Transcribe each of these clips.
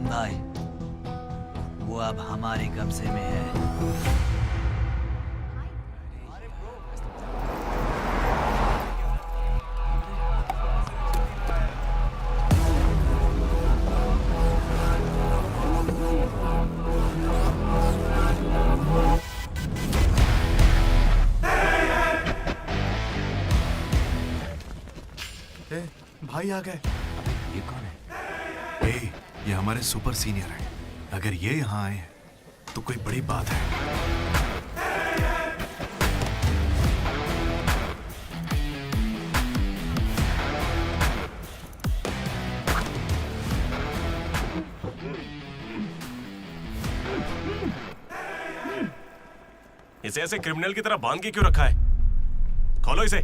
भाई, वो अब हमारे कब्जे में है। भाई आ गए। ये कौन है? ये हमारे सुपर सीनियर हैं। अगर ये यहाँ आए हैं तो कोई बड़ी बात है। इसे ऐसे क्रिमिनल की तरह बांध के क्यों रखा है? खोलो इसे।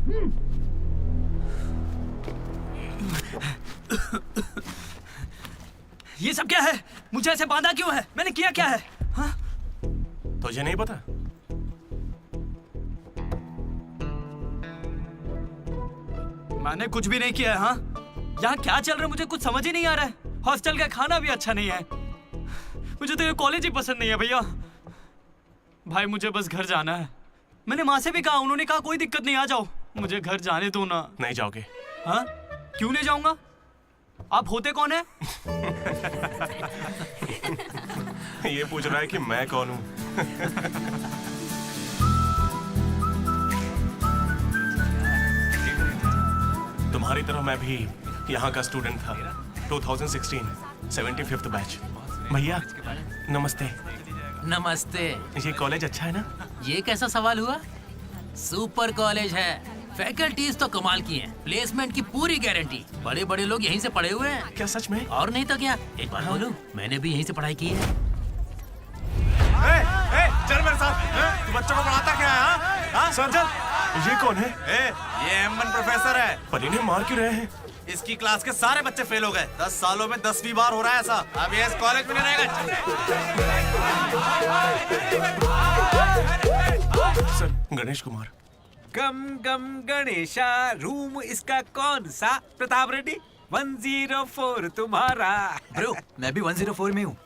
ये सब क्या है? मुझे ऐसे बांधा क्यों है? मैंने किया क्या है? हाँ? तुझे नहीं पता? मैंने कुछ भी नहीं किया है। हाँ? यहाँ क्या चल रहा है मुझे कुछ समझ ही नहीं आ रहा है। हॉस्टल का खाना भी अच्छा नहीं है। मुझे तो ये कॉलेज ही पसंद नहीं है भैया। भाई मुझे बस घर जाना है। मैंने माँ से भी कहा, उन्होंने कहा कोई दिक्कत नहीं, आ जाओ। मुझे घर जाने दो ना। नहीं जाओगे? हाँ? क्यों नहीं जाऊंगा? आप होते कौन है? ये पूछ रहा है कि मैं कौन हूँ। तुम्हारी तरह मैं भी यहाँ का स्टूडेंट था। 2016 75th बैच। भैया नमस्ते। नमस्ते। ये कॉलेज अच्छा है ना? ये कैसा सवाल हुआ? सुपर कॉलेज है। फैकल्टीज तो कमाल की हैं। प्लेसमेंट की पूरी गारंटी। बड़े बड़े लोग यहीं से पढ़े हुए हैं। क्या सच में? और नहीं तो क्या। एक बात बोलूं, मैंने भी यहीं से पढ़ाई की है। चल मेरे साथ। तू बच्चों को पढ़ाता क्या है? हाँ सर चल। ये कौन है? ये M1 प्रोफेसर है। पर इन्हें मार क्यों रहे हैं? इसकी क्लास के सारे बच्चे फेल हो गए। 10 सालों में 10वीं बार हो रहा है ऐसा। अब ये इस कॉलेज में नहीं रहेगा। सर गणेश कुमार। गम गम गणेशा। रूम इसका कौन सा? प्रताप रेड्डी 104 तुम्हारा। ब्रो मैं भी 104 में हूँ।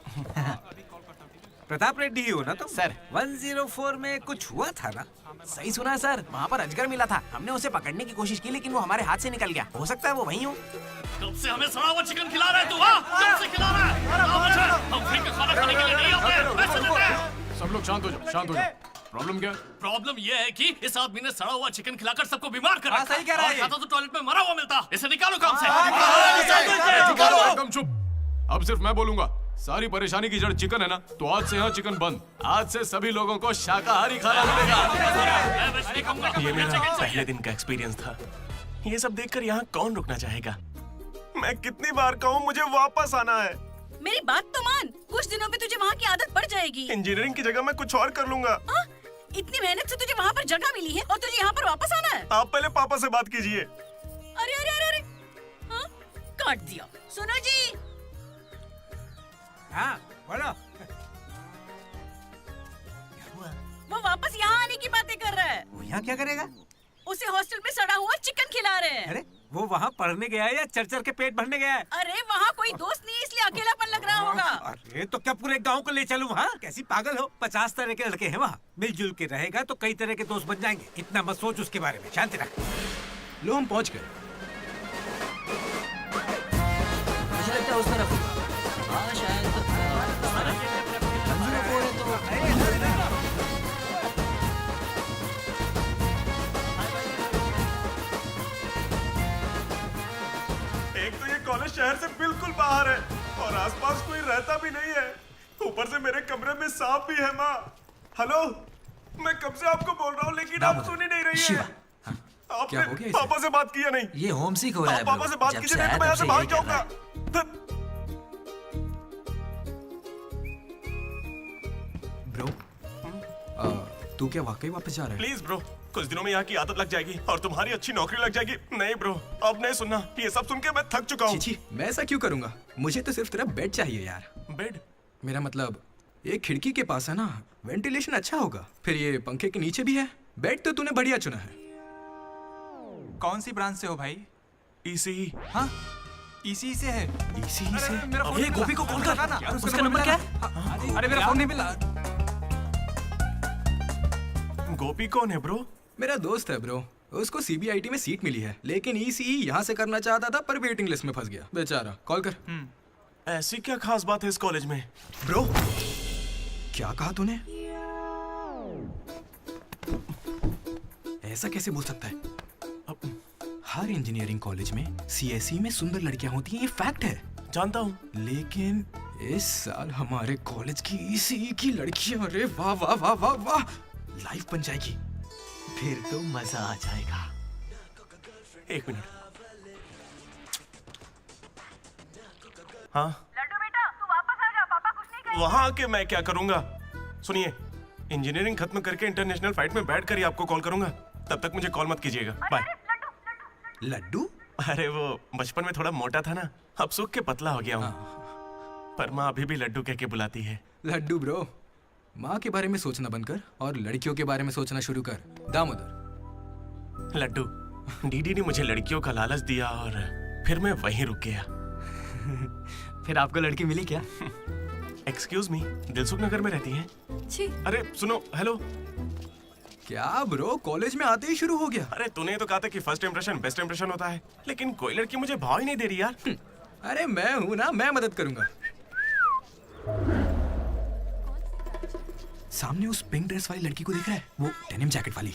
प्रताप रेड्डी ही हो ना तुम? सर 104 में कुछ हुआ था ना? सही सुना है सर, वहाँ पर अजगर मिला था। हमने उसे पकड़ने की कोशिश की लेकिन वो हमारे हाथ से निकल गया। हो सकता है वो वहीं हो। कब से हमें सड़ा हुआ चिकन खिला रहा है तू? कब से खिला रहा है? हम फ्री का खाना खाने के लिए नहीं आते। पैसे देते हैं। सब लोग शांत हो जाओ, शांत हो जाओ। प्रॉब्लम क्या है? प्रॉब्लम ये है कि इस आदमी ने सड़ा हुआ चिकन खिलाकर सबको बीमार कर रखा। सही कह रहा है। खाता तो टॉयलेट में मरा हुआ मिलता। इसे निकालो काम से। एकदम चुप। अब सिर्फ मैं बोलूंगा। सारी परेशानी की जड़ चिकन है ना, तो आज से यहाँ चिकन बंद। आज से सभी लोगों को शाकाहारी खाना मिलेगा। ये मेरा पहले दिन का एक्सपीरियंस था। ये सब देखकर यहाँ कौन रुकना चाहेगा? मैं कितनी बार कहूँ मुझे वापस आना है। मेरी बात तो मान। कुछ दिनों में तुझे वहाँ की आदत पड़ जाएगी। इंजीनियरिंग की जगह मैं कुछ और कर लूंगा। इतनी मेहनत से तुझे वहाँ पर जगह मिली है और तुझे यहाँ पर वापस आना है? आप पहले पापा से बात कीजिए। काट दिया। सुनो जी, हाँ बोलो। वो वापस यहाँ आने की बातें कर रहा है। वो यहाँ क्या करेगा? उसे हॉस्टल में सड़ा हुआ चिकन खिला रहे हैं। अरे वो वहाँ पढ़ने गया है या चर के पेट भरने गया है? अरे वहाँ कोई दोस्त नहीं, इसलिए अकेलापन लग रहा होगा। अरे तो क्या पूरे गांव को ले चलूं वहाँ? कैसी पागल हो? 50 तरह के लड़के हैं वहाँ। मिलजुल के रहेगा तो कई तरह के दोस्त बन जाएंगे। इतना मत सोच उसके बारे में, शांति रख। लो हम पहुंच गए। मुझे लगता है उस तरफ हाँ शायद मंजूर को है तो एक तो ये कॉलेज शहर से बिल्कुल बाहर है और आसपास कोई रहता भी नहीं है। ऊपर से मेरे कमरे में सांप भी है। माँ हेलो, मैं कब से आपको बोल रहा हूँ लेकिन आप सुन ही नहीं रही है। आपने पापा से बात किया नहीं? ये होम सिक हो रहा है। पापा से बात कीजिए नहीं तो मैं यहाँ से भाग जाऊंगा। ब्रो तू क्या वाकई वापस जा रहा है? प्लीज ब्रो, कुछ दिनों में यहाँ की आदत लग जाएगी और तुम्हारी अच्छी नौकरी लग जाएगी। नहीं ब्रो, अब नहीं सुनना। ये सब सुन के मैं थक चुका हूँ। छी, मैं ऐसा क्यों करूंगा? मुझे तो सिर्फ तेरा बेड चाहिए यार। बेड? मेरा मतलब ये खिड़की के पास है ना, वेंटिलेशन अच्छा होगा। फिर ये पंखे के नीचे भी है। बेड तो तूने बढ़िया चुना है। कौन सी ब्रांच से हो भाई? ईसी। हाँ इसी से है। इसी से? ये गोपी को कॉल कर। उसका नंबर क्या है? अरे मेरा फोन नहीं मिला। गोपी कौन है ब्रो? मेरा दोस्त है ब्रो। उसको सीबीआईटी में सीट मिली है, लेकिन ईसी यहाँ से करना चाहता था पर वेटिंग लिस्ट में फंस गया बेचारा। कॉल कर। ऐसी क्या खास बात है इस कॉलेज में? ब्रो क्या कहा तूने? ऐसा कैसे बोल सकता है? हर इंजीनियरिंग कॉलेज में सीएसई में सुंदर लड़कियां होती हैं, ये फैक्ट है। जानता हूँ, लेकिन इस साल हमारे कॉलेज की ईसीई की लड़कियां, अरे वाह वाह वाह वाह वाह, लाइफ बन जाएगी। फिर तो मजा आ जाएगा। एक मिनट। हाँ लड्डू बेटा, तू वापस आ जा। पापा कुछ नहीं कहेंगे। वहाँ आके मैं क्या करूँगा? सुनिए, इंजीनियरिंग खत्म करके इंटरनेशनल फ्लाइट में बैठ कर ही आपको कॉल करूंगा। तब तक मुझे कॉल मत कीजिएगा। बाय। लड्डू? अरे वो बचपन में थोड़ा मोटा था ना, अब सूख के पतला हो गया हूँ। पर माँ अभी भी लड्डू कह के बुलाती है। लड्डू ब्रो, माँ के बारे में सोचना बंद कर और लड़कियों के बारे में सोचना शुरू कर। दामोदर। लड्डू, डीडी ने मुझे लड़कियों का लालच दिया और फिर मैं वहीं रुक गया। फिर आपको लड़की मिली क्या? एक्सक्यूज मी, दिलसुख नगर में रहती हैं? छी। अरे सुनो, हेलो। क्या ब्रो, कॉलेज में आते ही शुरू हो गया? अरे तूने तो कहा था कि फर्स्ट इंप्रेशन बेस्ट इंप्रेशन होता है, लेकिन कोई लड़की मुझे भाव ही नहीं दे रही यार। अरे मैं हूं ना, मैं मदद करूंगा। सामने उस पिंक ड्रेस वाली लड़की को देख रहा है? वो डेनिम जैकेट वाली।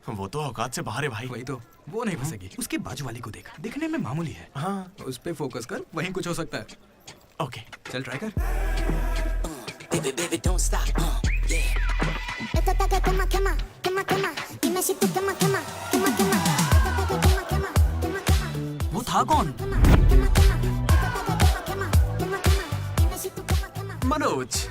वो तो औकात से बाहर है भाई। वही तो, वो नहीं फंसेगी। उसके बाजू वाली को देख, दिखने में मामूली है। हाँ, उस पे फोकस कर, वहीं कुछ हो सकता है। ओके चल ट्राई कर। वो था कौन? मनोज।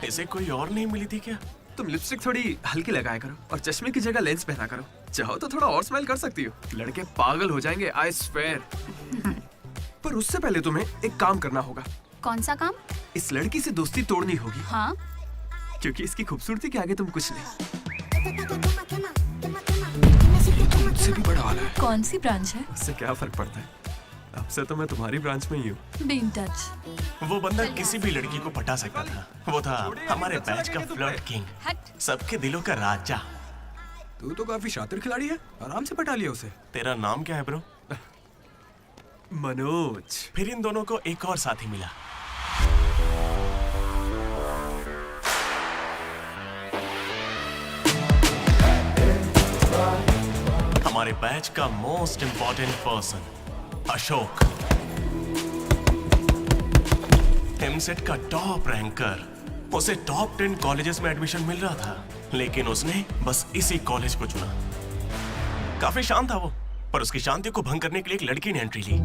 इसे कोई और नहीं मिली थी क्या? तुम लिपस्टिक थोड़ी हल्की लगाया करो और चश्मे की जगह लेंस पहना करो। चाहो तो थोड़ा और स्माइल कर सकती हो, लड़के पागल हो जाएंगे, आई स्वेयर। पर उससे पहले तुम्हें एक काम करना होगा। कौन सा काम? इस लड़की से दोस्ती तोड़नी होगी। हाँ, क्योंकि इसकी खूबसूरती के आगे तुम कुछ नहीं। मुझसे भी बड़ा वाला है। कौन सी ब्रांच है? इससे क्या फर्क पड़ता है? अब से तो मैं तुम्हारी ब्रांच में ही हूँ। Be in touch. वो बंदा किसी भी लड़की को पटा सकता था। वो था हमारे बैच का फ्लर्ट किंग, सबके दिलों का राजा। तू तो काफी शातिर खिलाड़ी है, आराम से पटा लिया उसे। तेरा नाम क्या है ब्रो? मनोज। फिर इन दोनों को एक और साथी मिला। हमारे बैच का most important person Ashok, EAMCET का टॉप रैंकर। उसे टॉप 10 कॉलेजेस में एडमिशन मिल रहा था, लेकिन उसने बस इसी कॉलेज को चुना। काफी शांत था वो, पर उसकी शांति को भंग करने के लिए एक लड़की ने एंट्री ली।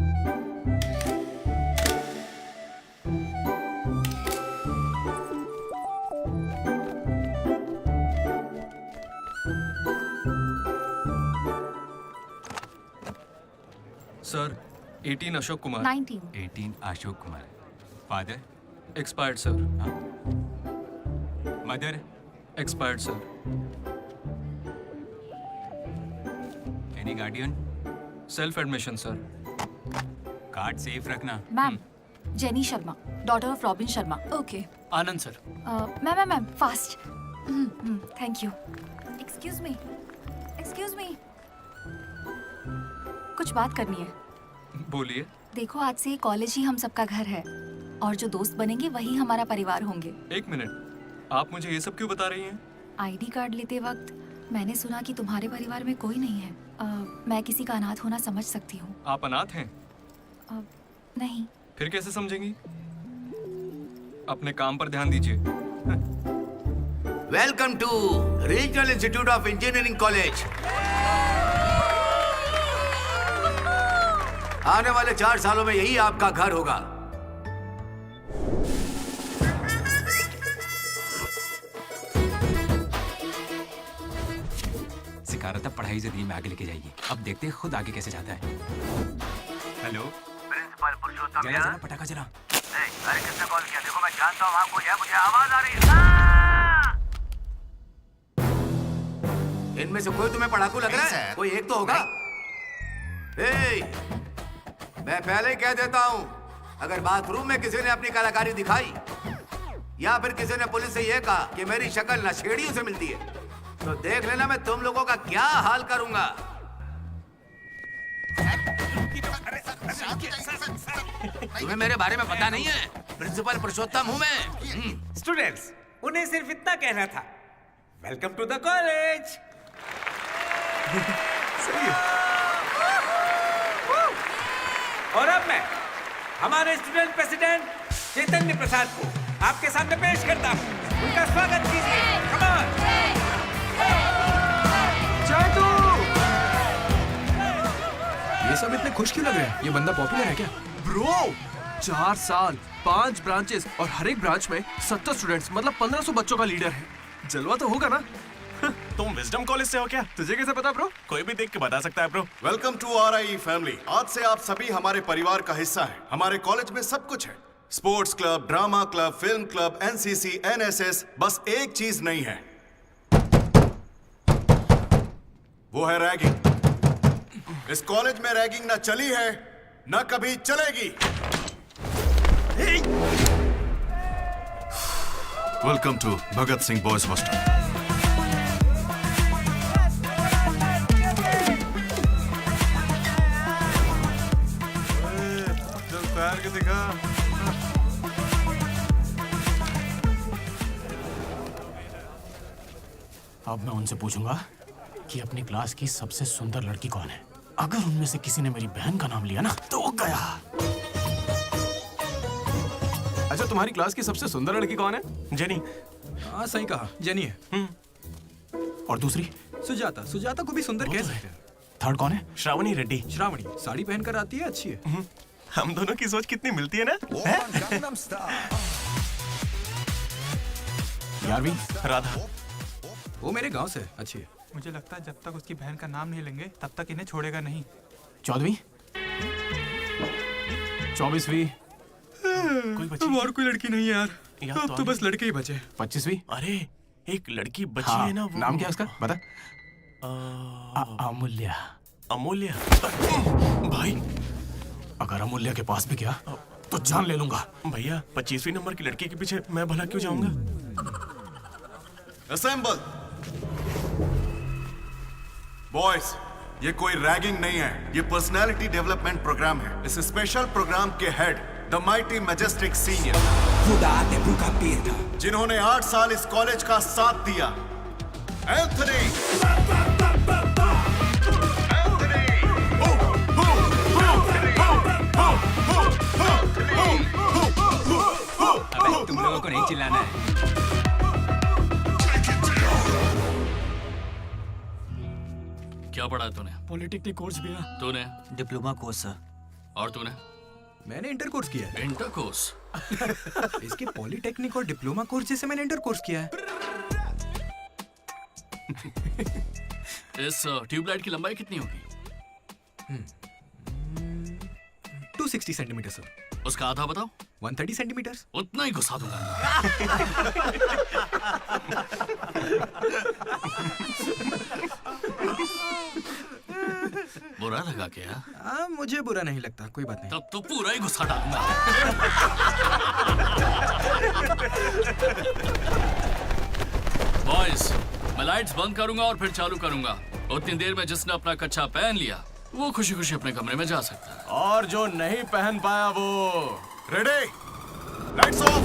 Sir, 18 Ashok Kumar. 19। 18 Ashok Kumar. Father? Expired sir. Mother? Expired sir. Any guardian? Self admission sir. Card safe रखना। Ma'am, Jenny Sharma, daughter of Robin Sharma. Okay. Anand sir. Ma'am fast. Thank you. Excuse me कुछ बात करनी है। बोलिए। देखो, आज से कॉलेज ही हम सबका घर है और जो दोस्त बनेंगे वही हमारा परिवार होंगे। एक मिनट, आप मुझे ये सब क्यों बता रही हैं? आईडी कार्ड लेते वक्त मैंने सुना कि तुम्हारे परिवार में कोई नहीं है। मैं किसी का अनाथ होना समझ सकती हूँ। आप अनाथ हैं? नहीं। फिर कैसे समझेंगी? अपने काम पर ध्यान दीजिए। Welcome to regional institute of engineering college. आने वाले 4 सालों में यही आपका घर होगा। सिखा रहा था पढ़ाई से दिन में आगे लेके जाइए। अब देखते हैं खुद आगे कैसे जाता है। हेलो, प्रिंसिपल पुरुषोत्तम जला जला पटाखा जला। अरे किसने कॉल किया? देखो मैं जानता हूँ आपको, मुझे आवाज आ रही है। इनमें से कोई तुम्हें पढ़ाकू लग रहा है? कोई एक तो होगा। मैं पहले ही कह देता हूँ, अगर बाथरूम में किसी ने अपनी कलाकारी दिखाई या फिर किसी ने पुलिस से यह कहा कि मेरी शक्ल नशेड़ियों से मिलती है, तो देख लेना मैं तुम लोगों का क्या हाल करूंगा। तुम्हें मेरे बारे में पता नहीं है? प्रिंसिपल पुरुषोत्तम हूँ मैं। स्टूडेंट्स, उन्हें सिर्फ इतना कहना था, वेलकम टू द कॉलेज। और अब मैं हमारे स्टूडेंट प्रेसिडेंट चैतन्य प्रसाद को आपके सामने पेश करता हूँ। उनका स्वागत कीजिए। Come on. ये सब इतने खुश क्यों लग रहे हैं? ये बंदा पॉपुलर है क्या? ब्रो, 4 साल, 5 ब्रांचेस और हर एक ब्रांच में 70 स्टूडेंट्स, मतलब 1500 बच्चों का लीडर है। जलवा तो होगा ना? तुम विजडम कॉलेज से हो क्या? तुझे कैसे पता ब्रो? कोई भी देख के बता सकता है bro. Welcome to RIE family. आज से आप सभी हमारे परिवार का हिस्सा हैं। हमारे कॉलेज में सब कुछ है, sports club, drama club, film club, NCC, NSS। बस एक चीज नहीं है, वो है रैगिंग। इस कॉलेज में रैगिंग ना चली है, ना कभी चलेगी। Welcome to Bhagat Singh boys hostel. के दिखा। अब मैं उनसे पूछूंगा कि अपनी क्लास की सबसे सुंदर लड़की कौन है। अगर उनमें से किसी ने मेरी बहन का नाम लिया ना तो गया। अच्छा, तुम्हारी क्लास की सबसे सुंदर लड़की कौन है? जेनी। हाँ, सही कहा, जेनी है। और दूसरी? सुजाता। सुजाता को भी सुंदर कह सकते हैं। थर्ड कौन है? श्रावणी रेड्डी। श्रावणी साड़ी पहनकर आती है, अच्छी है। हम दोनों की सोच कितनी मिलती है ना? यारवी? राधा। वो मेरे गांव से, अच्छी है। मुझे लगता है जब तक उसकी बहन का नाम नहीं लेंगे तब तक इन्हें छोड़ेगा नहीं। 14वीं? 24वीं? कोई बची? और कोई लड़की नहीं है यार, अब तो बस लड़के ही बचे। 25वीं? अरे एक लड़की बची हाँ, है ना, वो नाम क्या है उसका बता। अमूल्य। अमूल्य। भाई अगर अमूल्य के पास भी गया तो जान ले लूंगा। भैया 25वीं नंबर की लड़की के पीछे मैं भला क्यों जाऊंगा? असेंबल। बॉयज, ये कोई रैगिंग नहीं है, ये पर्सनालिटी डेवलपमेंट प्रोग्राम है। इस स्पेशल प्रोग्राम के head the mighty majestic senior, जिन्होंने 8 साल इस कॉलेज का साथ दिया, एंथनी। तुम लोगों को नहीं चिल्लाना है। क्या पढ़ा तूने? पॉलिटेक्निक कोर्स भी है। तूने? Diploma course sir. और तूने? मैंने इंटर कोर्स किया है। Inter course? इसके पॉलिटेक्निक और डिप्लोमा कोर्स जैसे मैंने इंटर कोर्स किया है। इस ट्यूबलाइट की लंबाई कितनी होगी? 160 सेंटीमीटर सर। उसका आधा बताओ। 130 सेंटीमीटर। उतना ही घुसा दूंगा। बुरा लगा क्या? मुझे बुरा नहीं लगता, कोई बात नहीं। तब तो पूरा ही घुसा डालूंगा। बॉयज, मैं लाइट्स बंद करूंगा और फिर चालू करूंगा। उतनी देर में जिसने अपना कच्छा पहन लिया वो खुशी खुशी अपने कमरे में जा सकता है। और जो नहीं पहन पाया वो रेडी, लाइट्स ऑफ।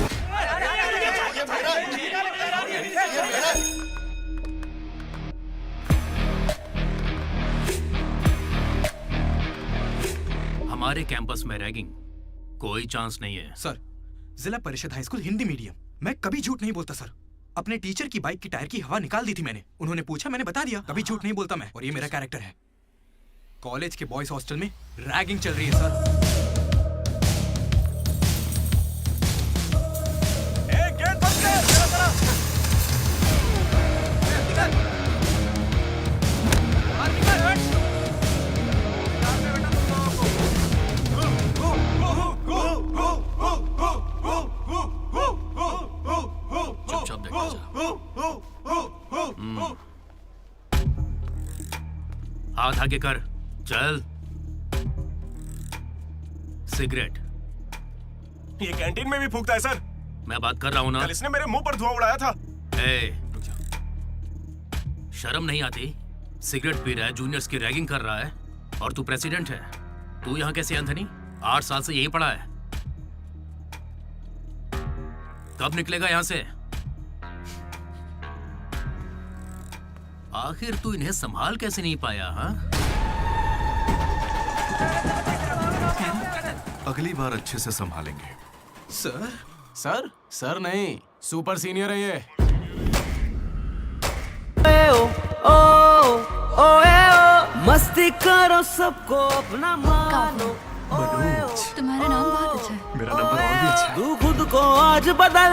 हमारे कैंपस में रैगिंग कोई चांस नहीं है सर। जिला परिषद हाई स्कूल हिंदी मीडियम, मैं कभी झूठ नहीं बोलता सर। अपने टीचर की बाइक की टायर की हवा निकाल दी थी मैंने, उन्होंने पूछा, मैंने बता दिया। कभी झूठ नहीं बोलता मैं, और ये मेरा कैरेक्टर है। कॉलेज के बॉयज हॉस्टल में रैगिंग चल रही है सर। चुपचाप देखा जा। हाथ आगे कर, चल। सिगरेट ये कैंटीन में भी फूकता है सर। मैं बात कर रहा हूँ ना। कल इसने मेरे मुंह पर धुआं उड़ाया था। शर्म नहीं आती? सिगरेट पी रहा है, जूनियर्स की रैगिंग कर रहा है, और तू प्रेसिडेंट है। तू यहाँ कैसे एंथनी? 8 साल से यही पढ़ा है। कब निकलेगा यहाँ से? आखिर तू इन्हें संभाल कैसे नहीं पाया? हाँ, अगली बार अच्छे से संभालेंगे। सर सर सर नहीं, सुपर सीनियर है ये। मस्ती करो, सबको अपना मानो। तुम्हारा नाम बहुत अच्छा है। मेरा नंबर और भी अच्छा है। तू खुद को आज बदल,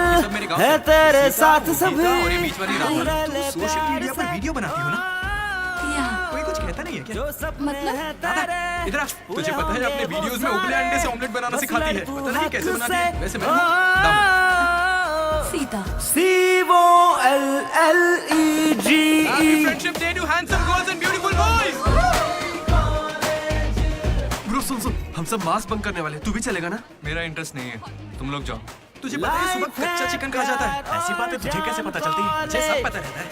है तेरे साथ सभी। और ये बीच वाली रात, तुम सोशल मीडिया पर वीडियो बनाती हो ना? कोई कुछ कहता नहीं है क्या? मतलब इधर आ, तुझे पता है अपने वीडियोस में उबले अंडे से ऑमलेट बनाना सिखाती है। पता नहीं कैसे बनाती है। वैसे मैं हूं Sita. COLLEGE। Friendship day to handsome girls and beautiful boys. Bro सुन, हम सब मास बंक करने वाले, तू भी चलेगा ना? मेरा इंटरेस्ट नहीं है, तुम लोग जाओ। तुझे पता है सुबह कच्चा चिकन खा जाता है? ऐसी बातें तुझे कैसे पता चलती है? मुझे सब पता रहता है।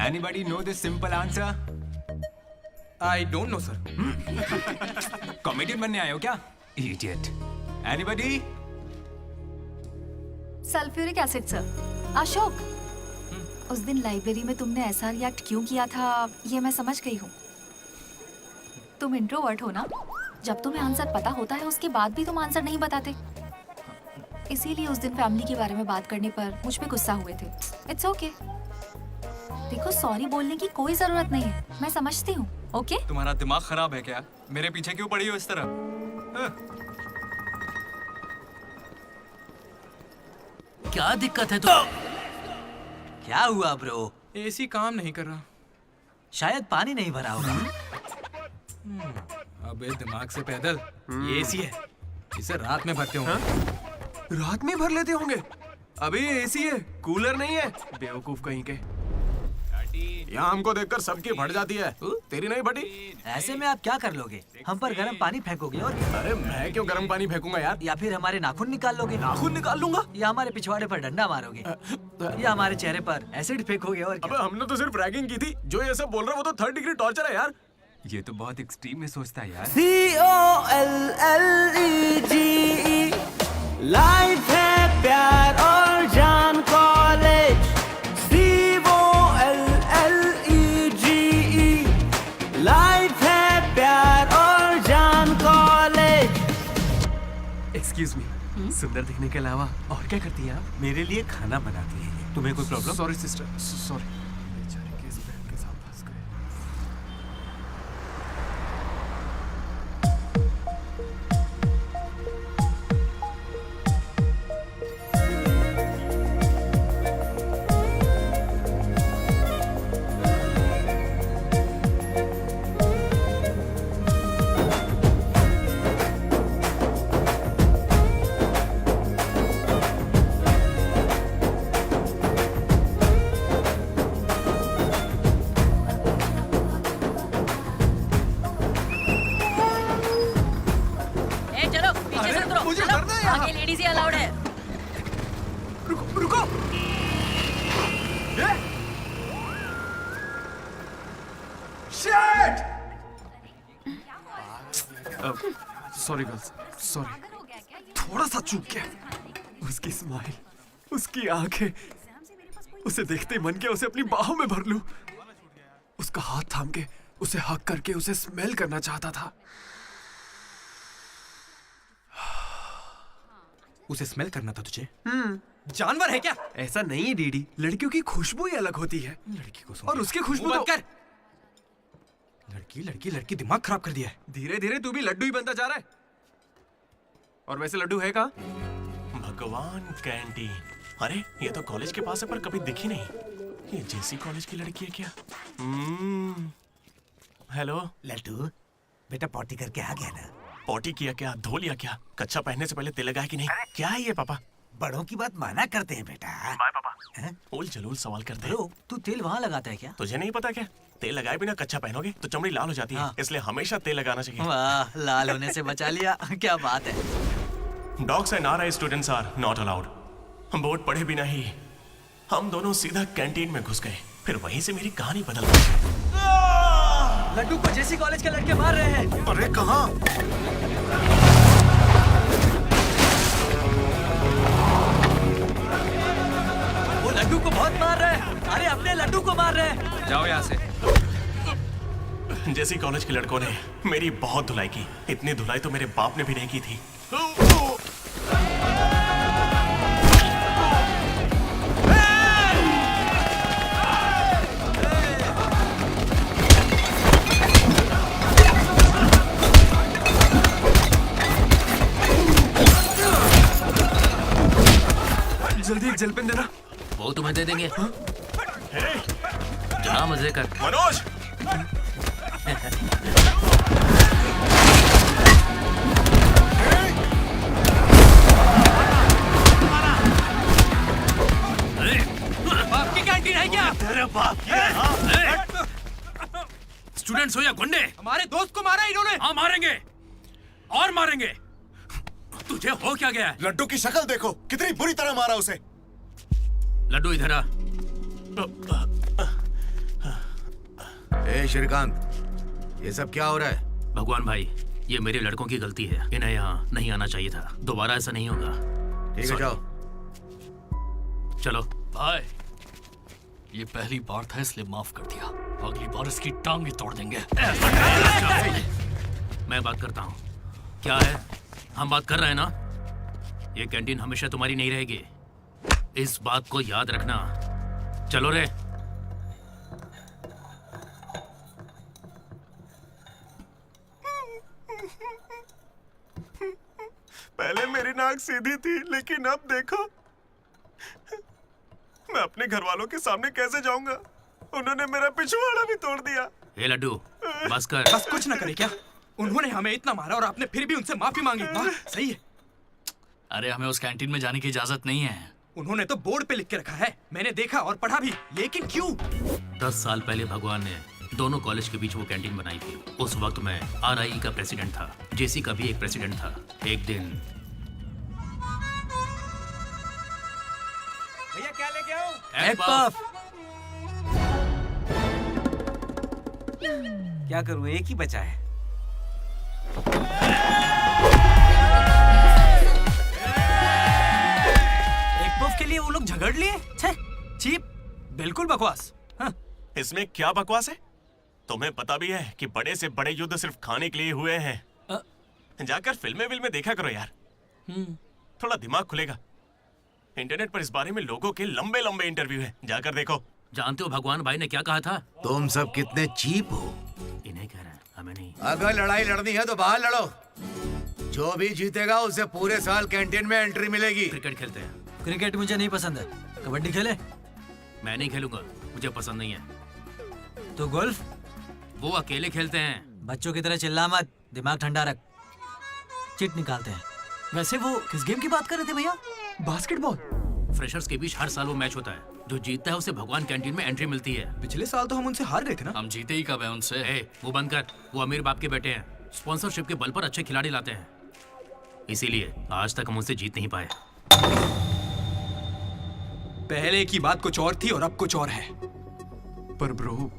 Anybody know this simple answer? I don't know sir. Comedian बनने आए हो क्या? Idiot. Anybody? Sulphuric acid sir. Ashok, उस दिन लाइब्रेरी में तुमने ऐसा रिएक्ट क्यों किया था ये मैं समझ गई हूँ। तुम इंट्रोवर्ट हो ना? जब तुम्हें आंसर पता होता है उसके बाद भी तुम आंसर नहीं बताते, इसीलिए उस दिन फैमिली के बारे में बात करने पर मुझ पे गुस्सा हुए थे। It's okay. देखो, सॉरी बोलने की कोई जरूरत नहीं है, मैं समझती हूँ। ओके? तुम्हारा दिमाग खराब है क्या? मेरे पीछे क्यों पड़ी हो इस तरह? क्या दिक्कत है तो? क्या हुआ ब्रो? एसी काम नहीं कर रहा। शायद पानी नहीं भरा होगा। अबे दिमाग से पैदल, ये एसी है, इसे रात में भरते होंगे। रात में भर लेते होंगे? अबे ये एसी है, कूलर नहीं है, बेवकूफ कहीं के। यहाँ हमको देखकर सबकी फट जाती है, तेरी नहीं फटी? ऐसे में आप क्या कर लोगे? हम पर गर्म पानी फेंकोगे और क्या? अरे मैं क्यों गर्म पानी फेंकूंगा यार? या फिर हमारे नाखून निकाल लोगे? नाखून निकाल लूंगा? या हमारे पिछवाड़े पर डंडा मारोगे? या हमारे चेहरे पर एसिड फेंकोगे और क्या? अबे हमने तो सिर्फ रैगिंग की थी, जो ये सब बोल रहा है वो तो 3rd डिग्री टॉर्चर है यार। ये तो बहुत एक्सट्रीम में सोचता है यार। COLLEGE। लाइफ है प्यार और जान कॉलेज। COLLEGE। लाइफ है प्यार और जान कॉलेज। एक्सक्यूज मी, सुंदर दिखने के अलावा और क्या करती हैं आप? मेरे लिए खाना बनाती है। तुम्हें कोई प्रॉब्लम? Sorry sister, sorry. बेचारे किस बहन के साथ फंस गए। आगे लेडीज ही अलाउड है। रुको रुको। शिट! Sorry girls, sorry. थोड़ा सा चूक गया। उसकी स्माइल, उसकी आंखें, उसे देखते ही मन किया उसे अपनी बाहों में भर लूं। उसका हाथ थाम के उसे हक करके उसे स्मेल करना चाहता था। उसे स्मेल करना था तुझे? जानवर है क्या? ऐसा नहीं है डीडी, लड़कियों की खुशबू ही अलग होती है। लड़की को और उसकी खुशबू मुंह तो... बंद कर। लड़की दिमाग खराब कर दिया है। धीरे धीरे तू भी लड्डू ही बनता जा रहा है। और वैसे लड्डू है कहाँ? भगवान, कैंटीन। अरे ये तो कॉलेज के पास है पर कभी दिखी नहीं। ये जेसी कॉलेज की लड़की है क्या? हेलो लड्डू, बेटा पॉटी करके आ गया ना? पॉटी किया क्या? धो लिया क्या? कच्चा पहनने से पहले तेल लगाया कि नहीं? क्या है ये पापा? बड़ों की बात माना करते हैं बेटा। बाय पापा। उल जलूल सवाल करते हैं। तू तेल वहाँ लगाता है क्या? तुझे नहीं पता क्या? तेल लगाए बिना कच्चा पहनोगे तो चमड़ी लाल हो जाती है, इसलिए हमेशा तेल लगाना चाहिए। वाह, लाल होने से बचा लिया। क्या बात है। Dogs and RI students are not allowed. हम बोर्ड पढ़े बिना ही हम दोनों सीधा कैंटीन में घुस गए। फिर वहीं से मेरी कहानी बदल गई। लड्डू को जेसी कॉलेज के लड़के मार रहे हैं। अरे कहाँ? वो लड्डू को बहुत मार रहे हैं। अरे अपने लड्डू को मार रहे हैं। जाओ यहाँ से। जेसी कॉलेज के लड़कों ने मेरी बहुत धुलाई की। इतनी धुलाई तो मेरे बाप ने भी नहीं की थी। जल्दी एक जलपेन देना। वो तुम्हें दे देंगे। जा मजे कर। मनोज! बाप की कैंटीन है क्या? तेरे बाप की है, हाँ? स्टूडेंट्स हो या गुंडे? हमारे दोस्त को मारा इन्होंने। हाँ मारेंगे और मारेंगे। तुझे हो क्या गया? लड्डू की शक्ल देखो, कितनी बुरी तरह मारा उसे। लड्डू इधर आ। ए श्रीकांत, ये सब क्या हो रहा है? भगवान भाई, ये मेरे लड़कों की गलती है। इन्हें यहाँ नहीं आना चाहिए था। दोबारा ऐसा नहीं होगा। ठीक है, जाओ। चलो भाई, ये पहली बार था इसलिए माफ कर दिया। अगली बार इसकी टांग ही तोड़ देंगे। मैं बात करता हूँ। क्या है? हम बात कर रहे हैं ना? ये कैंटीन हमेशा तुम्हारी नहीं रहेगी, इस बात को याद रखना। चलो रे। पहले मेरी नाक सीधी थी, लेकिन अब देखो, मैं अपने घर वालों के सामने कैसे जाऊंगा? उन्होंने मेरा पिछवाड़ा भी तोड़ दिया। ए लड्डू, बस कर। बस कुछ ना करे क्या? उन्होंने हमें इतना मारा और आपने फिर भी उनसे माफी मांगी। वाह, सही है। अरे हमें उस कैंटीन में जाने की इजाजत नहीं है। उन्होंने तो बोर्ड पे लिख के रखा है, मैंने देखा और पढ़ा भी, लेकिन क्यों? 10 साल पहले भगवान ने दोनों कॉलेज के बीच वो कैंटीन बनाई थी। उस वक्त मैं आरआई का प्रेसिडेंट था, जेसी का भी एक प्रेसिडेंट था। एक दिन भैया क्या लेके आओ? Egg puff. क्या करूं, एक ही बचा है। एक पफ के लिए वो लोग झगड़ लिए। छे, चीप, बिल्कुल बकवास। हाँ। इसमें क्या बकवास है? तुम्हें पता भी है कि बड़े से बड़े युद्ध सिर्फ खाने के लिए हुए हैं। जाकर फिल्में देखा करो यार, थोड़ा दिमाग खुलेगा। इंटरनेट पर इस बारे में लोगों के लंबे लंबे इंटरव्यू हैं, जाकर देखो। जानते हो भगवान भाई ने क्या कहा था? तुम सब कितने चीप हो। इन्हें कह रहा है, हमें नहीं। अगर लड़ाई लड़नी है तो बाहर लड़ो। जो भी जीतेगा उसे पूरे साल कैंटीन में एंट्री मिलेगी। क्रिकेट खेलते हैं। क्रिकेट मुझे नहीं पसंद है। कबड्डी खेले? मैं नहीं खेलूंगा, मुझे पसंद नहीं है। तो गोल्फ? वो अकेले खेलते हैं। बच्चों की तरह चिल्ला मत, दिमाग ठंडा रख। चिट निकालते हैं। वैसे वो किस गेम की बात कर रहे थे भैया? बास्केटबॉल। फ्रेशर्स के बीच हर साल वो मैच होता है। जो जीतता है उसे भगवान कैंटीन में एंट्री मिलती है। पिछले साल तो हम उनसे हार गए थे ना। हम जीते ही कब है उनसे? वो बंद कर। वो अमीर बाप के बेटे हैं, स्पॉन्सरशिप के बल पर अच्छे खिलाड़ी लाते हैं। इसीलिए आज तक हम उनसे जीत नहीं पाए। पहले की बात कुछ और थी और अब कुछ और है। पर ब्रो,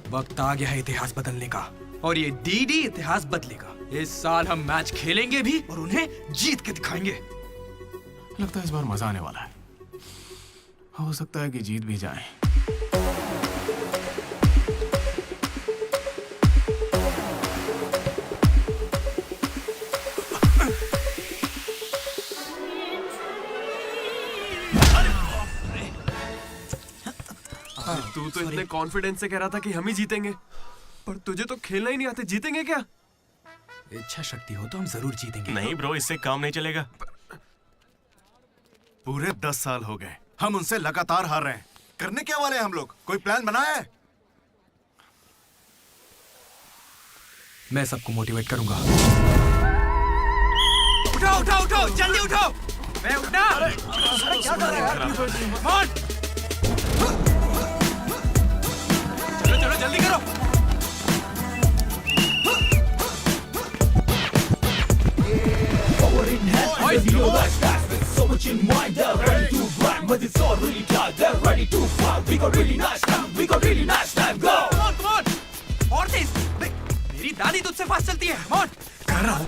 वक्त आ गया है इतिहास बदलने का, और ये डीडी इतिहास बदलेगा। इस साल हम मैच खेलेंगे भी और उन्हें जीत के दिखाएंगे। लगता है इस बार मजा आने वाला है। हो सकता है कि जीत भी जाए। तू तो इतने कॉन्फिडेंस से कह रहा था कि हम ही जीतेंगे, पर तुझे तो खेलना ही नहीं आते। जीतेंगे क्या? इच्छा शक्ति हो तो हम जरूर जीतेंगे। नहीं ब्रो, इससे काम नहीं चलेगा। पूरे 10 साल हो गए हम उनसे लगातार हार रहे हैं। करने क्या वाले हैं हम लोग? कोई प्लान बनाया है? मैं सबको मोटिवेट करूंगा। उठो उठो उठो, जल्दी उठो। मैं उठना। क्या कर रहे हो यार? चलो चलो जल्दी करो। मेरी दादी तुझसे फास्ट चलती है। कर रहा हूँ।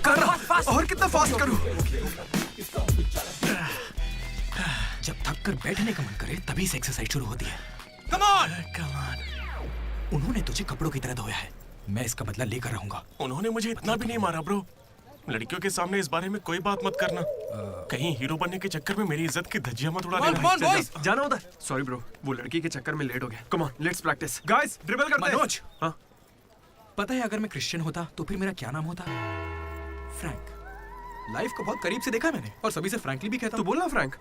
और कितना फास्ट करूँ? जब थक कर बैठने का मन करे तभी से एक्सरसाइज शुरू होती है। Come on. उन्होंने तुझे कपड़ों की तरह धोया है, मैं इसका बदला लेकर रहूंगा। उन्होंने मुझे इतना भी नहीं मारा ब्रो। लड़कियों के सामने इस बारे में कोई बात मत करना। कहीं हीरो बनने के चक्कर में मेरी इज्जत की धज्जियां मत उड़ा देना। जाना होता है। सॉरी ब्रो, वो लड़की के चक्कर में लेट हो गया। Come on, let's practice. Guys, dribble करते हैं। मनोज, हाँ? पता है अगर मैं क्रिश्चियन होता तो फिर मेरा क्या नाम होता? फ्रैंक। लाइफ को बहुत करीब से देखा मैंने, और सभी से फ्रैंकली भी कहता हूं। तू बोलना फ्रैंक।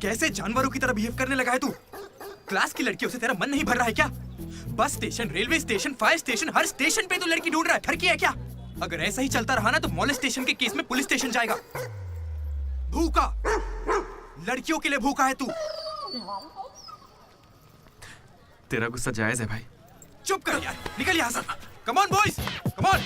कैसे जानवरों की तरह बिहेव करने लगा है तू? क्लास की लड़कियों से तेरा मन नहीं भर रहा है क्या? Bus station, railway station, fire station, हर स्टेशन पे तू लड़की ढूंढ रहा है। ठरकी है क्या? अगर ऐसा ही चलता रहा ना तो मोलेस्टेशन के केस में पुलिस स्टेशन जाएगा। भूखा, लड़कियों के लिए भूखा है तू। तेरा गुस्सा जायज है भाई। चुप कर यार, निकल यहां से। Come on boys, come on.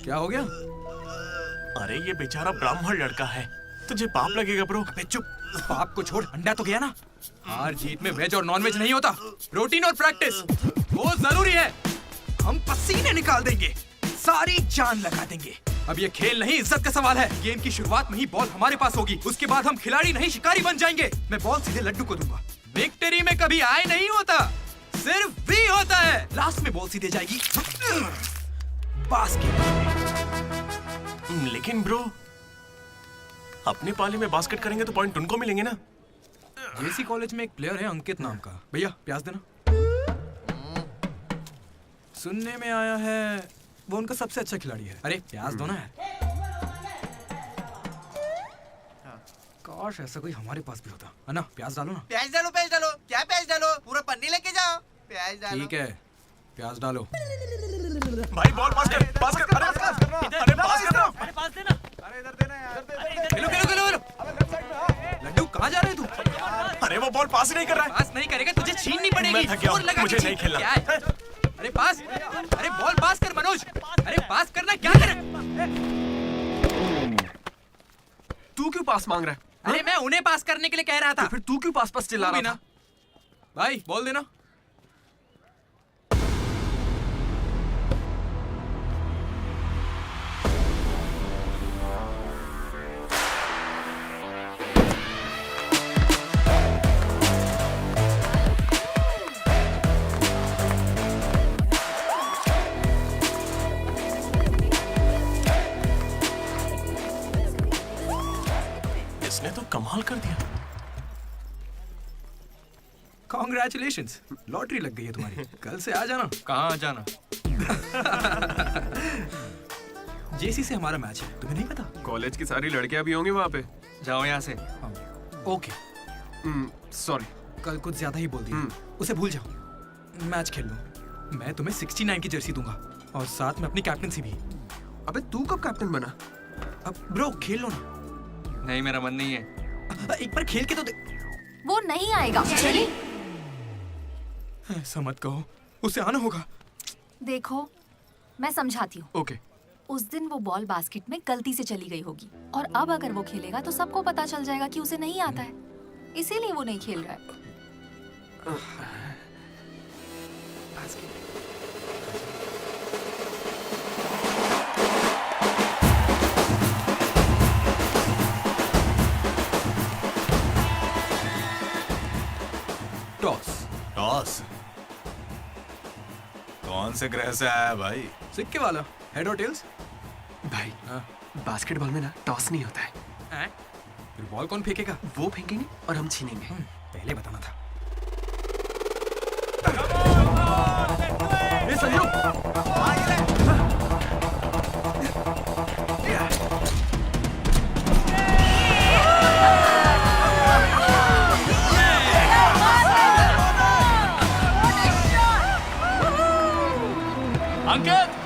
क्या हो गया? अरे ये बेचारा ब्राह्मण लड़का है, तुझे पाप लगेगा ब्रो। अबे चुप। पाप को छोड़, अंडा तो गया ना। हार जीत में वेज और नॉन वेज नहीं होता, रूटीन और प्रैक्टिस वो जरूरी है। हम पसीने निकाल देंगे, सारी जान लगा देंगे। अब ये खेल नहीं, इज्जत का सवाल है। गेम की शुरुआत में ही बॉल हमारे पास होगी, उसके बाद हम खिलाड़ी नहीं शिकारी बन जाएंगे। मैं बॉल सीधे लड्डू को दूंगा। विक्ट्री में कभी आए नहीं होता, सिर्फ वी होता है। लास्ट में बॉल सीधे जाएगी बास्केट। लेकिन ब्रो, अपने पाले में बास्केट करेंगे तो पॉइंट उनको मिलेंगे ना। जेसी कॉलेज में एक प्लेयर है अंकित नाम का। भैया प्याज देना। सुनने में आया है वो उनका सबसे अच्छा खिलाड़ी है। अरे प्याज दो ना यार। काश ऐसा कोई हमारे पास भी होता है ना। प्याज डालो ना। प्याज डालो, प्याज डालो। क्या प्याज डालो? पूरा पन्नी लेके जाओ। प्याज डालो। ठीक है, प्याज डालो। भाई बॉल पास कर, पास कर। अरे पास कर, अरे पास कर। अरे पास देना। अरे इधर देना यार। खेलो खेलो खेलो। लड्डू कहाँ जा रहे तू? अरे वो बॉल पास ही नहीं कर रहा है। पास नहीं करेगा तुझे छीननी पड़ेगी। मैं थक गया हूं, जोर लगा के मुझे नहीं छीन। खेलना। क्या है? अरे पास, अरे बॉल पास कर मनोज। अरे पास करना, क्या कर? तू क्यों पास मांग रहा है? अरे मैं उन्हें पास करने के लिए कह रहा था। तो फिर तू क्यों पास पास चिल्ला रहा था? भाई बोल देना। इसने तो कमाल कर दिया। कॉन्ग्रेचुलेशंस, लॉटरी लग गई है तुम्हारी। कल से आ जाना। कहाँ जाना? जेसी से हमारा मैच है, तुम्हें नहीं पता? कॉलेज की सारी लड़कियां भी होंगी वहाँ पे। जाओ यहाँ से। Okay, sorry. कल कुछ ज्यादा ही बोल दिया। उसे भूल जाओ, मैच खेल लो। मैं तुम्हें 69 की जर्सी दूंगा और साथ में अपनी कैप्टनसी भी। अबे तू कब कैप्टन बना? अब ब्रो खेल लो ना। नहीं, मेरा मन नहीं है। एक बार खेल के तो वो नहीं आएगा। चली। ऐसा मत कहो, उसे आना होगा। देखो मैं समझाती हूँ। ओके। उस दिन वो बॉल बास्केट में गलती से चली गई होगी और अब अगर वो खेलेगा तो सबको पता चल जाएगा कि उसे नहीं आता है, इसीलिए वो नहीं खेल रहा है। टॉस। टॉस? कौन से ग्रह से आया भाई? सिक्के वाला। हेड और टेल्स? भाई बास्केटबॉल में ना टॉस नहीं होता है। फिर बॉल कौन फेंकेगा? वो फेंकेंगे और हम छीनेंगे। पहले बताना था। ए संजू! अंकित!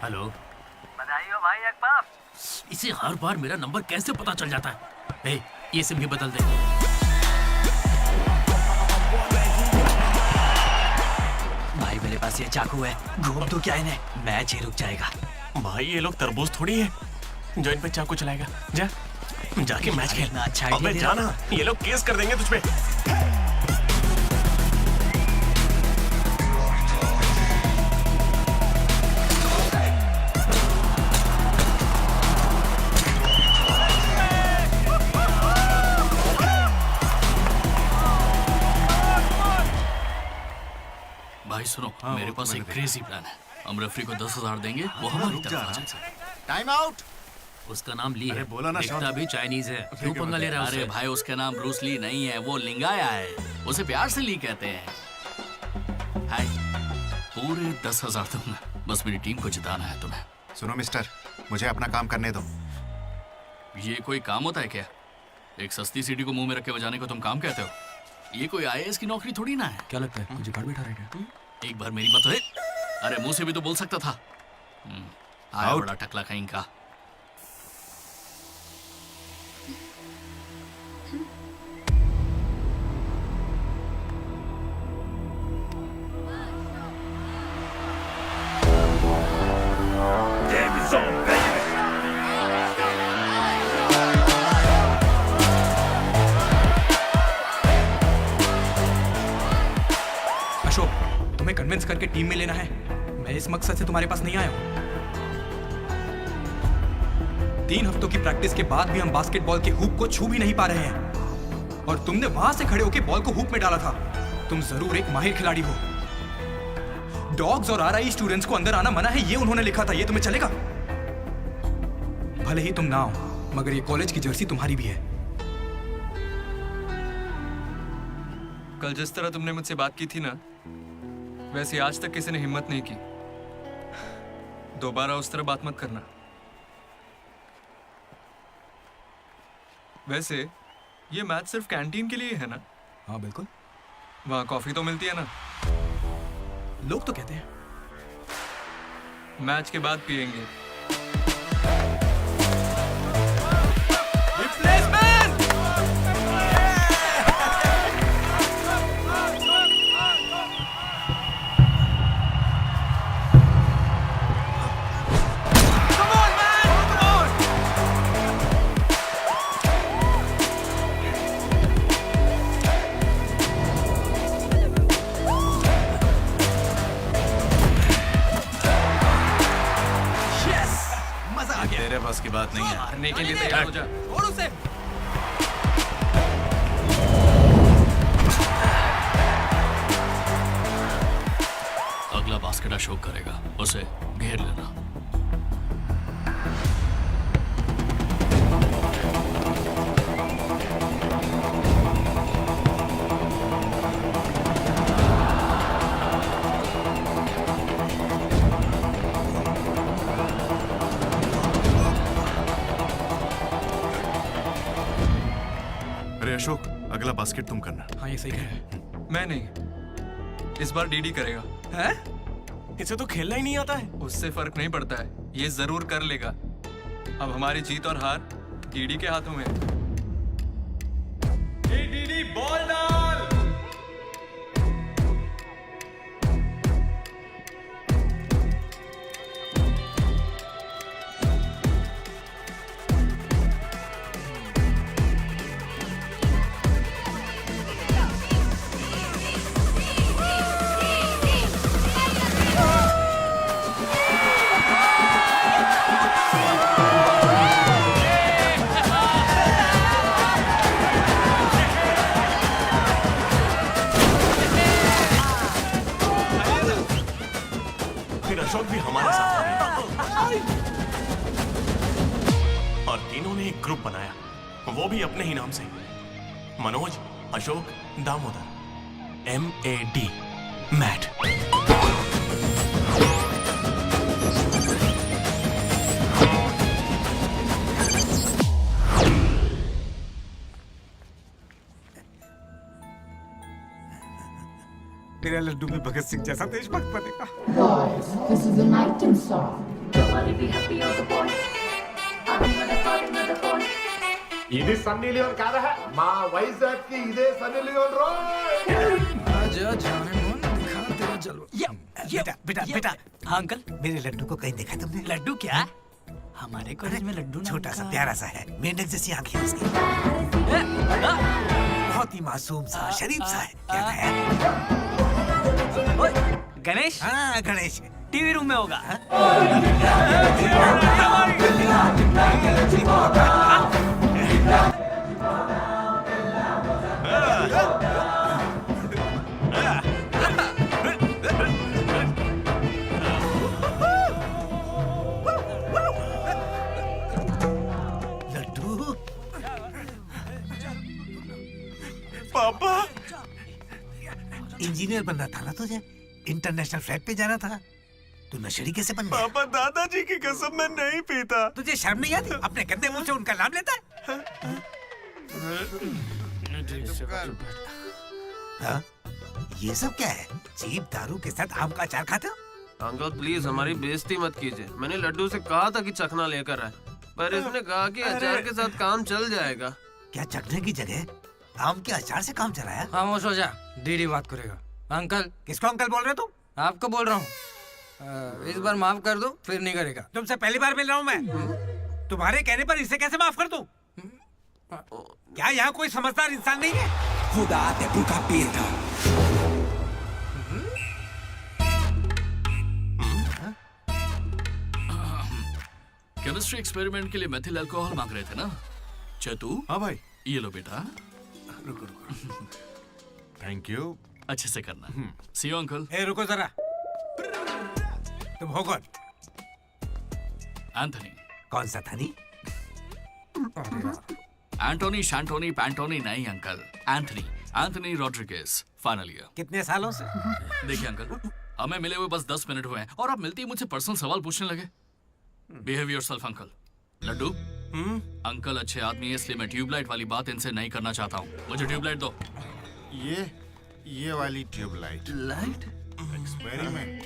हेलो, बधाई हो भाई अकबर। इसे हर बार मेरा नंबर कैसे पता चल जाता है? ये सिम भी बदल दे। भाई मेरे पास ये चाकू है, घूम तो क्या इन्हें, मैच ही रुक जाएगा। भाई ये लोग तरबूज थोड़ी है जो इन पे चाकू चलाएगा। जा जाके मैच खेल। अच्छा अबे जाना, ये लोग केस कर देंगे तुझ पे। भाई सुनो, मेरे पास एक क्रेजी प्लान है। हम रेफरी को 10,000 देंगे, वो हमारी तरफ आ जाए। Time out. उसका नाम ली है, बोला ना दिखता भी चाइनीज है। क्यों पंगा ले रहा है? अरे भाई उसका नाम ब्रूस ली नहीं है, वो लिंगाया है। उसे प्यार से ली कहते हैं। हाय, पूरे 10,000 दूंगा, बस मेरी टीम को जिताना है तुम्हें। सुनो मिस्टर, मुझे अपना काम करने दो। ये कोई काम होता है क्या? एक सस्ती सीढ़ी को मुंह में रख के बजाने को तुम काम कहते हो? ये कोई IAS की नौकरी थोड़ी ना है। क्या लगता है मुझे घर बैठा रहेगा? एक बार मेरी बात है। अरे मुंह से भी तो बोल सकता था। आया बड़ा टकला कहीं का। अशोक, तुम्हें कन्विंस करके टीम में लेना है। मैं इस मकसद से तुम्हारे पास नहीं आया हूं। 3 हफ्तों की प्रैक्टिस के बाद भी हम बास्केटबॉल के हुप को छू भी नहीं पा रहे हैं और तुमने वहां से खड़े होकर बॉल को हुप में डाला था। तुम जरूर एक माहिर खिलाड़ी हो। डॉग्स और RI स्टूडेंट्स को अंदर आना मना है, ये उन्होंने लिखा था। ये तुम्हें चलेगा? भले ही तुम ना हो, मगर ये कॉलेज की जर्सी तुम्हारी भी है। कल जिस तरह तुमने मुझसे बात की थी ना, वैसे आज तक किसी ने हिम्मत नहीं की। दोबारा उस तरह बात मत करना। वैसे ये मैच सिर्फ कैंटीन के लिए है ना? हाँ बिल्कुल। वहाँ कॉफी तो मिलती है ना? लोग तो कहते हैं। मैच के बाद पियेंगे। तेरे बस की बात नहीं है। मारने के लिए तैयार हो जा। और उसे अगला बास्केट अशोक करेगा, उसे घेर लेना। अशोक, अगला बास्केट तुम करना। हाँ ये सही है। मैं नहीं, इस बार डीडी करेगा। हैं? इसे तो खेलना ही नहीं आता है। उससे फर्क नहीं पड़ता है, ये जरूर कर लेगा। अब हमारी जीत और हार डीडी के हाथों में है। डीडी बॉल डाल। फिर अशोक भी हमारे साथ आ गए और तीनों ने एक ग्रुप बनाया, वो भी अपने ही नाम से, मनोज, अशोक, दामोदर, MAD, मैट। मेरा लड्डू भी भगत सिंह जैसा देशभक्त बनेगा। Boys, this is an item song. Nobody be happy on the boys. ఇది సన్నీ లియోన్ కాదా మా వైజాగ్ కి ఇదే సన్నీ లియోన్ రోయ్ आजा जाने मन दिखा तेरा जलवा। बेटा बेटा बेटा, हाँ अंकल। मेरे लड्डू को कहीं देखा तुमने? लड्डू क्या? हमारे कॉलेज में लड्डू छोटा सा प्यारा सा है, मेंढक जैसी आंखें उसकी, बहुत ही मासूम सा, शरीफ सा है। क्या है? गणेश? हाँ गणेश। टीवी रूम में होगा। लड्डू पापा, इंजीनियर बनना था ना तुझे, इंटरनेशनल फ्लाइट पे जाना था, तू नशेड़ी कैसे बन गया? पापा दादाजी की कसम मैं नहीं पीता। तुझे शर्म नहीं आती? अपने गंदे मुंह से उनका नाम लेता है? हाँ? ये सब क्या है? चीप दारू के साथ आम का अचार खाते हो? अंकल प्लीज हमारी बेइज्जती मत कीजिए। मैंने लड्डू से कहा था कि चखना लेकर आए, पर इसने कहा कि अचार के साथ काम चल जाएगा। क्या चखने की जगह आम के अचार से काम चलाया? खामोश हो जा, डीडी बात करेगा। अंकल। किसको अंकल बोल रहे हो तुम? आपको बोल रहा हूँ, इस बार माफ कर दो, फिर नहीं करेगा। तुमसे पहली बार मिल रहा हूँ मैं, तुम्हारे कहने पर इसे कैसे माफ कर दूं? क्या यहाँ कोई समझदार इंसान नहीं है? खुदा तेरे का पीर था। केमिस्ट्री एक्सपेरिमेंट के लिए मेथिल अल्कोहल मांग रहे थे ना चतु? हाँ भाई। ये लो बेटा। रुको रुको। Thank you. अच्छे से करना। सी यू अंकल। ए रुको जरा, तुम हो कौन? एंथनी। कौन सा थनी? एंटोनी शैंटोनी पैंटोनी नहीं uncle, Anthony, Anthony Rodriguez, final year. कितने सालों से? देखिए अंकल, हमें मिले हुए बस 10 मिनट हुए हैं और आप मिलते ही मुझसे पर्सनल सवाल पूछने लगे। Behave yourself uncle. Laddu, uncle अच्छे आदमी है इसलिए मैं ट्यूबलाइट वाली बात इनसे नहीं करना चाहता हूँ। मुझे ट्यूबलाइट दो। ये वाली ट्यूबलाइट। लाइट? एक्सपेरिमेंट।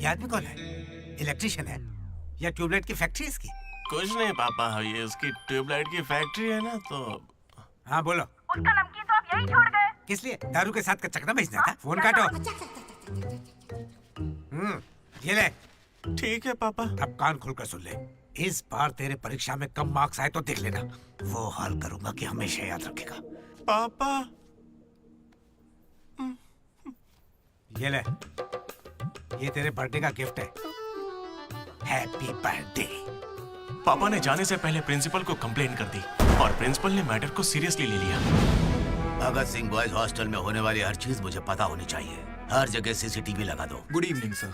ये आदमी कौन है? इलेक्ट्रिशियन है या ट्यूबलाइट की फैक्ट्री इसकी? कुछ नहीं पापा, ये उसकी ट्यूबलाइट की फैक्ट्री है ना, तो हाँ बोलो। उसका नमकीन तो आप यही छोड़ गए। किस लिए? दारू के साथ का चकना भेजना था? फोन काटो। ये ले। ठीक है पापा। अब कान खोलकर सुन ले, इस बार तेरे परीक्षा में कम मार्क्स आए तो देख लेना, वो हाल करूंगा कि हमेशा याद रखेगा। पापा ये ले, ये तेरे बर्थडे का गिफ्ट है। Happy birthday. पापा ने जाने से पहले प्रिंसिपल को कंप्लेन कर दी और प्रिंसिपल ने मैटर को सीरियसली ले लिया। भगत सिंह बॉयज हॉस्टल में होने वाली हर चीज मुझे पता होनी चाहिए। हर जगह सीसीटीवी लगा दो। गुड इवनिंग सर,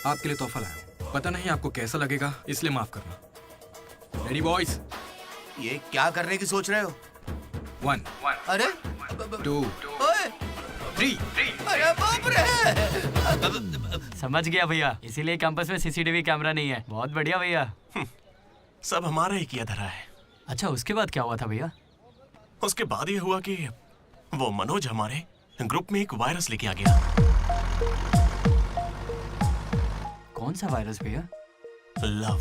आपके लिए तोहफा लाया हूं। पता नहीं आपको कैसा लगेगा, इसलिए माफ करना। Ready boys? ये क्या करने की सोच रहे हो? 1 अरे 2 ओए 3। अरे बाप रे! समझ गया भैया, इसीलिए कैंपस में सीसीटीवी कैमरा नहीं है। बहुत बढ़िया भैया। सब हमारा ही किया धरा है। अच्छा, उसके बाद क्या हुआ था भैया? उसके बाद ये हुआ कि वो मनोज हमारे ग्रुप में एक वायरस लेके आ गया। कौन सा वायरस भैया? लव।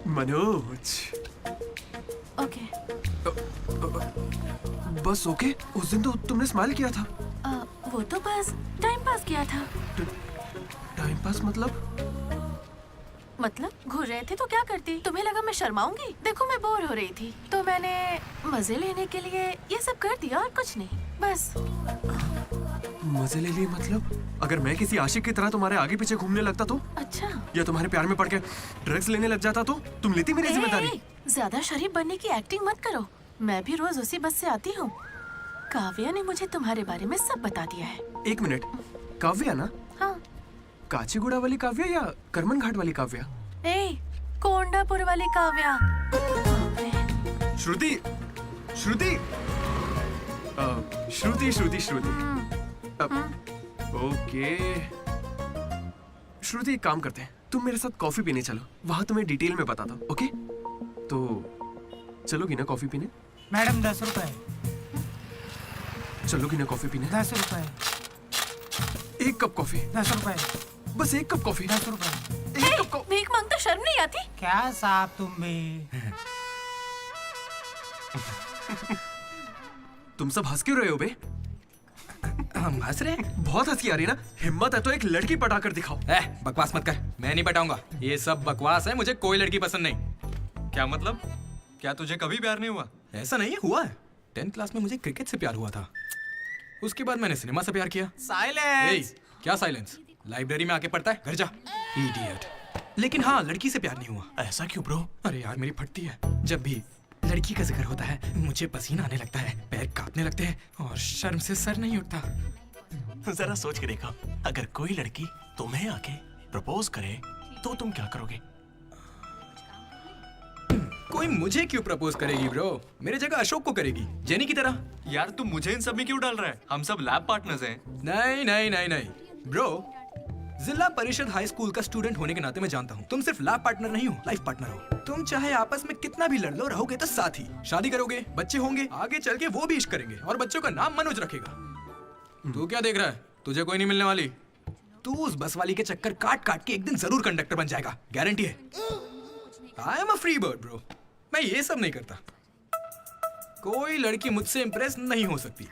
मनोज। ओके। बस ओके? उस दिन तो तुमने स्माइल किया था। वो तो बस टाइम पास किया था। टाइम पास मतलब घूर रहे थे तो क्या करती? तुम्हें लगा मैं शर्माऊंगी? देखो मैं बोर हो रही थी तो मैंने मजे लेने के लिए ये सब कर दिया और कुछ नहीं, बस। मजे ले लिए मतलब? अगर मैं किसी आशिक की तरह तुम्हारे आगे पीछे घूमने लगता तो? अच्छा। या तुम्हारे प्यार में पड़ के ड्रग्स लेने लग जाता तो तुम लेती मेरी जिम्मेदारी? ज्यादा शरीफ बनने की एक्टिंग मत करो। मैं भी रोज उसी बस से आती हूँ। काव्या ने मुझे तुम्हारे बारे में सब बता दिया है। एक मिनट, काव्या ना? हाँ। काचीगुड़ा वाली काव्या या करमन घाट वाली काव्या? कोंडापुर वाली काव्या। श्रुति, श्रुति, श्रुति, श्रुति, श्रुति। ओके श्रुति, एक काम करते हैं, तुम मेरे साथ कॉफी पीने चलो, वहां तुम्हें डिटेल में बताता हूँ। ओके? तो चलोगी ना कॉफी पीने? मैडम 10 रुपए। चलोगी ना कॉफी पीने? 10 रुपए। एक कप कॉफी। 10 रुपए। बस एक कप कॉफी। 10 रुपए। एक कप कॉफी। भीख मांगता शर्म नहीं आती? क्या साहब तुम भी? तुम सब हंस क्यों रहे हो बे? हम हंस रहे हैं? बहुत हंसी आ रही है ना? हिम्मत है तो एक लड़की पटा कर दिखाओ। बकवास मत कर, मैं नहीं पटाऊंगा। ये सब बकवास है, मुझे कोई लड़की पसंद नहीं। क्या मतलब? क्या तुझे कभी प्यार नहीं हुआ? ऐसा नहीं हुआ है। 10th क्लास में मुझे क्रिकेट से प्यार हुआ था। उसके बाद मैंने सिनेमा से प्यार किया। साइलेंस। क्या साइलेंस? लाइब्रेरी में आके पढ़ता है, घर जा। इडियट। लेकिन हाँ, लड़की से प्यार नहीं हुआ। ऐसा क्यों ब्रो? अरे यार, मेरी फटती है। जब भी लड़की का जिक्र होता है मुझे पसीना आने लगता है, पैर कांपने लगते हैं और शर्म से सर नहीं उठता। जरा सोच के देखो, अगर कोई लड़की तुम्हें आके प्रपोज करे तो तुम क्या करोगे? कोई मुझे क्यों प्रपोज करेगी ब्रो? मेरे जगह अशोक को करेगी, जेनी की तरह। यार तुम मुझे इन सब में क्यों डाल रहा है? हम सब लैब पार्टनर्स हैं। नहीं नहीं नहीं नहीं ब्रो, जिला परिषद हाई स्कूल का स्टूडेंट होने के नाते मैं जानता हूँ तुम सिर्फ लैब पार्टनर नहीं हो, लाइफ पार्टनर हो। तुम चाहे आपस में कितना भी लड़ लो, रहोगे तो साथ ही। शादी करोगे, बच्चे होंगे, आगे चल के वो भी इश्क करेंगे और बच्चों का नाम मनोज रखेगा। तू क्या देख रहा है? तुझे कोई नहीं मिलने वाली। तू उस बस वाली के चक्कर काट काट के एक दिन जरूर कंडक्टर बन जाएगा, गारंटी है। I am a free bird bro, मैं ये सब नहीं करता। कोई लड़की मुझसे इंप्रेस नहीं हो सकती।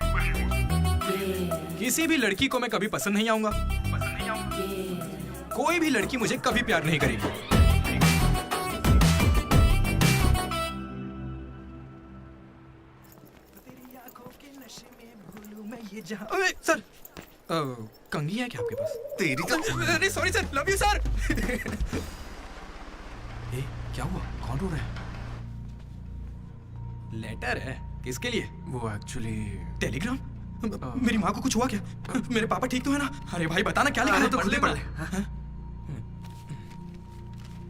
किसी भी लड़की को मैं कभी पसंद नहीं आऊंगा। कोई भी लड़की मुझे कभी प्यार नहीं करेगी। अरे सर, कंघी है क्या आपके पास? तेरी तो अरे sorry sir, love you sir. क्या हुआ? कौन रो रहा है? लेटर है, किसके लिए? वो एक्चुअली टेलीग्राम। मेरी माँ को कुछ हुआ क्या? मेरे पापा ठीक तो है ना? अरे भाई बताना क्या लिखा है? तो पढ़ ले।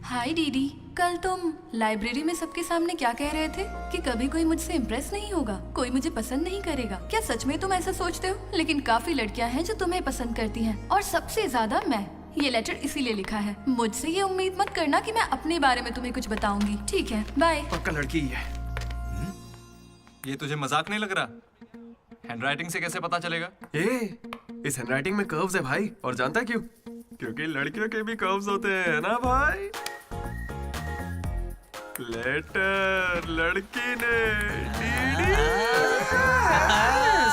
हाय दीदी, कल तुम लाइब्रेरी में सबके सामने क्या कह रहे थे कि कभी कोई मुझसे इम्प्रेस नहीं होगा, कोई मुझे पसंद नहीं करेगा। क्या सच में तुम ऐसा सोचते हो? लेकिन काफी लड़कियां हैं जो तुम्हें पसंद करती हैं और सबसे ज्यादा मैं। ये लेटर इसीलिए लिखा है। मुझसे ये उम्मीद मत करना कि मैं अपने बारे में तुम्हें कुछ बताऊंगी। ठीक है, बाय। पक्का लड़की ही है। ये तुझे मजाक नहीं लग रहा? हैंडराइटिंग से कैसे पता चलेगा? इस हैंडराइटिंग में कर्व्स है भाई, और जानता क्यों? क्योंकि लड़कियों के भी कर्व्स होते हैं ना भाई। लेटर लड़की ने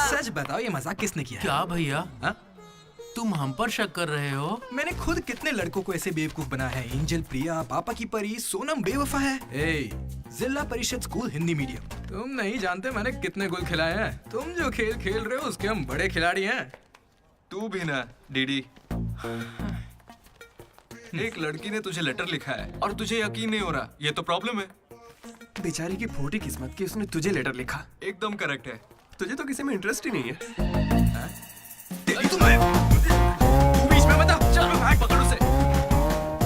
सच बताओ, ये मजाक किसने किया? क्या भैया? तुम हम पर शक कर रहे हो? मैंने खुद कितने लड़कों को ऐसे बेवकूफ बनाया है। एंजल, प्रिया, पापा की परी, सोनम बेवफा है। जिला परिषद स्कूल हिंदी मीडियम। तुम नहीं जानते मैंने कितने गोल खिलाए हैं। तुम जो खेल खेल रहे हो उसके हम बड़े खिलाड़ी हैं। तू भी ना डीडी। एक लड़की ने तुझे लेटर लिखा है और तुझे यकीन नहीं हो रहा, ये तो प्रॉब्लम है। बेचारी की फूटी किस्मत कि उसने तुझे लेटर लिखा। एकदम करेक्ट है। तुझे तो किसी में इंटरेस्ट ही नहीं है। तेरी तू बीच में मत आ। चल भाई, पकड़ उसे।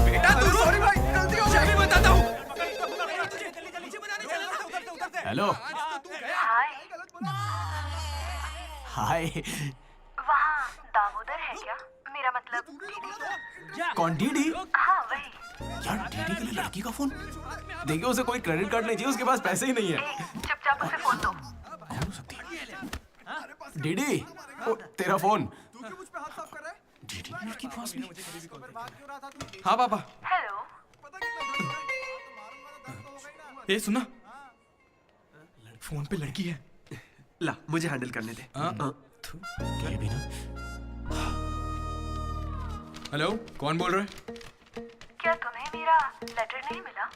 बेटा तू सॉरी भाई, गलती हो गई। बताता हूँ। हेलो वहाँ दामोदर है क्या? मेरा मतलब कौन डीडी? हाँ वही। यार डीडी के लिए लड़की का फोन? देखिए उसे कोई क्रेडिट कार्ड नहीं चाहिए, उसके पास पैसे ही नहीं है। चुपचाप उसे फोन दो। कौन हो सकती है? डीडी, ओ, तेरा फोन। डीडी की लड़की पास में। हाँ पापा। हेलो। ए सुना, फोन पे लड़की है। ला मुझे हैंडल करने दे। ये भी ना। हेलो, कौन बोल रहा है? क्या तुम्हें मेरा लेटर नहीं मिला?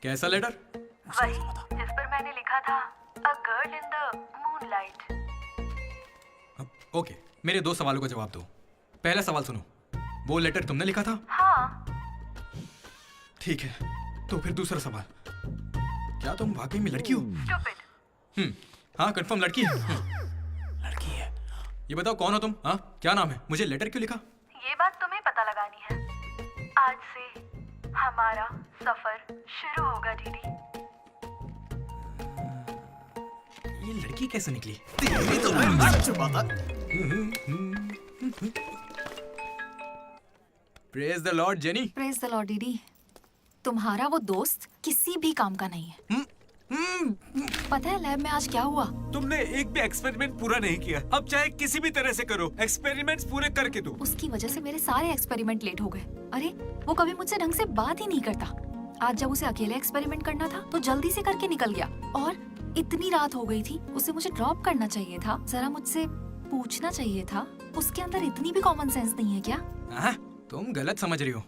कैसा लेटर? वही जिस पर मैंने लिखा था a girl in the moonlight. Okay, मेरे 2 सवालों का जवाब दो। पहला सवाल सुनो, वो लेटर तुमने लिखा था? हाँ। ठीक है, तो फिर दूसरा सवाल, क्या तुम वाकई में लड़की हो? Stupid। हाँ कंफर्म लड़की है। लड़की है। ये बताओ कौन हो तुम? हाँ क्या नाम है? मुझे लेटर क्यों लिखा? ये बात तुम्हें पता लगानी है। आज से हमारा सफर शुरू होगा डीडी। ये लड़की कैसे निकली? Praise the Lord jenny. Praise the Lord DD. तुम्हारा वो दोस्त किसी भी काम का नहीं है। पता है लैब में आज क्या हुआ? तुमने एक भी एक्सपेरिमेंट पूरा नहीं किया। अब चाहे किसी भी तरह से करो, एक्सपेरिमेंट्स पूरे करके दो। उसकी वजह से मेरे सारे एक्सपेरिमेंट लेट हो गए। अरे वो कभी मुझसे ढंग से बात ही नहीं करता। आज जब उसे अकेले एक्सपेरिमेंट करना था तो जल्दी से करके निकल गया। और इतनी रात हो गई थी, उसे मुझे ड्रॉप करना चाहिए था, जरा मुझसे पूछना चाहिए था। उसके अंदर इतनी भी कॉमन सेंस नहीं है क्या? तुम गलत समझ रही हो।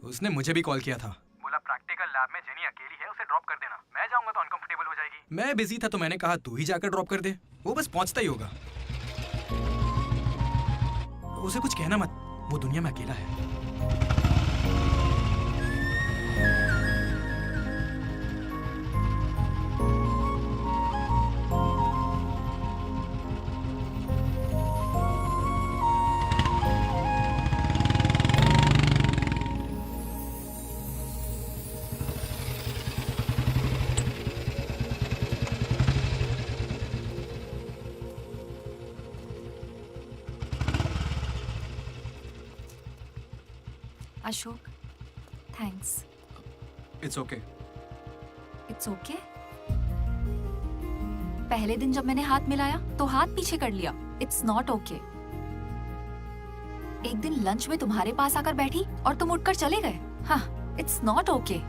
उसने मुझे भी कॉल किया था। बोला प्रैक्टिकल लैब में जेनी अकेली है, उसे ड्रॉप कर देना। मैं जाऊंगा तो अनकंफर्टेबल हो जाएगी। मैं बिजी था तो मैंने कहा तू ही जाकर ड्रॉप कर दे, वो बस पहुंचता ही होगा। उसे कुछ कहना मत, वो दुनिया में अकेला है। Ashok, thanks. It's okay. It's okay. पहले दिन जब मैंने हाथ मिलाया तो हाथ पीछे कर लिया। It's not okay. एक दिन लंच में तुम्हारे पास आकर बैठी और तुम उठकर चले गए। हाँ, इट्स नॉट ओके।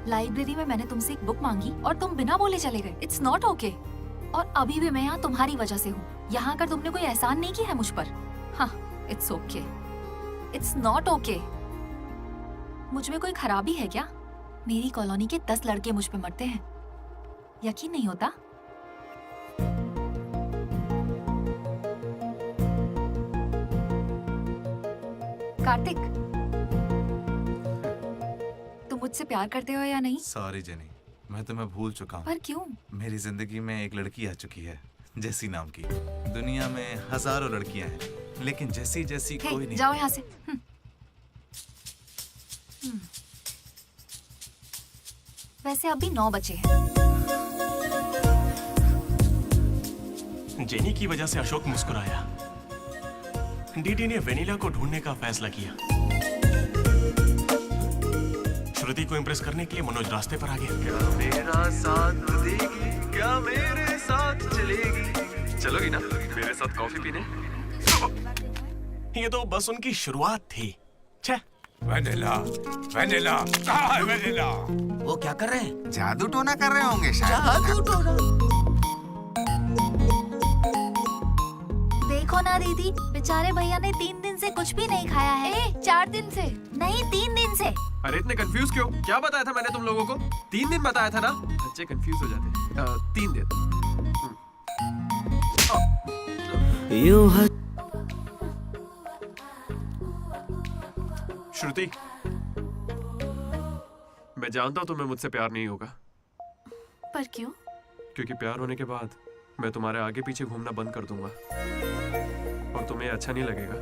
लाइब्रेरी में मैंने तुमसे एक बुक मांगी और तुम बिना बोले चले गए। It's not okay. और अभी भी मैं यहाँ तुम्हारी वजह से हूँ। यहाँ आकर तुमने कोई एहसान नहीं किया है मुझ पर। हाँ, it's okay. It's not okay. मुझ में कोई खराबी है क्या? मेरी कॉलोनी के 10 लड़के मुझ पे मरते हैं, यकीन नहीं होता? कार्तिक, तुम मुझसे प्यार करते हो या नहीं? सॉरी जेनी, मैं तुम्हें भूल चुका हूँ। पर क्यों? मेरी जिंदगी में एक लड़की आ चुकी है, जेसी नाम की। दुनिया में हजारों लड़कियां हैं, लेकिन जैसी जैसी हे, कोई नहीं। जाओ यहाँ से। वैसे अभी 9 बजे हैं। जेनी की वजह से अशोक मुस्कुराया। डीडी ने वेनिला को ढूंढने का फैसला किया। श्रुति को इम्प्रेस करने के लिए मनोज रास्ते पर आ गया। क्या मेरा साथ देगी, क्या मेरे साथ चलेगी? चलोगी ना मेरे साथ कॉफी पीने? ये तो बस उनकी शुरुआत थी। छे वेनिला, वेनिला, कहाँ है वेनिला? वो क्या कर रहे हैं? जादू टोना कर रहे होंगे शायद। जादू टोना? देखो ना दीदी, बेचारे भैया ने 3 दिन से कुछ भी नहीं खाया है। 4 दिन से नहीं, 3 दिन से। अरे इतने कंफ्यूज क्यों? क्या बताया था मैंने तुम लोगों को? 3 दिन बताया था ना? बच्चे कंफ्यूज हो जाते हैं। 3 दिन। श्रुति, मैं जानता हूँ तुम्हें मुझसे प्यार नहीं होगा। पर क्यों? क्योंकि प्यार होने के बाद मैं तुम्हारे आगे पीछे घूमना बंद कर दूंगा और तुम्हें अच्छा नहीं लगेगा।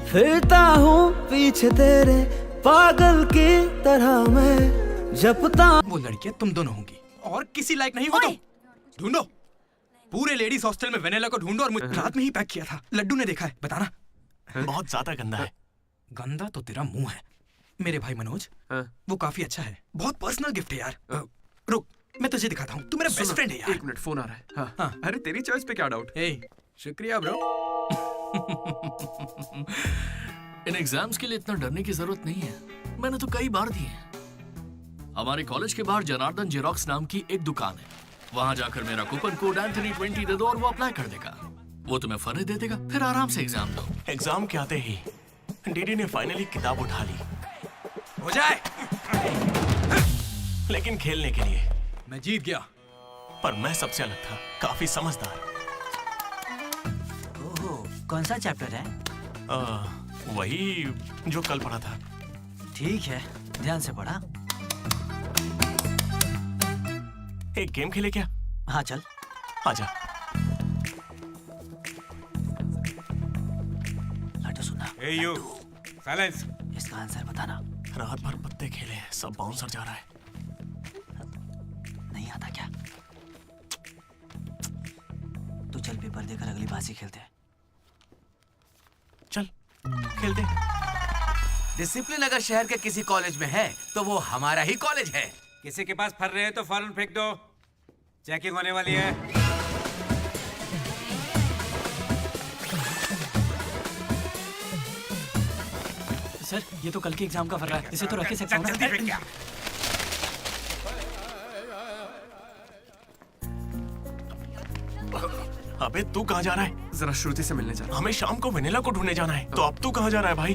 फिरता हूँ पीछे तेरे, पागल की तरह मैं जपता। वो लड़कियां तुम दोनों होंगी और किसी लायक नहीं हो तुम। ढूंढो, पूरे लेडीज हॉस्टल में वेनिला को ढूंढो और मुझे रात में ही पैक किया था। लड्डू ने देखा है, बताना। बहुत ज्यादा गंदा है। गंदा तो तेरा मुंह है मेरे भाई मनोज। वो काफी अच्छा है, बहुत पर्सनल गिफ्ट है यार। रुक, मैं तुझे दिखाता हूँ, तू मेरा बेस्ट फ्रेंड है यार। एक मिनट, फोन आ रहा है। हाँ। अरे तेरी चॉइस पे क्या डाउट? शुक्रिया ब्रो। इन एग्जाम्स के लिए इतना डरने की जरूरत नहीं है, मैंने तो कई बार दिए हैं। हमारे कॉलेज के बाहर जनार्दन जेरोक्स नाम की एक दुकान है, वहां जाकर मेरा कूपन कोड एंथनी 20 दे दो और वो अप्लाई कर देगा। वो तुम्हें फर्रे दे देगा, फिर आराम से एग्जाम दो। एग्जाम के आते ही डीडी ने फाइनली किताब उठा ली। हो जाए, लेकिन खेलने के लिए मैं जीत गया। पर मैं सबसे अलग था, काफी समझदार। ओहो, कौन सा चैप्टर है? वही जो कल पढ़ा था। ठीक है, ध्यान से पढ़ा। एक गेम खेले क्या? हाँ चल। आजा। लड्डू सुना। Hey you, silence. इसका आंसर बताना। रात भर पत्ते खेले, सब बाउंसर जा रहा है। नहीं आता क्या? तू चल पेपर देकर अगली बाजी खेलते हैं। चल खेलते। डिसिप्लिन अगर शहर के किसी कॉलेज में है तो वो हमारा ही कॉलेज है। किसी के पास फर रहे हैं तो फौरन फेंक दो, चेकिंग होने वाली है। सर, ये तो कल के एग्जाम का फर्रा है, इसे तो रख के सकता हूँ ना? जल्दी फेंक क्या? अबे तू कहाँ जा रहा है? जरा श्रुति से मिलने जा। हमें शाम को वेनिला को ढूंढने जाना है। तो अब तू कहाँ जा रहा है भाई?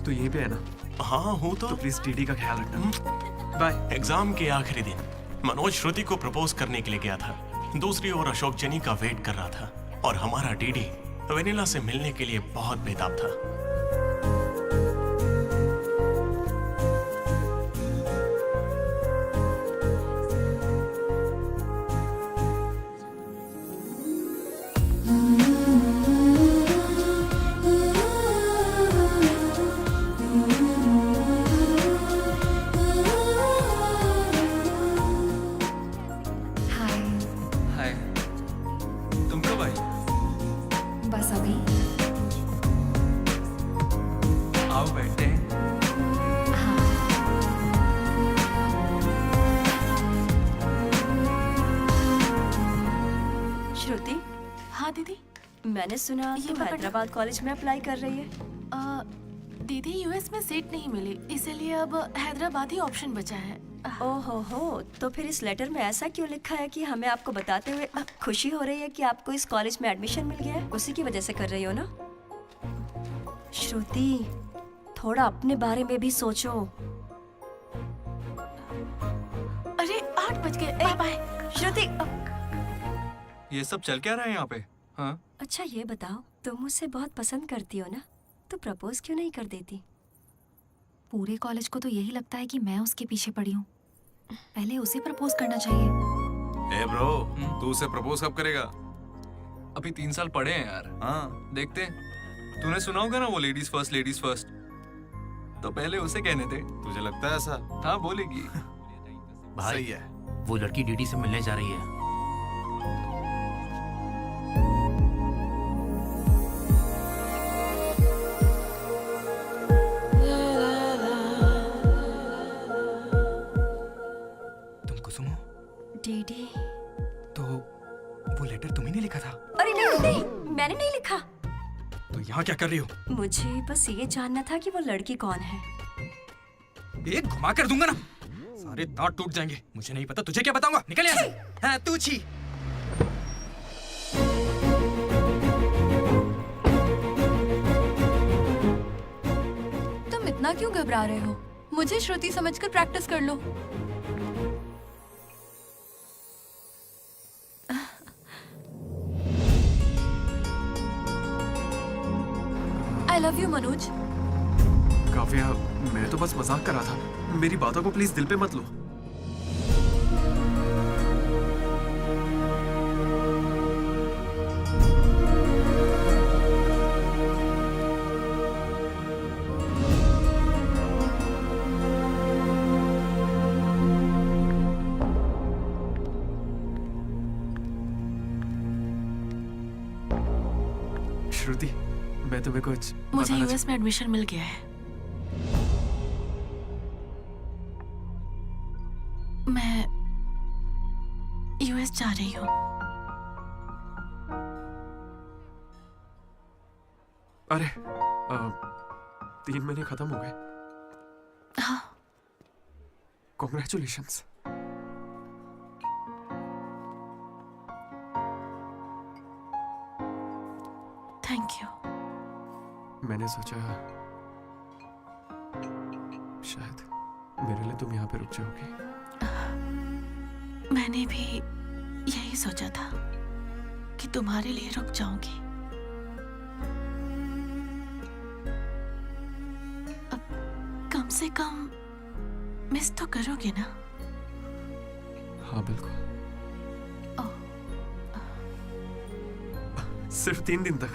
तो यहीं पे है ना? हाँ हूँ तो प्लीज डीडी का ख्याल रखना। बाय। एग्जाम के आखिरी दिन मनोज श्रुति को प्रपोज करने के लिए गया था। दूसरी ओर अशोक जनी का वेट कर रहा था और हमारा डीडी वेनिला से मिलने के लिए बहुत बेताब था। हाय। तुम कब आई? बस अभी। आओ बैठते हैं। श्रुति। हाँ दीदी। मैंने सुना ये तुम पकड़। हैदराबाद कॉलेज में अप्लाई कर रही है। दीदी यूएस में सीट नहीं मिली, इसीलिए अब हैदराबाद ही ऑप्शन बचा है। ओहो हो, तो फिर इस लेटर में ऐसा क्यों लिखा है कि हमें आपको बताते हुए खुशी हो रही है कि आपको इस कॉलेज में एडमिशन मिल गया है? उसी की वजह से कर रही हो ना? श्रुति, थोड़ा अपने बारे में भी सोचो। अरे 8 बज गए, बाय बाय। श्रुति, ये सब चल क्या रहा है यहाँ पे? हाँ? अच्छा ये बताओ, तुम मुझसे बहुत पसंद करती हो ना, तो प्रपोज क्यों नहीं कर देती? पूरे कॉलेज को तो यही लगता है कि मैं उसके पीछे पड़ी हूँ। पहले उसे प्रपोज करना चाहिए। ए ब्रो, तू उसे प्रपोज कब करेगा? अभी 3 साल पढ़े हैं यार। हाँ देखते हैं। तूने सुना होगा ना वो लेडीज फर्स्ट। तो पहले उसे कहने दे। तुझे लगता है ऐसा? हाँ बोलेगी। भाई सही है। वो लड़की डीडी से मिलने जा रही है। तुम कुसुम हो? डीडी। तो वो लेटर तुम्ही ने लिखा था? अरे नहीं नहीं, मैंने नहीं लिखा। तो यहाँ क्या कर रही हो? मुझे बस ये जानना था कि वो लड़की कौन है। एक घुमा कर दूंगा ना, सारे दांत टूट जाएंगे। मुझे नहीं पता, तुझे क्या बताऊंगा? निकल यहाँ से। हाँ तू छी। तुम इतना क्यों घबरा रहे हो? मुझे श्रुति समझकर प्रैक्टिस कर लो। I love you Manoj. Kavya, मैं तो बस मजाक कर रहा था। मेरी बातों को प्लीज दिल पे मत लो। श्रुति, मैं तुम्हें कुछ मुझे यूएस में एडमिशन मिल गया है। मैं यूएस जा रही हूँ। अरे 3 महीने खत्म हो गए। हाँ। कॉन्ग्रेचुलेशंस। Thank you. मैंने सोचा शायद मेरे लिए तुम यहाँ पे रुक जाओगी। मैंने भी यही सोचा था कि तुम्हारे लिए रुक जाऊंगी। अब कम से कम मिस तो करोगे ना? हाँ बिल्कुल। सिर्फ 3 दिन तक,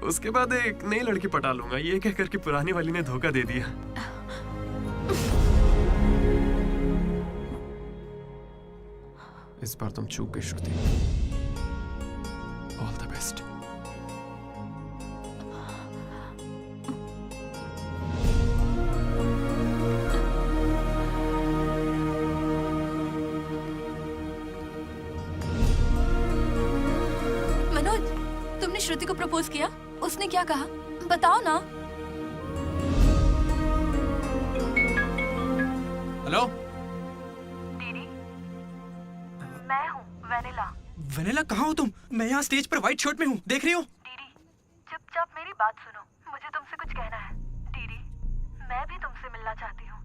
उसके बाद एक नई लड़की पटा लूंगा, ये कहकर कि पुरानी वाली ने धोखा दे दिया। इस बार तुम चूक गई Shruti. All the best. Manoj, तुमने श्रुति को प्रपोज किया? उसने क्या कहा? बताओ ना। हेलो, मैं हूँ वेनिला। वेनिला कहाँ हो तुम? मैं यहाँ स्टेज पर व्हाइट शर्ट में हूँ, देख रही हो? डीडी, चुपचाप मेरी बात सुनो, मुझे तुमसे कुछ कहना है। डीडी, मैं भी तुमसे मिलना चाहती हूँ,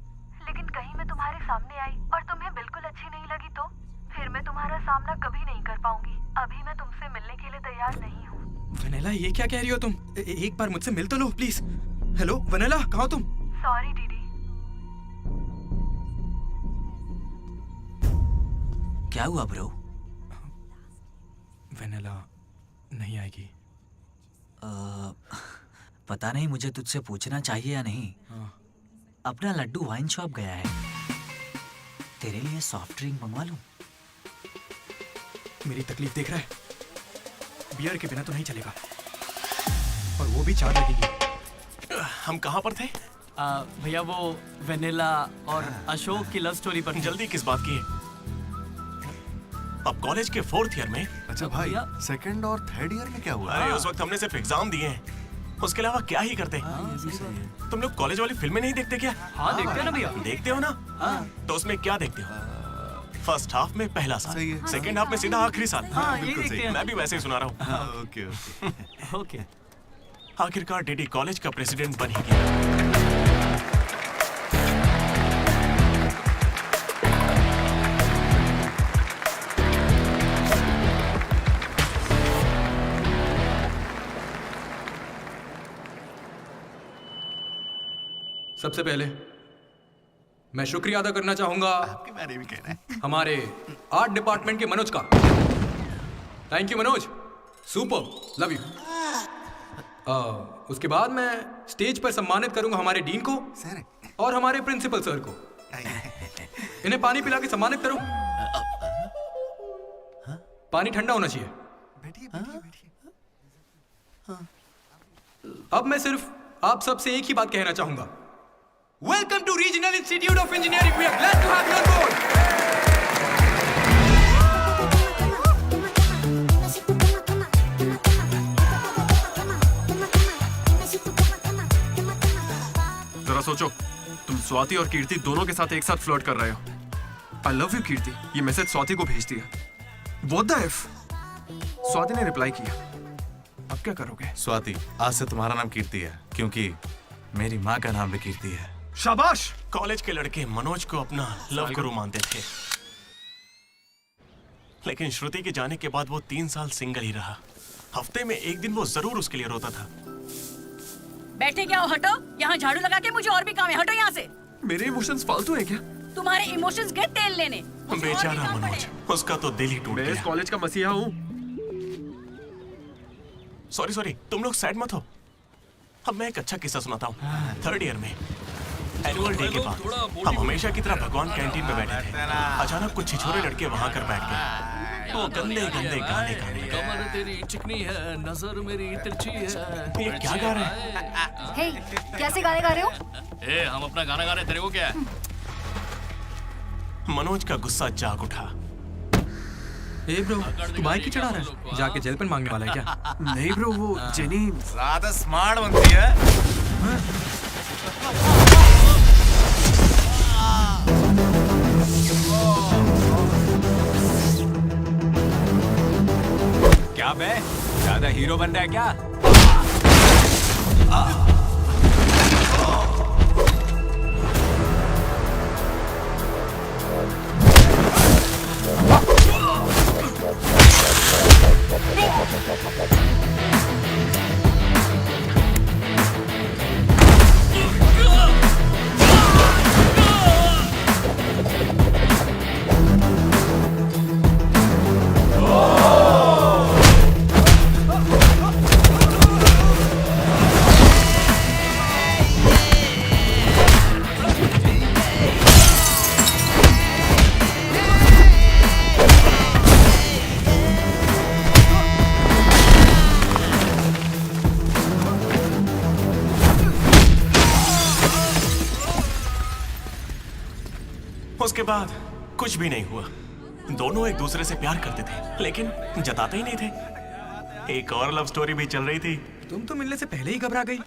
लेकिन कहीं मैं तुम्हारे सामने आई और तुम्हें बिल्कुल अच्छी नहीं लगी तो फिर मैं तुम्हारा सामना कभी नहीं कर पाऊंगी। अभी मैं तुमसे मिलने के लिए तैयार नहीं हूँ। वेनिला, ये क्या कह रही हो तुम? एक बार मुझसे मिल तो लो प्लीज। हेलो वेनिला, कहाँ हो तुम? Sorry DD. क्या हुआ ब्रो? वेनिला नहीं आएगी। पता नहीं, मुझे तुझसे पूछना चाहिए या नहीं। अपना लड्डू वाइन शॉप गया है, तेरे लिए सॉफ्ट ड्रिंक मंगवा लूं? मेरी तकलीफ देख रहा है, बियर के बिना तो नहीं चलेगा, और वो भी 4 लगेगी। हम कहाँ पर थे? भैया वो वेनिला और अशोक की लव स्टोरी पर। जल्दी किस बात की है? अब कॉलेज के 4th ईयर में। अच्छा भाई, 2nd और 3rd ईयर में क्या हुआ? अरे उस वक्त हमने सिर्फ एग्जाम दिए हैं, उसके अलावा क्या ही करते। तुम लोग कॉलेज वाली फिल्में नहीं देखते क्या? हाँ देखते हैं ना भैया। देखते हो ना? तो उसमें क्या देखते हो? फर्स्ट हाफ में पहला साल, सेकंड हाफ में सीधा आखिरी साल। हाँ, यही देखते हैं। मैं भी वैसे ही सुना रहा हूँ। Okay okay. आखिरकार डीडी कॉलेज का प्रेसिडेंट बन ही गया। सबसे पहले मैं शुक्रिया अदा करना चाहूंगा आपके बारे में कहना है हमारे आर्ट डिपार्टमेंट के मनोज का। Thank you Manoj, super, love you. उसके बाद मैं स्टेज पर सम्मानित करूंगा हमारे डीन को और हमारे प्रिंसिपल सर को। इन्हें पानी पिला के सम्मानित करो। पानी ठंडा होना चाहिए। अब मैं सिर्फ आप सबसे एक ही बात कहना चाहूंगा। Welcome to Regional Institute of Engineering. We are glad to have you on board. जरा सोचो, तुम स्वाति और कीर्ति दोनों के साथ एक साथ फ्लर्ट कर रहे हो। I love you कीर्ति, ये मैसेज स्वाति को भेज दिया। What the F? स्वाति ने रिप्लाई किया। अब क्या करोगे? स्वाति, आज से तुम्हारा नाम कीर्ति है, क्योंकि मेरी माँ का नाम भी कीर्ति है। शाबाश। कॉलेज के लड़के मनोज को अपना लव गुरु मानते थे, लेकिन श्रुति के जाने के बाद वो 3 साल सिंगल ही रहा। हफ्ते में एक दिन वो जरूर उसके लिए रोता था। बैठे क्या हो? हटो, यहाँ झाड़ू लगा के मुझे और भी काम है। हटो यहाँ से। मेरे इमोशंस फालतू हैं क्या? तुम्हारे इमोशंस गए तेल लेने। बेचारा मनोज, उसका तो दिल ही टूट गया। मैं इस कॉलेज का मसीहा हूँ। सॉरी, तुम लोग सैड मत हो। अब मैं एक अच्छा किस्सा सुनाता हूँ। 3rd ईयर में एनुअल डे के बाद हम हमेशा की तरह भगवान कैंटीन में बैठे थे। अचानक कुछ छिछोरे लड़के वहां कर बैठ गए। वो गंदे गंदे गाने गाने कमर तेरी चिकनी है, नजर मेरी तिरछी है। ये क्या गा रहे हैं? हे, कैसे गाने गा रहे हो? ए, हम अपना गाना गा रहे हैं, तेरे को क्या है? मनोज का गुस्सा जाग उठा। ए ब्रो, तू बाइक ही चढ़ा रहा है? जाके जेल पेन मांगने वाला है क्या? नहीं ब्रो, वो जेनी ज्यादा स्मार्ट बनती है। क्या बे, ज्यादा हीरो बन रहा है क्या? उसके बाद कुछ भी नहीं हुआ। दोनों एक दूसरे से प्यार करते थे, लेकिन जताते ही नहीं थे। एक और लव स्टोरी भी चल रही थी। तुम तो मिलने से पहले ही घबरा गई।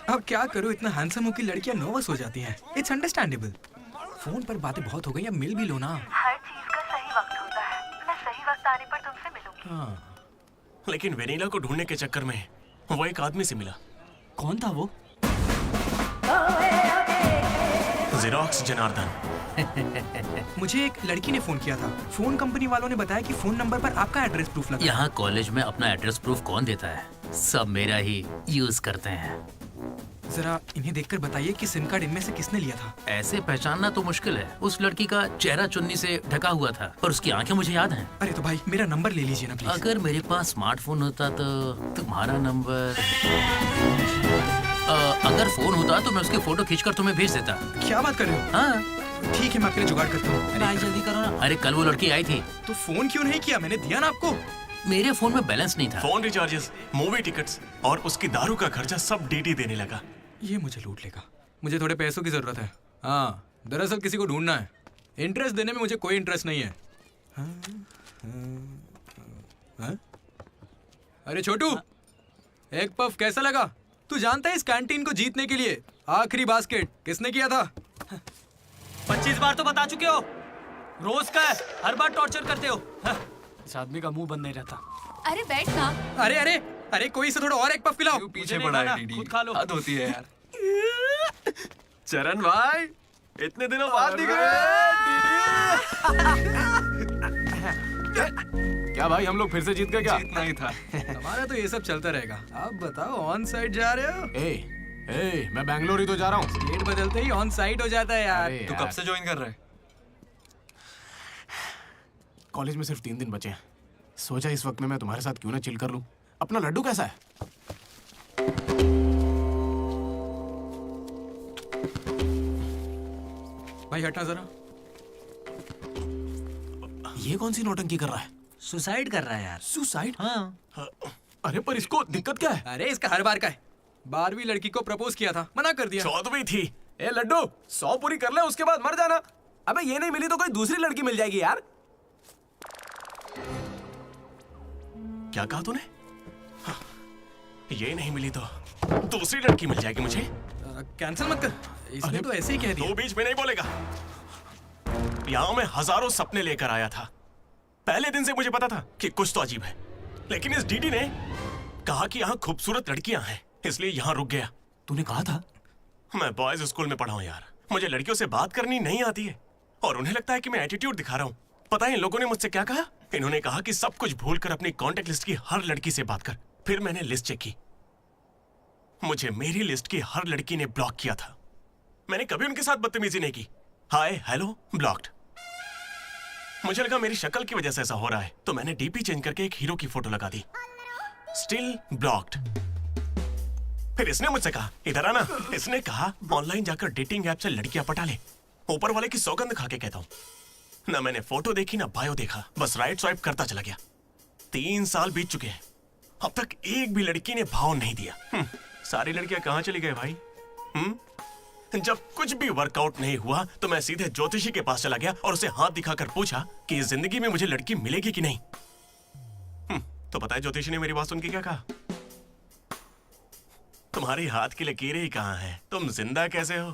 अब क्या करूं, इतना हैंडसम हो कि लड़कियां नर्वस हो जाती हैं। It's understandable. फोन पर बातें बहुत हो गई, अब मिल भी लो ना। हर चीज का सही वक्त होता है। मैं सही वक्त आने पर तुमसे मिलूंगी। हाँ। लेकिन वेनिला को ढूंढने के चक्कर में वो एक आदमी से मिला। कौन था वो? जेरोक्स जनार्दन। मुझे एक लड़की ने फोन किया था। फोन कंपनी वालों ने बताया कि फोन नंबर पर आपका एड्रेस प्रूफ लगा। यहाँ कॉलेज में अपना एड्रेस प्रूफ कौन देता है? सब मेरा ही यूज करते हैं। जरा इन्हें देखकर बताइए कि सिम कार्ड इनमें से किसने लिया था। ऐसे पहचानना तो मुश्किल है। उस लड़की का चेहरा चुन्नी से ढका हुआ था और उसकी आंखें मुझे याद हैं। अरे तो भाई मेरा नंबर ले लीजिए ना प्लीज। अगर मेरे पास स्मार्टफोन होता तो तुम्हारा नंबर, अगर फोन होता तो मैं उसकी फोटो खींचकर तुम्हें भेज देता। क्या बात कर रहे हो? हाँ ठीक है, मैं आपके लिए जुगाड़ करता हूँ। अरे जल्दी करो ना। अरे कल वो लड़की आई थी। तो फोन क्यों नहीं किया? मैंने दिया ना आपको। मेरे फोन में बैलेंस नहीं था। फोन रिचार्जेस, मूवी टिकट्स और उसकी दारू का खर्चा सब डीडी देने लगा। ये मुझे लूट लेगा। मुझे थोड़े पैसों की जरूरत है। हाँ, दरअसल किसी को ढूंढना है। इंटरेस्ट देने में मुझे कोई इंटरेस्ट नहीं है। हाँ? अरे छोटू, एक पफ कैसा लगा? तू जानता है इस कैंटीन को जीतने के लिए आखिरी बास्केट किसने किया था? 25 बार तो बता चुके हो। रोज का है, हर बार टॉर्चर करते हो। इस आदमी का मुंह बंद नहीं रहता। अरे बैठ ना। अरे अरे अरे, कोई इसे थोड़ा और एक पफ पिलाओ। पीछे पड़ा है डीडी। खुद खा लो। हद होती है यार। चरण भाई, इतने दिनों बाद दिख रहे हैं। क्या भाई, हम लोग फिर से जीत गए क्या? जीतना ही था। हमारा तो ये सब चलता रहेगा। आप बताओ, ऑन साइड जा रहे हो? ए, मैं बैंगलोर ही तो जा रहा हूँ। स्टेट बदलते ही ऑन साइड हो जाता है यार। तू कब से ज्वाइन कर रहा है? कॉलेज में सिर्फ 3 दिन बचे हैं। सोचा इस वक्त में मैं तुम्हारे साथ क्यों ना चिल कर लूं। अपना लड्डू कैसा है? भाई हटना जरा। ये कौन सी नौटंकी कर रहा है? सुसाइड कर रहा है यार। सुसाइड? हाँ। अरे पर इसको दिक्कत क्या है? अरे इसका हर बार का है। 12वीं लड़की को प्रपोज किया था, मना कर दिया। 14वीं थी। ए लड्डू, 100 पूरी कर ले, उसके बाद मर जाना। अबे ये नहीं मिली तो कोई दूसरी लड़की मिल जाएगी यार। क्या कहा तूने? हाँ, ये नहीं मिली तो दूसरी लड़की मिल जाएगी मुझे। कैंसिल मत कर। इसने तो ऐसे ही कह दिया। दो बीच में नहीं बोलेगा। यहाँ मैं हजारों सपने लेकर आया था। पहले दिन से मुझे पता था कि कुछ तो अजीब है, लेकिन इस डीडी ने कहा कि यहाँ खूबसूरत लड़कियां हैं, इसलिए यहाँ रुक गया। तूने कहा था? मैं बॉयज स्कूल में पढ़ा हूँ यार। मुझे लड़कियों से बात करनी नहीं आती है और उन्हें लगता है कि मैं एटीट्यूड दिखा रहा हूँ। पता है इन लोगों ने मुझसे क्या कहा? इन्होंने कहा कि सब कुछ भूलकर अपनी कॉन्टेक्ट लिस्ट की हर लड़की से बात कर। फिर मैंने लिस्ट चेक की। मुझे मेरी लिस्ट की हर लड़की ने ब्लॉक किया था। मैंने कभी उनके साथ बदतमीजी नहीं की। Hi hello blocked. मुझे लगा मेरी शक्ल की वजह से ऐसा हो रहा है, तो मैंने डीपी चेंज करके एक हीरो की फोटो लगा दी। Still blocked. फिर इसने मुझसे कहा इधर आना। इसने कहा ऑनलाइन जाकर डेटिंग ऐप से लड़कियां पटा ले। ऊपर वाले की सौगंध खा के कहता हूं ना मैंने फोटो देखी ना बायो देखा, बस राइट स्वाइप करता चला गया। 3 साल बीत चुके हैं, अब तक एक भी लड़की ने भाव नहीं दिया। सारी लड़कियां कहाँ चली गई भाई? जब कुछ भी वर्कआउट नहीं हुआ तो मैं सीधे ज्योतिषी के पास चला गया और उसे हाथ दिखाकर पूछा कि इस जिंदगी में मुझे लड़की मिलेगी कि नहीं। तो पता है ज्योतिषी ने मेरी बात सुन के क्या कहा? तुम्हारी हाथ की लकीरें ही कहाँ हैं? तुम जिंदा कैसे हो?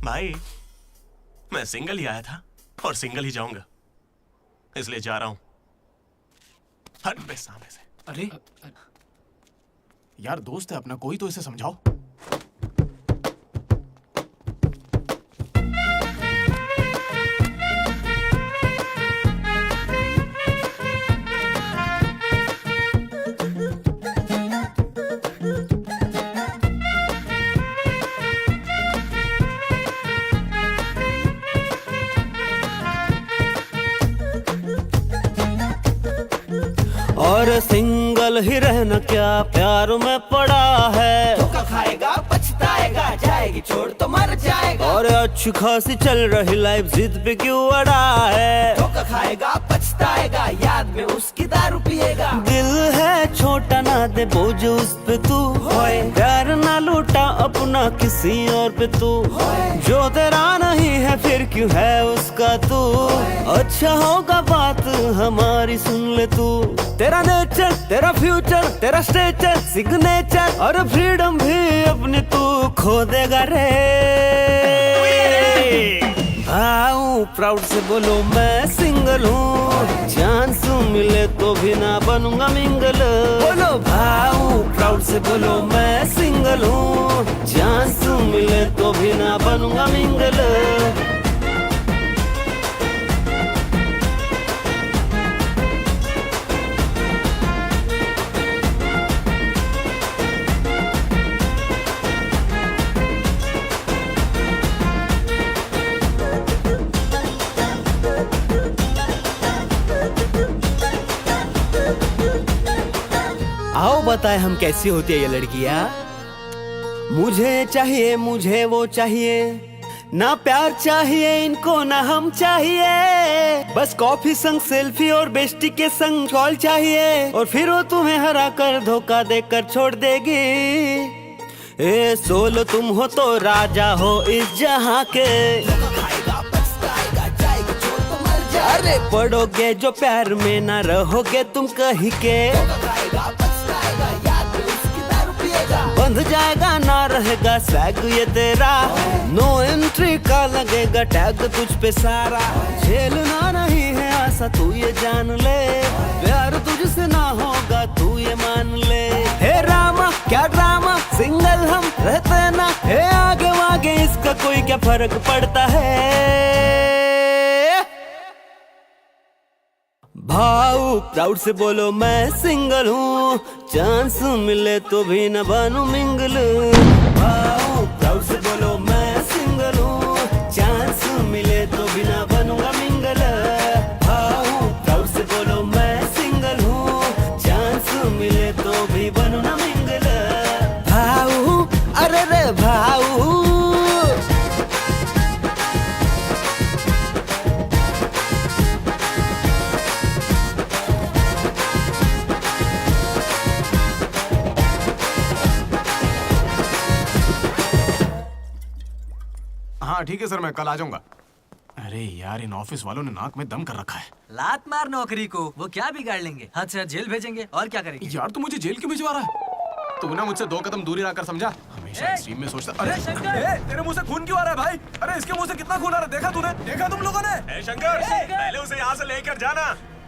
भाई मैं सिंगल ही आया था और सिंगल ही जाऊंगा, इसलिए जा रहा हूं। हट बे सामने से। अरे यार दोस्त है अपना, कोई तो इसे समझाओ। और सिंगल ही रहना क्या प्यार में पड़ा है। धोखा खाएगा पछताएगा, जाएगी छोड़ तो मर जाएगा। और अच्छी खासी चल रही लाइफ जिद पे क्यों अड़ा है। धोखा खाएगा पछताएगा, याद में उसकी दारू पिएगा। दिल है छोटा ना दे बोझ उस पे तू होए, प्यार ना लूटा अपना किसी और पे तू। जो तेरा नहीं है फिर क्यों है उसका तू। अच्छा होगा बात हमारी सुन ले तू। तेरा नेचर, तेरा फ्यूचर, तेरा स्टेचर, सिग्नेचर और फ्रीडम भी अपनी तू खो देगा रे। भाऊ प्राउड से बोलो मैं सिंगल हूँ, चांस मिले तो भी ना बनूंगा मिंगल। बोलो भाऊ प्राउड से बोलो मैं सिंगल हूँ, चांस मिले तो भी ना बनूंगा मिंगल। आओ बताए हम कैसी होती है ये लड़कियां। मुझे चाहिए मुझे वो चाहिए, ना प्यार चाहिए इनको ना हम चाहिए। बस कॉफी संग सेल्फी और बेस्टी के संग कॉल चाहिए, और फिर वो तुम्हें हरा कर धोखा देकर छोड़ देगी। ए सोलो तुम हो तो राजा हो इस जहां के। अरे पढ़ोगे जो प्यार में ना रहोगे तुम कहीं के। बंध जाएगा ना रहेगा सैग ये तेरा। नो एंट्री का लगेगा टैग तुझ पे सारा। झेलना नहीं है आशा तू ये जान ले, प्यार तुझसे ना होगा तू ये मान ले। हे रामा क्या ड्रामा, सिंगल हम रहते ना। हे आगे वागे इसका कोई क्या फर्क पड़ता है। भाऊ प्राउड से बोलो मैं सिंगल हूँ, चांस मिले तो भी न बनूं मिंगल। भाऊ प्राउड से बोलो मैं सिंगल हूँ, चांस मिले तो भी न बनूंगा मिंगल। भाऊ प्राउड से बोलो मैं सिंगल हूँ, चांस मिले तो भी बनूं ना मिंगल। भाऊ अरे रे भाऊ। हाँ ठीक है सर, मैं कल आ जाऊंगा। अरे यार इन ऑफिस वालों ने नाक में दम कर रखा है। लात मार नौकरी को, वो क्या बिगाड़ लेंगे? हाथ से जेल भेजेंगे और क्या करेंगे? यार तू मुझे जेल क्यों भिजवा रहा है? तू ना मुझसे 2 कदम दूरी रखकर समझा। हमेशा इस टीम में सोचता। अरे तेरे मुंह से खून क्यों आ रहा है भाई? अरे इसके मुंह से कितना खून आ रहा है देखा तूने? देखा तुम लोगों ने? शंकर पहले उसे यहाँ से लेकर जाना।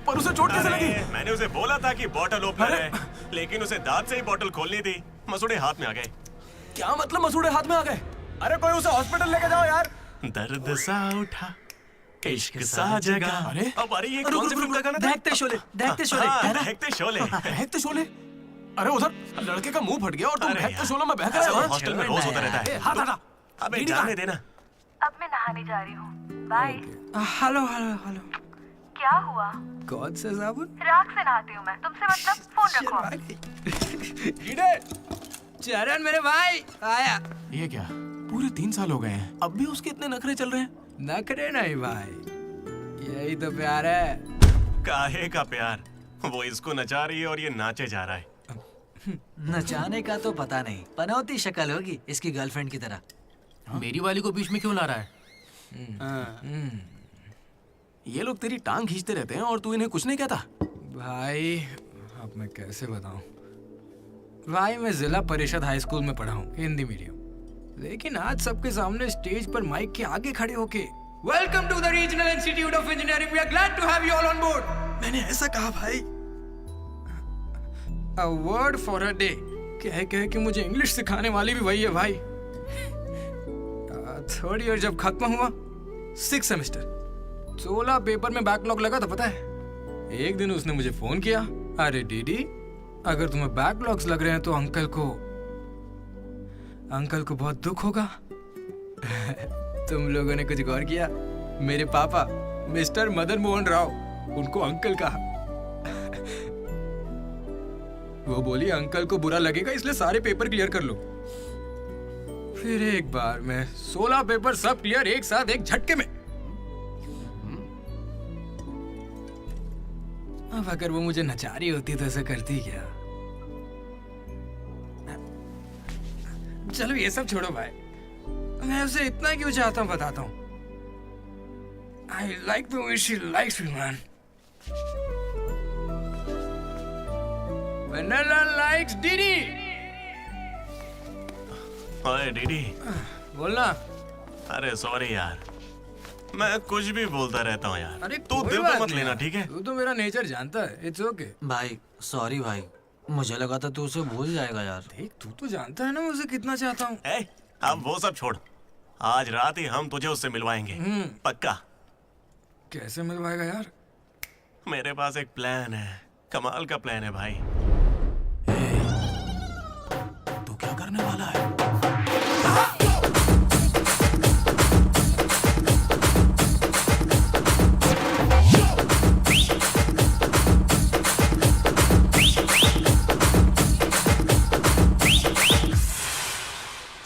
पर उसे चोट कैसे लगी? मैंने उसे बोला था कि बॉटल ओपनर है, लेकिन उसे दांत से ही बॉटल खोलनी थी। मसूड़े हाथ में आ गए। क्या मतलब मसूड़े हाथ में आ गए? अरे कोई उसे हॉस्पिटल लेके जाओ यार। दर्द सा उठा इश्क सा जगा। अरे अब अरे ये कौन सी फिल्म का गाना था? दहकते शोले, दहकते शोले, है ना? दहकते शोले। दहकते शोले। अरे उधर लड़के का मुंह फट गया और तुम दहकते शोले में बहक रहे हो। हॉस्टल में रोज होता रहता है। हाथ हटा। अबे जाने देना। अब मैं नहाने जा रही हूँ, बाय। Hello hello hello. क्या हुआ? कौन सा साबुन? राख से नहाती हूँ मैं, तुमसे मतलब फोन रखो। चरण मेरे भाई आया। ये क्या? पूरे 3 साल हो गए हैं, अब भी उसके इतने नखरे चल रहे हैं। नखरे नहीं भाई, यही तो प्यार है। काहे का प्यार? वो इसको नचा रही है और ये नाचे जा रहा है। नचाने का तो पता नहीं, पनौती शक्ल होगी इसकी गर्लफ्रेंड की तरह। मेरी वाली को बीच में क्यों ला रहा है? ये लोग तेरी टांग खींचते रहते हैं और तू इन्हें कुछ नहीं कहता। भाई अब मैं कैसे बताऊं? भाई मैं जिला परिषद हाई स्कूल में पढ़ा हूँ, हिंदी मीडियम, लेकिन आज सबके सामने स्टेज पर माइक के आगे खड़े होके welcome to the regional institute of engineering, we are glad to have you all on board, मैंने ऐसा कहा भाई। A word for a day कह कह के मुझे इंग्लिश सिखाने वाली भी वही है भाई। थर्ड ईयर जब खत्म हुआ, 6 सेमेस्टर, 16 पेपर में बैकलॉग लगा था पता है। एक दिन उसने मुझे फोन किया, अरे डीडी अगर तुम्हें बैकलॉग्स लग रहे हैं तो अंकल को बहुत दुख होगा। तुम लोगों ने कुछ गौर किया? मेरे पापा मिस्टर मदन मोहन राव, उनको अंकल कहा। वो बोली अंकल को बुरा लगेगा इसलिए सारे पेपर क्लियर कर लो। फिर एक बार मैं 16 पेपर सब क्लियर एक साथ एक झटके में। अब अगर वो मुझे नचा रही होती तो ऐसा करती क्या? चलो ये सब छोड़ो भाई, मैं उसे इतना क्यों चाहता हूँ बताता हूँ। I like the way she likes me, man. Vanilla likes Didi. ओए डीडी, बोलना। अरे सॉरी यार, मैं कुछ भी बोलता रहता हूँ यार। अरे तू कोई दिल बात पे मत नहीं लेना, यार। ठीक है? तू तो मेरा नेचर जानता है, इट्स ओके। भाई सॉरी भाई, मुझे लगा था तू उसे भूल जाएगा यार। देख तू तो जानता है ना मैं उसे कितना चाहता हूँ। अब वो सब छोड़, आज रात ही हम तुझे उससे मिलवाएंगे, पक्का। कैसे मिलवाएगा यार? मेरे पास एक प्लान है, कमाल का प्लान है भाई। तू क्या करने वाला है?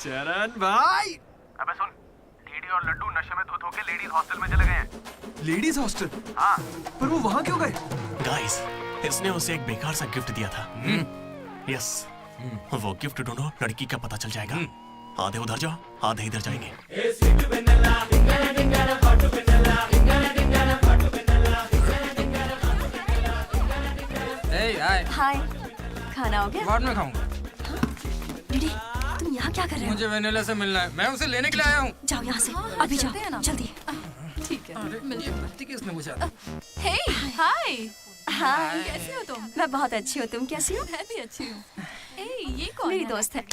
चरण भाई, अबे सुन, डीडी और लड्डू नशे में धुत होके लेडीज हॉस्टल में चले गए हैं। Ladies hostel? हाँ। पर वो वहां क्यों गए? गाइस, इसने उसे एक बेकार सा गिफ्ट दिया था। यस, वो गिफ्ट ढूंढो, लड़की का पता चल जाएगा। आधे उधर जाओ, आधे इधर जाएंगे। हाय, खाना हो गया? बाद में खाऊंगा। डीडी तुम यहाँ क्या कर रहे हो? मुझे वेनिला से मिलना है, मैं उसे लेने के लिए आया हूँ। जाओ यहाँ से, अभी जाओ, जल्दी। ठीक है, ये बत्ती किसने बुझा दी? हे हाय, हाय, कैसी हो तुम? मैं बहुत अच्छी हूँ, तुम कैसी हो? मैं भी अच्छी हूँ। ए, ये कौन मेरी है? दोस्त है।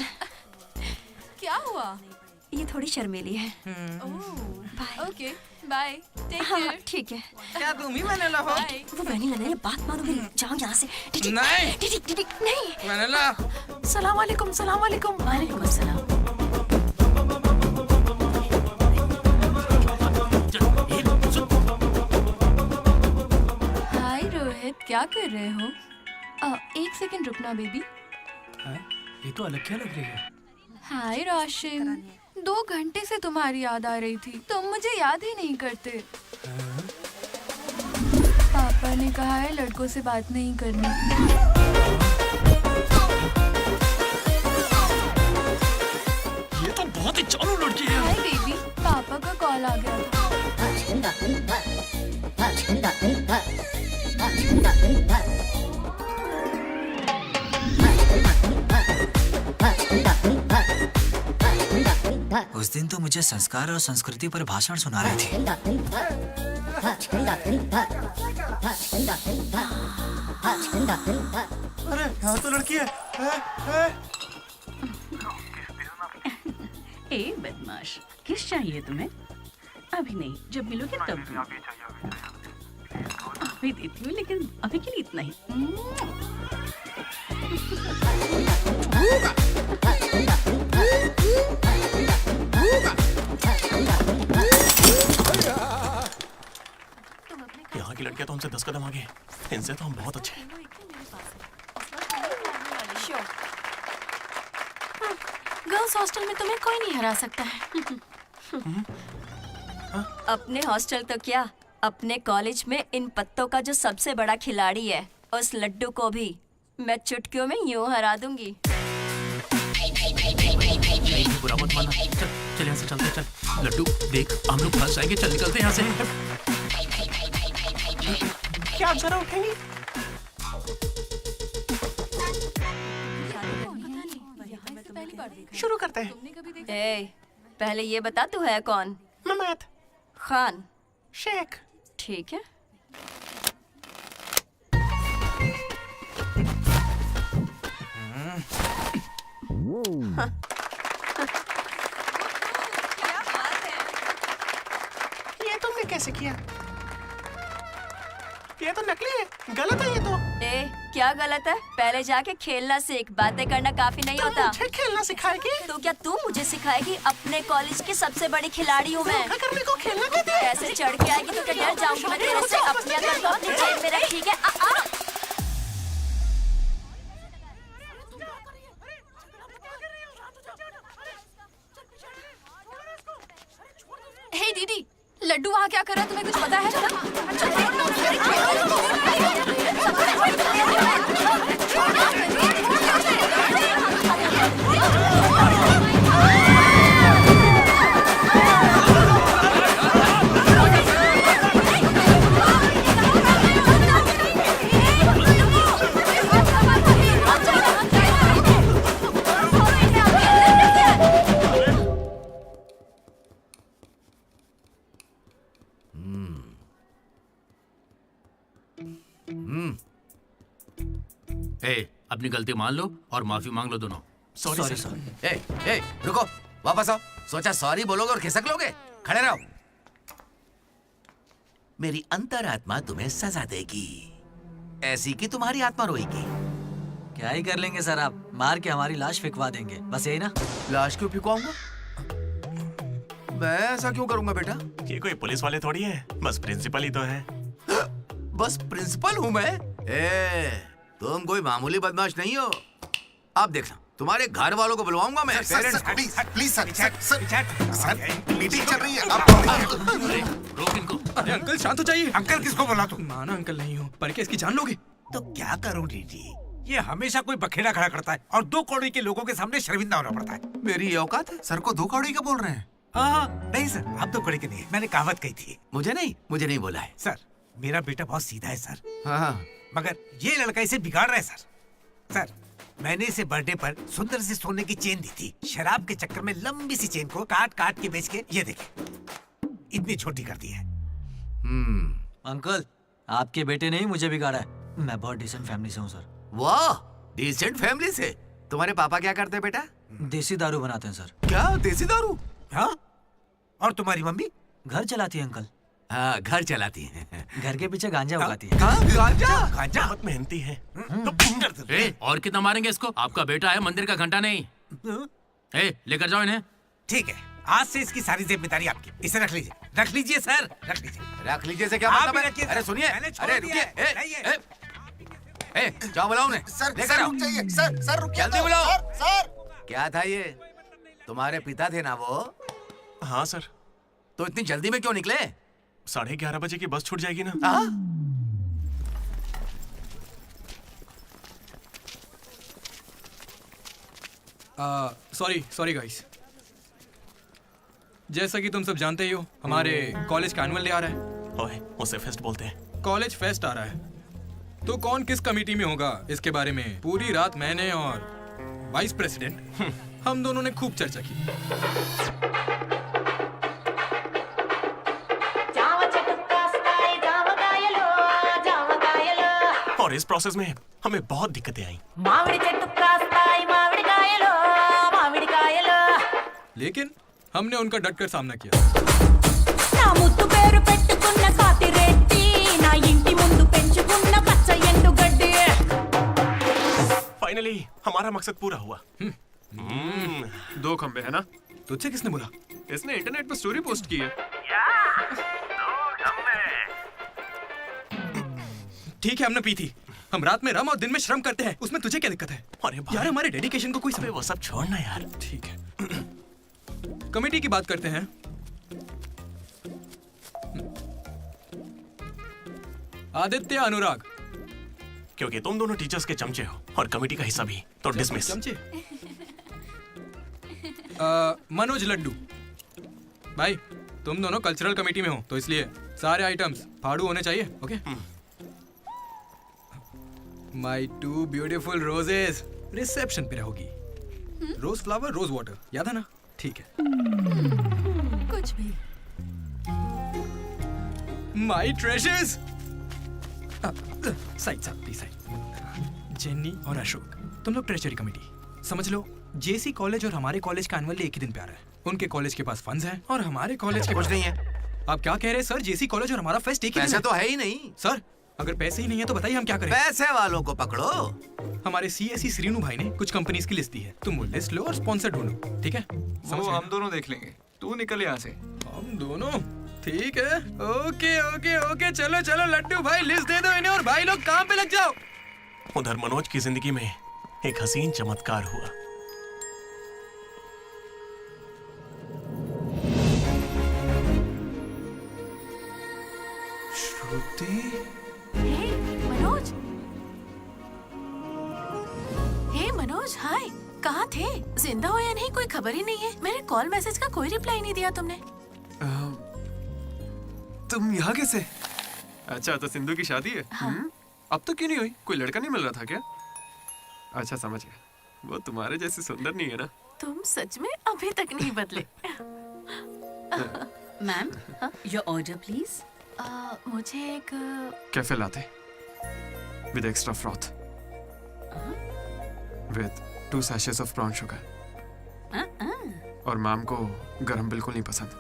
क्या हुआ? ये थोड़ी शर्मीली है। ओके, बाय, टेक हाँ, केयर। ठीक है। क्या तुम ही वेनिला हो? वो वेनिला नहीं, बात मानो मेरी, जाओ यहाँ से। डीडी, नहीं। डीडी, डीडी, नहीं। वेनिला। सलाम वालेकुम, सलाम वालेकुम। वालेकुम अस्सलाम। हाय रोहित, क्या कर रहे हो? एक सेकंड रुकना बेबी। ये तो अलग क्या लग रही है? हाय रोशन, 2 घंटे से तुम्हारी याद आ रही थी, तुम मुझे याद ही नहीं करते। पापा ने कहा है लड़कों से बात नहीं करनी। ये तो बहुत ही चालू लड़की है। हाय बेबी, पापा का कॉल आ गया था। उस दिन तो मुझे संस्कार और संस्कृति पर भाषण सुना रही थी। अरे यहाँ तो लड़की है। ए बदमाश, किस चाहिए तुम्हें? अभी नहीं, जब मिलोगे तब दूंगी। अभी देती हूँ, लेकिन अभी के लिए इतना ही। यहाँ की लड़कियां तो हमसे 10 कदम आगे, इनसे तो हम बहुत अच्छे हैं। गर्ल्स हॉस्टल में तुम्हें कोई नहीं हरा सकता है। अपने हॉस्टल तो क्या, अपने कॉलेज में इन पत्तों का जो सबसे बड़ा खिलाड़ी है, उस लड्डू को भी मैं चुटकियों में यूं हरा दूंगी। बुरा मत माना। चल यहाँ से चलते, चल। लड्डू देख, हम लोग फंस जाएंगे। चल निकलते हैं यहाँ से। क्या आप जरा उठेंगी? शुरू करते हैं। ए, पहले ये बता तू है कौन? ममैद खान शेख। ठीक है। ये तुमने कैसे किया? ये तो नकली है, गलत है ये तो। ए, क्या गलत है? पहले जाके खेलना सीख, बातें करना काफी नहीं होता। मुझे खेलना सिखाएगी? तो क्या तू मुझे सिखाएगी? अपने कॉलेज की सबसे बड़ी खिलाड़ी हूँ मैं। करने को खेलना कहते हैं। कैसे चढ़ के आएगी तो क्या डर जाऊंगी मैं तेरे से? अपनी अकल को अपनी जेब में रख, ठीक है? हे दीदी, लड्डू वहाँ क्या कर रहा है, तुम्हें कुछ पता है? ए, अपनी गलती मान लो और माफी मांग लो दोनों। Sorry sir. ए, रुको, वापस आओ। सोचा सॉरी बोलोगे और खिसक लोगे? खड़े रहो। मेरी अंतरात्मा तुम्हें सजा देगी, ऐसी कि तुम्हारी आत्मा रोएगी। क्या ही कर लेंगे सर, आप मार के हमारी लाश फिकवा देंगे, बस यही ना? लाश क्यों फिकवाऊंगा? मैं ऐसा क्यों करूंगा बेटा? ये कोई पुलिस वाले थोड़ी है, बस प्रिंसिपल ही तो है। बस प्रिंसिपल हूँ मैं? तुम कोई मामूली बदमाश नहीं हो। अब देखना, तुम्हारे घर वालों को बुलवाऊंगा मैं। प्लीज सर, मीटिंग चल रही है। रोक इनको। अरे अंकल शांत हो जाइए। अंकल किसको बोला तू? माना अंकल नहीं हो, पर क्या इसकी जान लोगे? तो क्या करूं डीडी? ये हमेशा कोई बखेड़ा खड़ा करता है और 2 कौड़ी के लोगों के सामने शर्मिंदा होना पड़ता है। मेरी ये औकात है? सर को 2 कौड़ी का बोल रहे हैं? नहीं सर, आप 2 कौड़ी के नहीं, मैंने कहावत कही थी। मुझे नहीं बोला है। सर, मेरा बेटा बहुत सीधा है सर। हाँ। मगर ये लड़का इसे बिगाड़ रहा है सर। सर, मैंने इसे बर्थडे पर सुंदर से सोने की चेन दी थी। शराब के चक्कर में लंबी सी चेन को काट काट के बेच के ये देखे इतनी छोटी कर दी है। अंकल, आपके बेटे ने ही मुझे बिगाड़ा है। मैं बहुत डिसेंट फैमिली से हूँ सर। वाह, डिसेंट फैमिली से? तुम्हारे पापा क्या करते हैं बेटा? देसी दारू बनाते हैं सर। क्या देसी दारू? हाँ? और तुम्हारी मम्मी? घर चलाती है अंकल। हाँ, घर चलाती है। घर के पीछे गांजा उगाती है। गांजा बहुत मेहनती है। ए, और कितना मारेंगे इसको? आपका बेटा है, मंदिर का घंटा नहीं। ए, लेकर जाओ इन्हें। ठीक है, आज से इसकी सारी जिम्मेदारी आपकी। इसे रख लीजिए। रख लीजिए सर, रख लीजिए। रख लीजिए से क्या मतलब है? अरे सुनिए, अरे रुकिए। जाओ बुलाओ उन्हें। सर, रुक जाइए। सर रुकिए। जल्दी बुलाओ। सर। क्या था ये? तुम्हारे पिता थे ना वो? हाँ सर। तो इतनी जल्दी में क्यों निकले? 11:30 बजे की बस छूट जाएगी ना। Sorry guys. जैसा कि तुम सब जानते ही हो, हमारे कॉलेज का एनुअल डे आ रहा है। ओए, उसे फेस्ट बोलते हैं। कॉलेज फेस्ट आ रहा है, तो कौन किस कमेटी में होगा इसके बारे में पूरी रात मैंने और वाइस प्रेसिडेंट हम दोनों ने खूब चर्चा की। और इस प्रोसेस में हमें बहुत दिक्कतें आई। लेकिन हमने उनका डटकर सामना किया। फाइनली हमारा मकसद पूरा हुआ। 2 खंबे है ना? तुझसे किसने बोला? इसने इंटरनेट पर स्टोरी पोस्ट की है। ठीक है, हमने पी थी। हम रात में रम और दिन में श्रम करते हैं, उसमें तुझे क्या दिक्कत है? अरे यार, हमारे डेडिकेशन को कोई समझ। वो सब छोड़ना यार। ठीक है, कमेटी की बात करते हैं। आदित्य, अनुराग। क्योंकि तुम दोनों टीचर्स के चमचे हो और कमेटी का हिस्सा भी, तो डिसमिस। चमचे। मनोज, लड्डू। भाई तुम दोनों कल्चरल कमेटी में हो, तो इसलिए सारे आइटम्स फाड़ू होने चाहिए। Okay. My 2 beautiful roses reception पे रहोगी। रोज फ्लावर, रोज वाटर, याद है ना? ठीक है। कुछ भी। My treasures. Side please side. Jenny और अशोक, तुम लोग ट्रेजरी कमेटी। समझ लो जेसी कॉलेज और हमारे कॉलेज का एनुअल एक ही दिन पे आ रहा है। उनके कॉलेज के पास फंड्स हैं और हमारे कॉलेज के कुछ नहीं है। आप क्या कह रहे हैं सर? जेसी कॉलेज और हमारा फेस्ट एक ही दिन पैसे तो है ही नहीं सर। अगर पैसे ही नहीं है तो बताइए हम क्या करें? पैसे वालों को पकड़ो। हमारे सीएससी श्रीनु भाई ने कुछ कंपनीज की लिस्ट दी है, तुम वो लिस्ट लो और स्पॉन्सर ढूंढो, ठीक है? वो हम दोनों देख लेंगे, तू निकल यहाँ से। हम दोनों? ठीक है। ओके ओके ओके, चलो चलो लड्डू भाई, लिस्ट दे दो इन्हें और भाई लोग काम पे लग जाओ। उधर मनोज की जिंदगी में एक हसीन चमत्कार हुआ। श्रुति। हे मनोज। हे मनोज, हाय। कहाँ थे? जिंदा हो या नहीं कोई खबर ही नहीं है। मेरे कॉल मैसेज का कोई रिप्लाई नहीं दिया तुमने। तुम यहाँ कैसे? अच्छा, तो सिंधु की शादी है? हाँ। अब तो क्यों नहीं हुई? कोई लड़का नहीं मिल रहा था क्या? अच्छा, समझ गया, वो तुम्हारे जैसे सुंदर नहीं है ना? तुम सच में अभी तक नहीं बदले। Ma'am, your order please. मुझे एक cafe latte with extra froth with 2 sachets of brown sugar. और मैम को गरम बिल्कुल नहीं पसंद,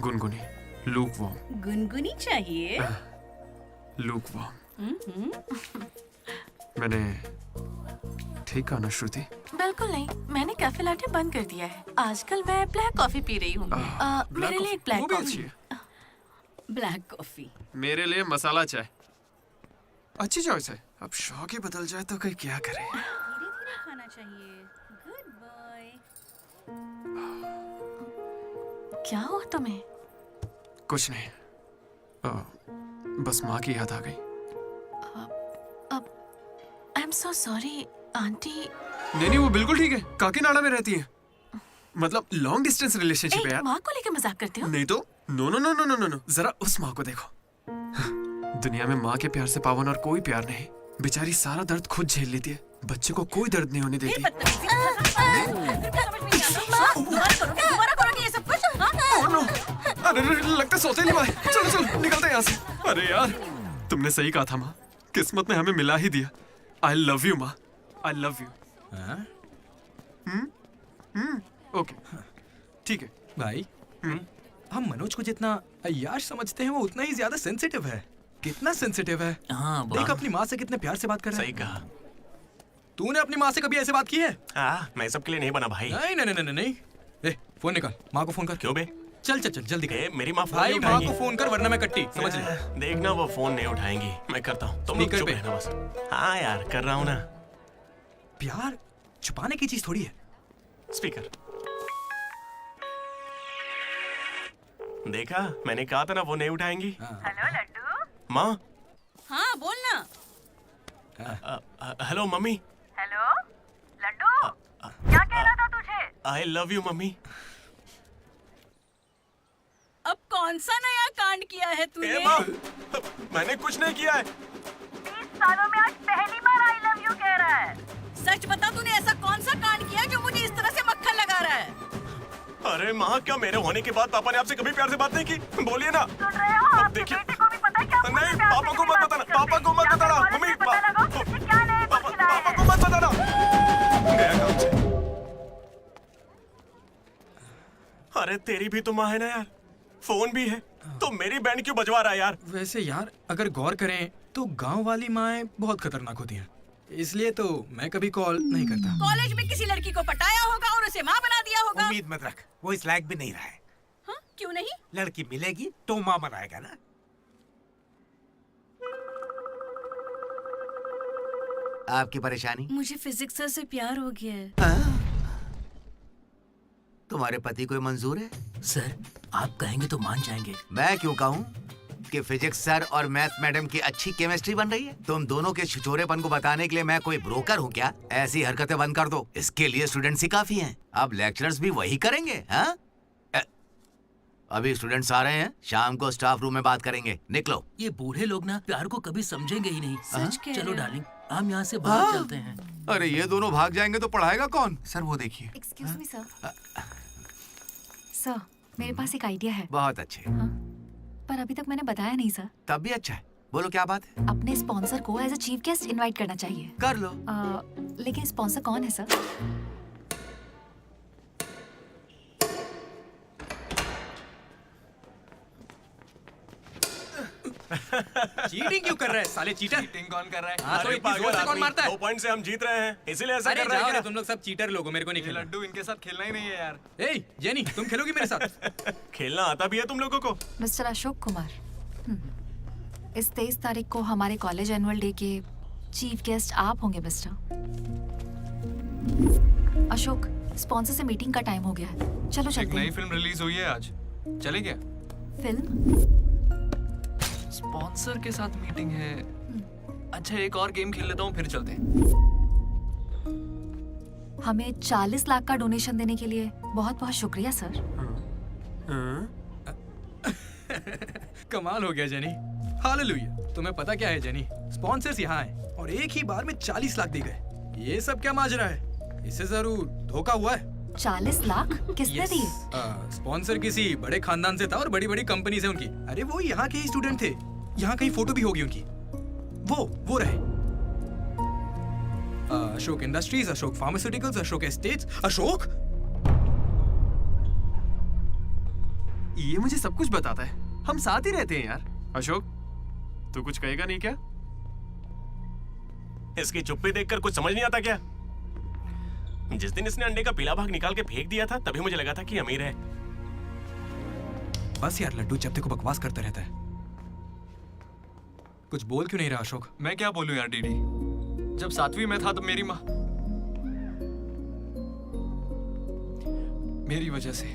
गुनगुनी, लूक वार्म। गुनगुनी चाहिए। Lukewarm. मैंने ठीक कहा ना श्रुति? बिल्कुल नहीं, मैंने कैफे लाटे बंद कर दिया है। आजकल मैं ब्लैक कॉफी पी रही हूँ। मेरे लिए एक ब्लैक कॉफी। Black coffee. मेरे लिए मसाला चाय। अच्छी चॉइस है। अब शौक ही बदल जाए तो कोई क्या करे। धीरे-धीरे खाना चाहिए। Good boy. क्या हुआ तुम्हें? कुछ नहीं, बस माँ की याद आ गई। I am so sorry aunty. नहीं, वो बिल्कुल ठीक है, काकीनाडा में रहती है। मतलब लॉन्ग डिस्टेंस रिलेशनशिप है यार। माँ को लेकर मजाक करते हो? नहीं तो no no no no no no no, जरा उस माँ को देखो। दुनिया में माँ के प्यार से पावन और कोई प्यार नहीं। बेचारी सारा दर्द खुद झेल लेती है, बच्चे को कोई दर्द नहीं होने देती। दोबारा करोगे ये सब कुछ? अरे लगता है सौतेली माँ है। चलो चलो निकलते हैं यहाँ से। अरे यार, तुमने सही कहा था माँ, किस्मत ने हमें मिला ही दिया। आई लव यू माँ, आई लव यू। ओके, ठीक है भाई। हम मनोज को जितना अय्याश समझते हैं वो उतना ही ज्यादा सेंसिटिव है। कितना सेंसिटिव है। हाँ, देख अपनी माँ से कितने प्यार से बात कर रहा है। सही कहा। तूने अपनी माँ से कभी ऐसे बात की है? मैं सबके लिए नहीं बना भाई। नहीं नहीं नहीं नहीं। ए, फोन निकाल, माँ को फोन कर। क्यों बे? चल चल चल जल्दी कर। मेरी माँ फोन भाई नहीं माँ उठाएंगी। को फोन कर वरना मैं कट्टी, समझ ले। देखना वो फोन नहीं उठाएंगी, मैं करता हूँ। तुम लोग चुप रहना बस। हाँ यार, कर रहा हूँ ना। प्यार छुपाने की चीज थोड़ी है। स्पीकर। देखा, मैंने कहा था ना वो नहीं उठाएंगी। हेलो लड्डू। माँ। हाँ बोलना। Hello mummy. हेलो लड्डू, क्या कहना था तुझे? आई लव यू मम्मी। अब कौन सा नया कांड किया है तूने? माँ, मैंने कुछ नहीं किया है। 20 सालों में आज पहली बार आई लव यू कह रहा है। सच बता, तूने ऐसा कौन सा कांड किया जो मुझे इस तरह से मक्खन लगा रहा है? अरे माँ, क्या मेरे होने के बाद पापा ने आपसे कभी प्यार से बात नहीं की? बोलिए ना। सुन रहे हो? आपके बेटे को भी पता है क्या? नहीं, पापा को मत बताना, पापा को मत बताना। मम्मी, पापा को मत बताना। गया काम से। अरे तेरी भी तो माँ है ना यार, फोन भी है, तो मेरी बैंड क्यों बजवा रहा है यार? वैसे यार अगर गौर करें तो गांव वाली माएं बहुत खतरनाक होती हैं, इसलिए तो मैं कभी कॉल नहीं करता। कॉलेज में किसी लड़की को पटाया होगा और उसे माँ बना दिया होगा। उम्मीद मत रख, वो इस लायक भी नहीं रहा है। हाँ, क्यों नहीं? लड़की मिलेगी तो माँ बनाएगा ना। आपकी परेशानी? मुझे फिजिक्स सर से प्यार हो गया है। तुम्हारे पति को मंजूर है? सर, आप कहेंगे तो मान जाएंगे। मैं क्यों कहूँ? आपके फिजिक्स सर और मैथ मैडम की अच्छी केमिस्ट्री बन रही है। तुम दोनों के छिछोरेपन को बताने के लिए मैं कोई ब्रोकर हूँ क्या? ऐसी हरकतें बंद कर दो। इसके लिए स्टूडेंट्स ही काफी हैं। अब लेक्चरर्स भी वही करेंगे। हाँ, अभी स्टूडेंट्स आ रहे हैं, शाम को स्टाफ रूम में बात करेंगे। निकलो। ये बूढ़े लोग ना प्यार को कभी समझेंगे ही नहीं। सच कह चलो रहे हो। डार्लिंग, हम यहाँ से बाहर चलते हैं। अरे ये दोनों भाग जाएंगे तो पढ़ाएगा कौन? सर वो देखिए। Excuse me sir. सर, मेरे पास एक आइडिया है। बहुत अच्छे। पर अभी तक मैंने बताया नहीं सर। तब भी अच्छा है। बोलो क्या बात है? अपने स्पॉन्सर को as a chief guest invite करना चाहिए। कर लो। लेकिन स्पॉन्सर कौन है सर? चीटिंग क्यों कर रहा है साले चीटर? चीटिंग कौन कर रहा है? हाँ, तो इतनी जोर से कौन मारता है? 2 पॉइंट से हम जीत रहे हैं, इसीलिए ऐसा अरे कर रहा है जाओ क्या? रे, तुम लोग सब चीटर लोग हो, मेरे को नहीं खेलना। लड्डू इनके साथ खेलना ही नहीं है यार। ए जेनी, तुम खेलोगी मेरे साथ? खेलना आता भी है तुम लोगों को? मिस्टर अशोक कुमार, इस 23 तारीख को हमारे कॉलेज एनुअल डे के चीफ गेस्ट आप होंगे मिस्टर अशोक। स्पॉन्सर से मीटिंग का टाइम हो गया है, चलो एक चलते नई हैं। फिल्म रिलीज हुई है आज, चले क्या? फिल्म? स्पॉन्सर के साथ मीटिंग है। अच्छा एक और गेम खेल लेता हूँ फिर चलते हैं। हमें 40 लाख का डोनेशन देने के लिए बहुत बहुत शुक्रिया सर। कमाल हो गया जेनी। हालेलुया। तुम्हें पता क्या है जेनी, स्पॉन्सर्स यहाँ आए और एक ही बार में 40 लाख दे गए। ये सब क्या माजरा है? इससे जरूर धोखा हुआ है। 40 लाख किसने दिए? स्पॉन्सर किसी बड़े खानदान से था और बड़ी बड़ी कंपनी से उनकी। अरे वो यहाँ के ही स्टूडेंट थे, यहाँ कहीं फोटो भी होगी उनकी। वो रहे Ashok industries, Ashok pharmaceuticals, Ashok estates. Ashok ये मुझे सब कुछ बताता है, हम साथ ही रहते हैं यार। अशोक, तू कुछ कहेगा नहीं क्या? इसकी चुप्पी देखकर कुछ समझ नहीं आता क्या? जिस दिन इसने अंडे का पीला भाग निकाल के फेंक दिया था, तभी मुझे लगा था कि अमीर है। बस यार लड्डू, जब देखो बकवास करता रहता है। कुछ बोल क्यों नहीं रहा अशोक? मैं क्या बोलूं यार डीडी, जब 7वीं में था तब मेरी माँ मेरी वजह से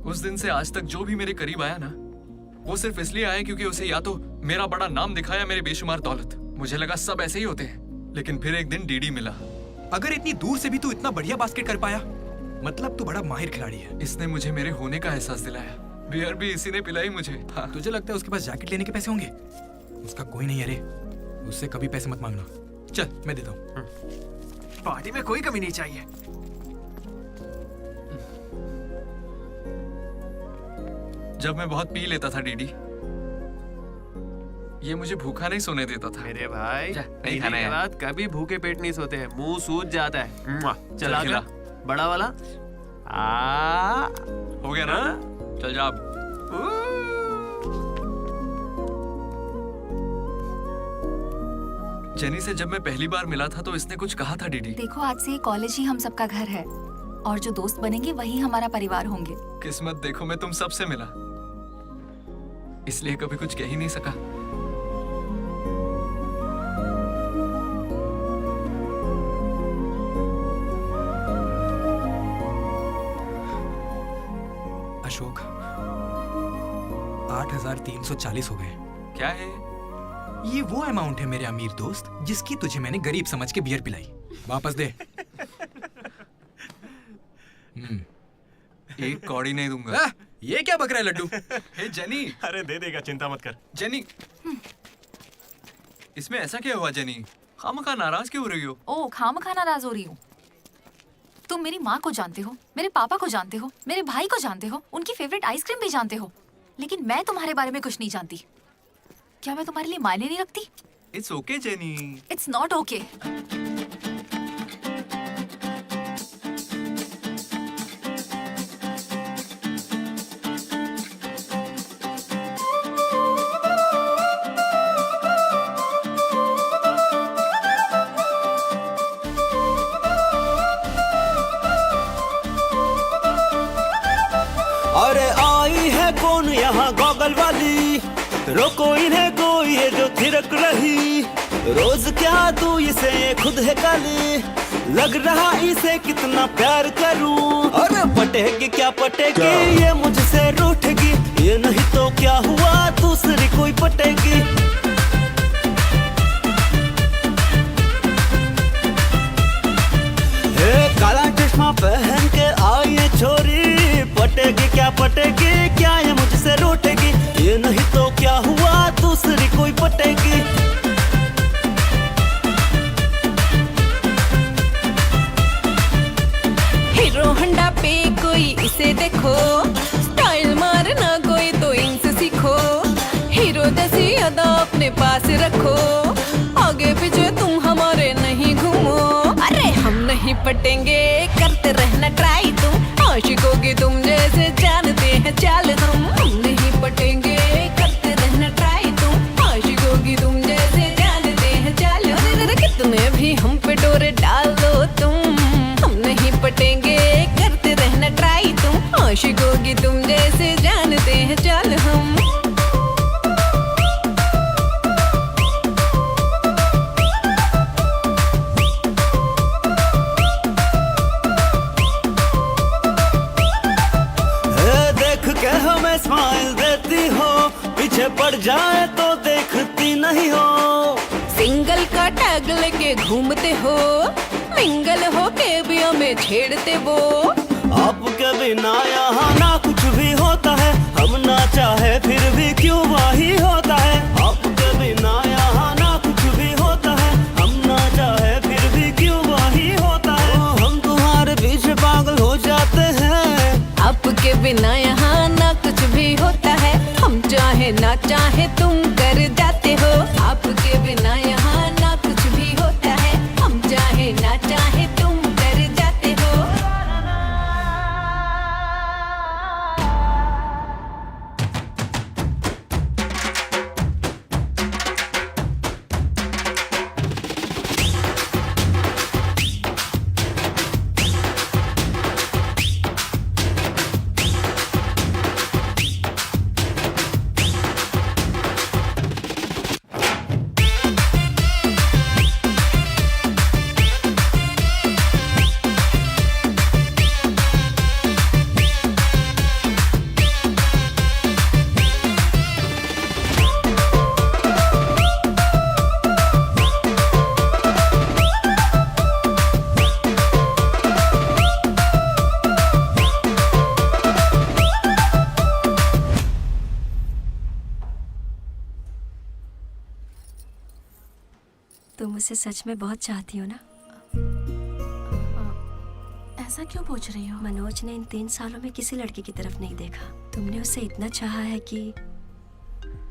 उस दिन से आज तक जो भी मेरे करीब आया ना, वो सिर्फ इसलिए आया क्योंकि उसे या तो मेरा बड़ा नाम दिखाया, मेरे बेशुमार दौलत। मुझे लगा सब ऐसे ही होते हैं, लेकिन फिर एक दिन डीडी मिला। अगर इतनी दूर से भी तू इतना बढ़िया बास्केट कर पाया, मतलब तू बड़ा माहिर खिलाड़ी है। इसने मुझे मेरे होने का एहसास दिलाया। बियर भी इसी ने पिलाई मुझे। हाँ। तुझे लगता है उसके पास जैकेट लेने के पैसे होंगे? उसका कोई नहीं। अरे उससे कभी पैसे मत मांगना। चल मैं देता हूँ। पार्टी में कोई कमी नहीं चाहिए। जब मैं बहुत पी लेता था डीडी, ये मुझे भूखा नहीं सोने देता था। मेरे भाई नहीं खाना है। बाद कभी भूखे पेट नहीं सोते हैं, मुंह सूज जाता है। चला खिला। बड़ा वाला हो गया ना? चल जा अब। जेनी से जब मैं पहली बार मिला था तो इसने कुछ कहा था डीडी। देखो आज से ये कॉलेज ही हम सबका घर है और जो दोस्त बनेंगे वही हमारा परिवार होंगे। किस्मत देखो, मैं तुम सबसे मिला, इसलिए कभी कुछ कह ही नहीं सका। अशोक 8,340 हो गए। क्या है ये? वो अमाउंट है मेरे अमीर दोस्त जिसकी तुझे मैंने गरीब समझ के बियर पिलाई। वापस दे। एक कौड़ी नहीं दूंगा। ये क्या बक रहा है लड्डू? हे जेनी। अरे दे देगा, चिंता मत कर। जेनी, इसमें ऐसा क्या हुआ जेनी? खामखा नाराज क्यों हो रही हो? ओ खामखा नाराज हो रही हूँ? तुम मेरी माँ को जानते हो, मेरे पापा को जानते हो, मेरे भाई को जानते हो, उनकी फेवरेट आइसक्रीम भी जानते हो, लेकिन मैं तुम्हारे बारे में कुछ नहीं जानती। क्या मैं तुम्हारे लिए मायने नहीं रखती? It's okay jenny. It's not okay. अरे आई है कौन यहाँ गॉगल वाली, रोको इन्हें कोई है जो थिरक रही। रोज क्या तू इसे ये खुद है काली, लग रहा इसे कितना प्यार करूं। अरे पटेगी क्या पटेगी, ये मुझसे रूठेगी, ये नहीं तो क्या हुआ दूसरी कोई पटेगी। काला चश्मा पहन के आई ये छोरी, पटेगी क्या ये मुझसे रूठेगी। ये नहीं तो क्या हुआ दूसरी कोई पटेगी। हीरो होंडा पे कोई इसे देखो, स्टाइल मारना कोई तो इनसे सीखो। हीरो जैसी अदा अपने पास रखो, आगे पीछे तुम हमारे नहीं घूमो। अरे हम नहीं पटेंगे, करते रहना ट्राई तुम। आशिकों की तुम जैसे जानते हैं चाल हम नहीं पटेंगे, करते रहना ट्राई तुम। आशिकों की तुम जैसे जानते हैं चाल। कितने भी हम पे डोरे डाल दो तुम, हम नहीं पटेंगे, करते रहना ट्राई तुम। आशिकों की तुम जैसे जानते हैं चाल हम। स्माइल देती हो, पीछे पड़ जाए तो देखती नहीं हो। सिंगल का टैग लेके घूमते हो, मिंगल हो के भी हमें छेड़ते वो। आपके बिना यहाँ ना कुछ भी होता है, हम ना चाहे फिर भी क्यों वही होता है। आपके बिना यहाँ ना कुछ भी होता है, हम ना चाहे फिर भी क्यों वही होता है। हम तुम्हारे पीछे पागल हो जाते हैं, आपके बिना यहाँ ना कुछ भी होता है। हम चाहे ना चाहे तुम कर जाते हो, आपके बिना यहाँ ना कुछ भी होता है। हम चाहे ना चाहे तुम कर जाते हो। तुम मुझसे सच में बहुत चाहती हो ना? ऐसा क्यों पूछ रही हो? मनोज ने इन 3 सालों में किसी लड़की की तरफ नहीं देखा। तुमने उसे इतना चाहा है कि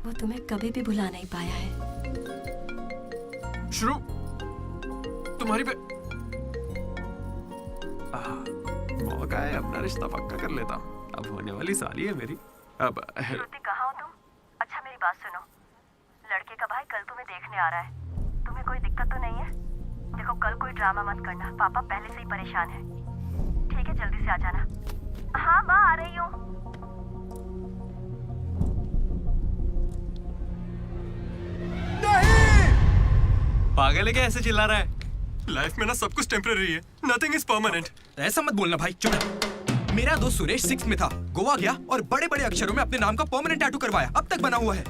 वो तुम्हें कभी भी भुला नहीं पाया है। शुरू तुम्हारी पे मौका है, अपना रिश्ता पक्का कर लेता हूँ। अब होने वाली साली है मेरी। अब श्रुति कहाँ हो तुम? अच्छा मेरी बात सुनो, लड़के का भाई कल तुम्हें देखने आ रहा है। तुम्हें कोई दिक्कत तो नहीं है? देखो कल कोई ड्रामा मत करना, पापा पहले से ही परेशान है। ठीक है जल्दी से आ जाना। हाँ माँ आ रही हूँ। पागल है क्या ऐसे चिल्ला रहा है? लाइफ में ना सब कुछ टेम्परेरी है, नथिंग इज परमानेंट। ऐसा मत बोलना भाई, चुप रह। मेरा दोस्त सुरेश 6th में था, गोवा गया और बड़े बड़े अक्षरों में अपने नाम का परमानेंट टैटू करवाया, अब तक बना हुआ है।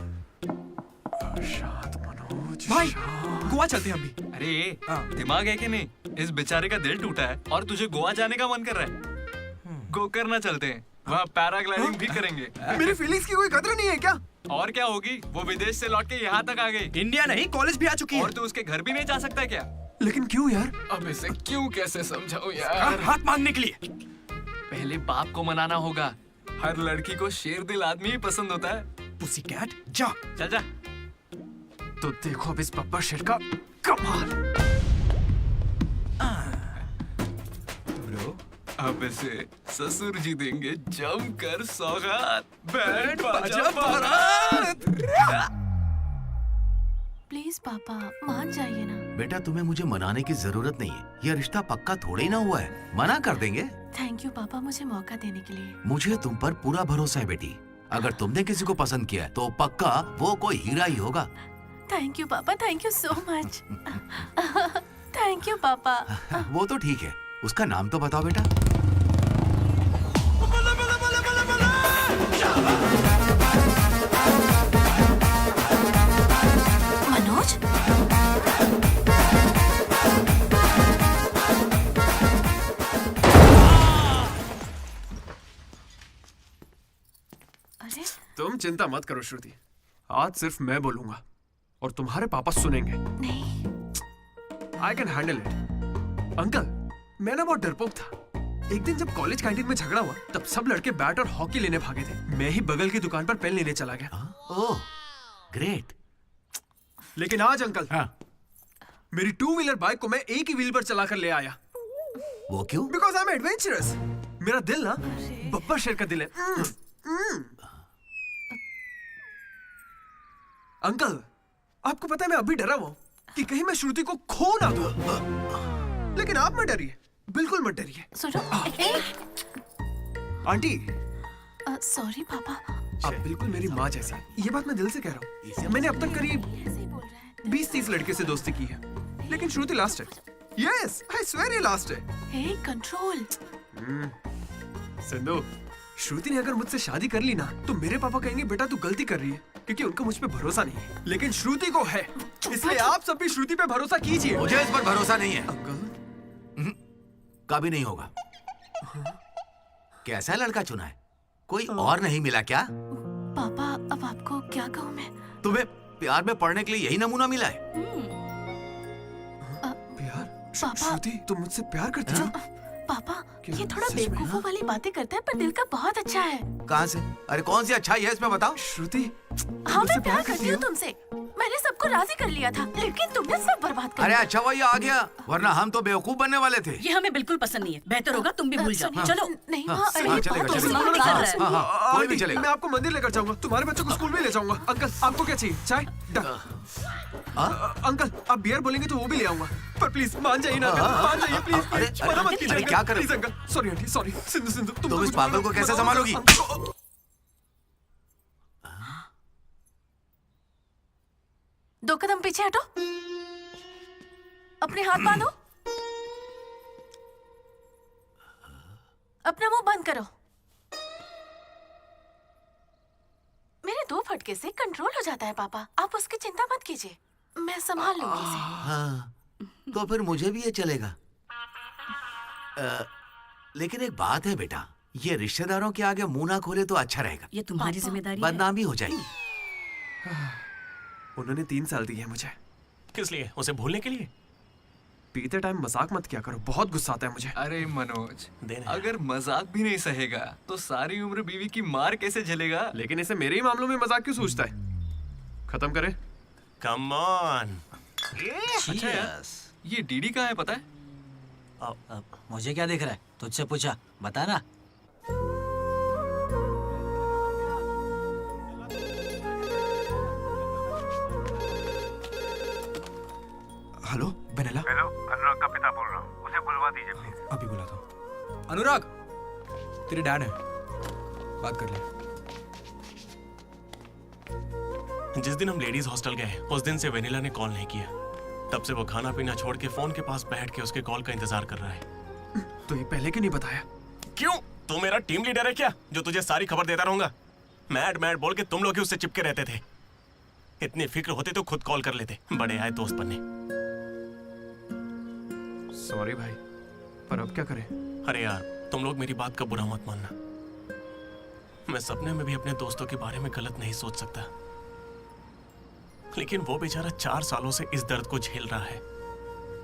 भाई गोवा चलते हैं हम भी। अरे दिमाग है कि नहीं? इस बेचारे का दिल टूटा है और तुझे गोवा जाने का मन कर रहा है। गोकर्णा चलते हैं, वहाँ पैराग्लाइडिंग भी करेंगे। मेरी फीलिंग्स की कोई कदर नहीं है क्या? और क्या होगी, वो विदेश से लौट के यहाँ तक आ गई। इंडिया नहीं कॉलेज भी आ चुकी है। और तू उसके घर भी नहीं जा सकता क्या? लेकिन क्यों यार? अब इसे क्यों कैसे समझाऊं यार? हाथ मांगने के लिए पहले बाप को मनाना होगा। हर लड़की को शेर दिल आदमी ही पसंद होता है। पुसी कैट जा चल जा। तो देखो अब इस बब्बर शेर का कमाल। ब्रो अब इसे ससुर जी देंगे जमकर सौगात। बैंड बाजा बारात। प्लीज पापा मान जाइए ना। बेटा तुम्हें मुझे मनाने की जरूरत नहीं है, यह रिश्ता पक्का थोड़े ही ना हुआ है, मना कर देंगे। थैंक यू पापा मुझे मौका देने के लिए। मुझे तुम पर पूरा भरोसा है बेटी, अगर तुमने किसी को पसंद किया है तो पक्का वो कोई हीरा ही होगा। थैंक यू पापा, thank you so much. Thank you पापा। वो तो ठीक है, उसका नाम तो बताओ बेटा। चिंता मत करो श्रुति, आज सिर्फ मैं बोलूंगा और तुम्हारे पापा सुनेंगे। नहीं, I can handle it. Uncle, मैं ना बहुत डरपोक था। एक दिन जब कॉलेज कैंटीन में झगड़ा हुआ तब सब लड़के बैट और हॉकी लेने भागे थे। मैं ही बगल की दुकान पर पेन लेने चला गया। Oh great. लेकिन आज अंकल, मेरी 2 व्हीलर बाइक को मैं एक ही व्हील पर चलाकर ले आया। वो क्यों? Because I am adventurous. मेरा दिल ना बब्बर शेर का दिल है। अंकल, आपको पता है मैं अभी डरा हुआ हूं कि कहीं मैं श्रुति को खो ना दूं। लेकिन आप मत डरिए, बिल्कुल मत डरिए। सुनो, आंटी, सॉरी पापा। आप बिल्कुल मेरी माँ जैसी हैं। ये बात मैं दिल से कह रहा हूँ। मैंने अब तक करीब 20-30 लड़के से दोस्ती की है, लेकिन श्रुति लास्ट है। यस, आई स्वेयर ये लास्ट है। हे, कंट्रोल। सिंधु, श्रुति ने अगर मुझसे शादी कर ली ना तो मेरे पापा कहेंगे बेटा तू गलती कर रही है, क्योंकि उनका मुझ पे भरोसा नहीं है। लेकिन श्रुति को है, इसलिए आप सब भी श्रुति पे भरोसा कीजिए। मुझे इस पर भरोसा नहीं है। अंकल, कभी नहीं होगा। कैसा लड़का चुना है? कोई और नहीं मिला क्या? पापा, अब आपको क्या कहूँ मैं? तुम्हें प्यार में पढ़ने के लिए यही नमूना मिला है? प्यार? पापा, श्रुति, तुम मुझसे प्यार करती हो? पापा, ये थोड़ा बेवकूफों वाली बातें करता है, पर दिल का बहुत अच्छा है। कहाँ से? अरे कौन सी अच्छाई है इसमें बताओ? श्रुति, हाँ, मैं प्यार करती हूँ तुमसे। मैंने सबको राजी कर लिया था, लेकिन तुमने सब बर्बाद कर अरे दिया। अच्छा हुआ ये आ गया, वरना हम तो बेवकूफ बनने वाले थे। ये हमें बिल्कुल पसंद नहीं है। बेहतर होगा तुम भी भूल जाओ। चलो। नहीं हाँ, माँ, अरे हाँ, चलेगा, बात तो चलेगा। सुनो, हाँ, कर रहा है। हाँ, हाँ, कोई भी आंटी, चलेगा। मैं आपको मंदिर लेकर जाऊंगा, तुम्हारे बच्चों को स्कूल भी ले जाऊंगा। अंकल, आपको क्या चाहिए? चाय? अंकल, आप बियर बोलेंगे तो वो भी ले आऊंगा, पर प्लीज मान जाइए ना, मान जाइए प्लीज। प्लीज मना मत कीजिए। क्या करें? Please uncle, sorry aunty, sorry. Sindhu, Sindhu, तुम इस पागल को कैसे संभालोगी? दो कदम पीछे हटो, अपने हाथ बांधो, अपना मुंह बंद करो। मेरे 2 फटके से कंट्रोल हो जाता है पापा, आप उसकी चिंता मत कीजिए, मैं संभाल लूंगी इसे। हाँ, तो फिर मुझे भी ये चलेगा। लेकिन एक बात है बेटा, ये रिश्तेदारों के आगे मुंह ना खोले तो अच्छा रहेगा। ये तुम्हारी जिम्मेदारी है। बदनामी हो जाएगी। उन्होंने 3 साल दिए हैं मुझे। किस लिए? उसे भूलने के लिए? पीते टाइम मजाक मत किया करो, बहुत गुस्सा आता है मुझे। अरे मनोज, अगर मजाक भी नहीं सहेगा तो सारी उम्र बीवी की मार कैसे झेलेगा? लेकिन इसे मेरे ही मामलों में मजाक क्यों सोचता है? खत्म करे। Come on. अच्छा यार, ये डीडी कहाँ है पता है? मुझे क्या दिख रहा है? तुझसे पूछा, बता ना। Hello vanilla. हेलो, अनुराग का पिता बोल रहा हूँ, उसे बुलवा दीजिए प्लीज। अभी बुलाता हूँ। अनुराग, तेरे डैड है, बात कर ले। जिस दिन हम लेडीज हॉस्टल गए उस दिन से वेनिला ने कॉल नहीं किया। तब से वो खाना पीना छोड़ के फोन के पास बैठ के उसके कॉल का इंतजार कर रहा है। तो ये पहले क्यों नहीं बताया? क्यों? तू मेरा टीम लीडर है क्या, जो तुझे सारी खबर देता रहूंगा? मैड मैड बोल के तुम लोग ही उससे चिपके रहते थे। इतनी फिक्र होती तो खुद कॉल कर लेते, बड़े आए दोस्त बनने। सॉरी भाई, पर अब क्या करें? अरे यार, तुम लोग मेरी बात का बुरा मत मानना। मैं सपने में भी अपने दोस्तों के बारे में गलत नहीं सोच सकता, लेकिन वो बेचारा 4 सालों से इस दर्द को झेल रहा है,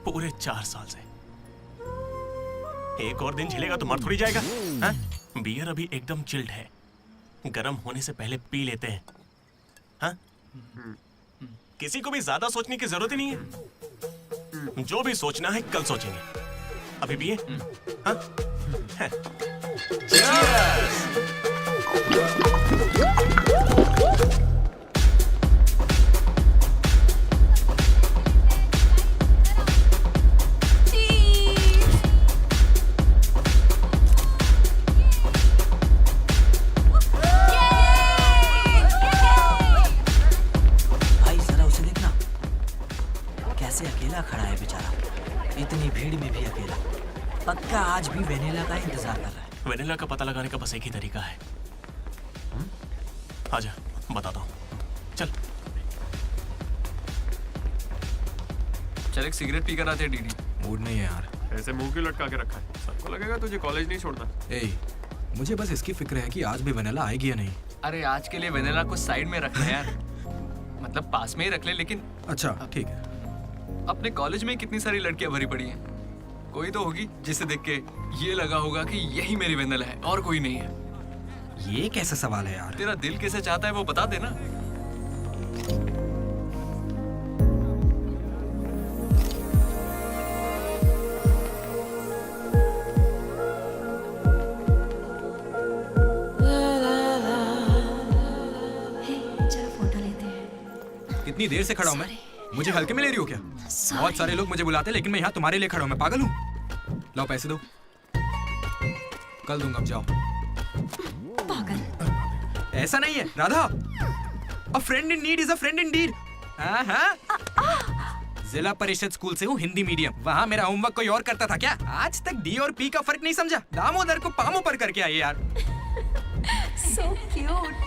पूरे 4 साल से। एक और दिन झेलेगा तो मर थोड़ी जाएगा। हाँ? बियर अभी एकदम चिल्ड है, गर्म होने से पहले पी लेते हैं। हाँ? किसी को भी ज्यादा सोचने की जरूरत ही नहीं है। जो भी सोचना है कल सोचेंगे, अभी भी है। हाँ? भाई जरा उसे देखना, कैसे अकेला खड़ा है बेचारा, इतनी भीड़ में भी अकेला। पक्का आज भी वेनिला का इंतजार कर रहा है। वेनिला का पता लगाने का बस एक ही तरीका है। आजा, बताता हूँ। चल चल एक सिगरेट पी कर आते हैं डीडी। मूड नहीं है यार। ऐसे मुंह क्यों लटका के रखा है? सबको लगेगा तुझे कॉलेज नहीं छोड़ता। ए, मुझे बस इसकी फिक्र है कि आज भी वेनिला आएगी या नहीं। अरे आज के लिए वेनिला को साइड में रखना यार, मतलब पास में ही रख ले, लेकिन अच्छा ठीक है। अपने कॉलेज में कितनी सारी लड़कियां भरी पड़ी हैं, कोई तो होगी जिसे देख के ये लगा होगा कि यही मेरी वेनिला है और कोई नहीं है। ये कैसा सवाल है यार? तेरा दिल कैसे चाहता है वो बता देना। कितनी देर से खड़ा हूँ मैं? मुझे हल्के में ले रही हो क्या? बहुत सारे लोग मुझे बुलाते हैं लेकिन मैं यहाँ तुम्हारे लिए खड़ा हूँ। मैं पागल हूँ? लाओ पैसे दो, कल दूंगा, अब जाओ। पागल। ऐसा नहीं है Radha, a friend in need is a friend in deed. जिला परिषद स्कूल से हूँ, हिंदी मीडियम। वहाँ मेरा होमवर्क कोई और करता था क्या? आज तक डी और पी का फर्क नहीं समझा। दामोदर को पामो पर करके आइए यार। So cute.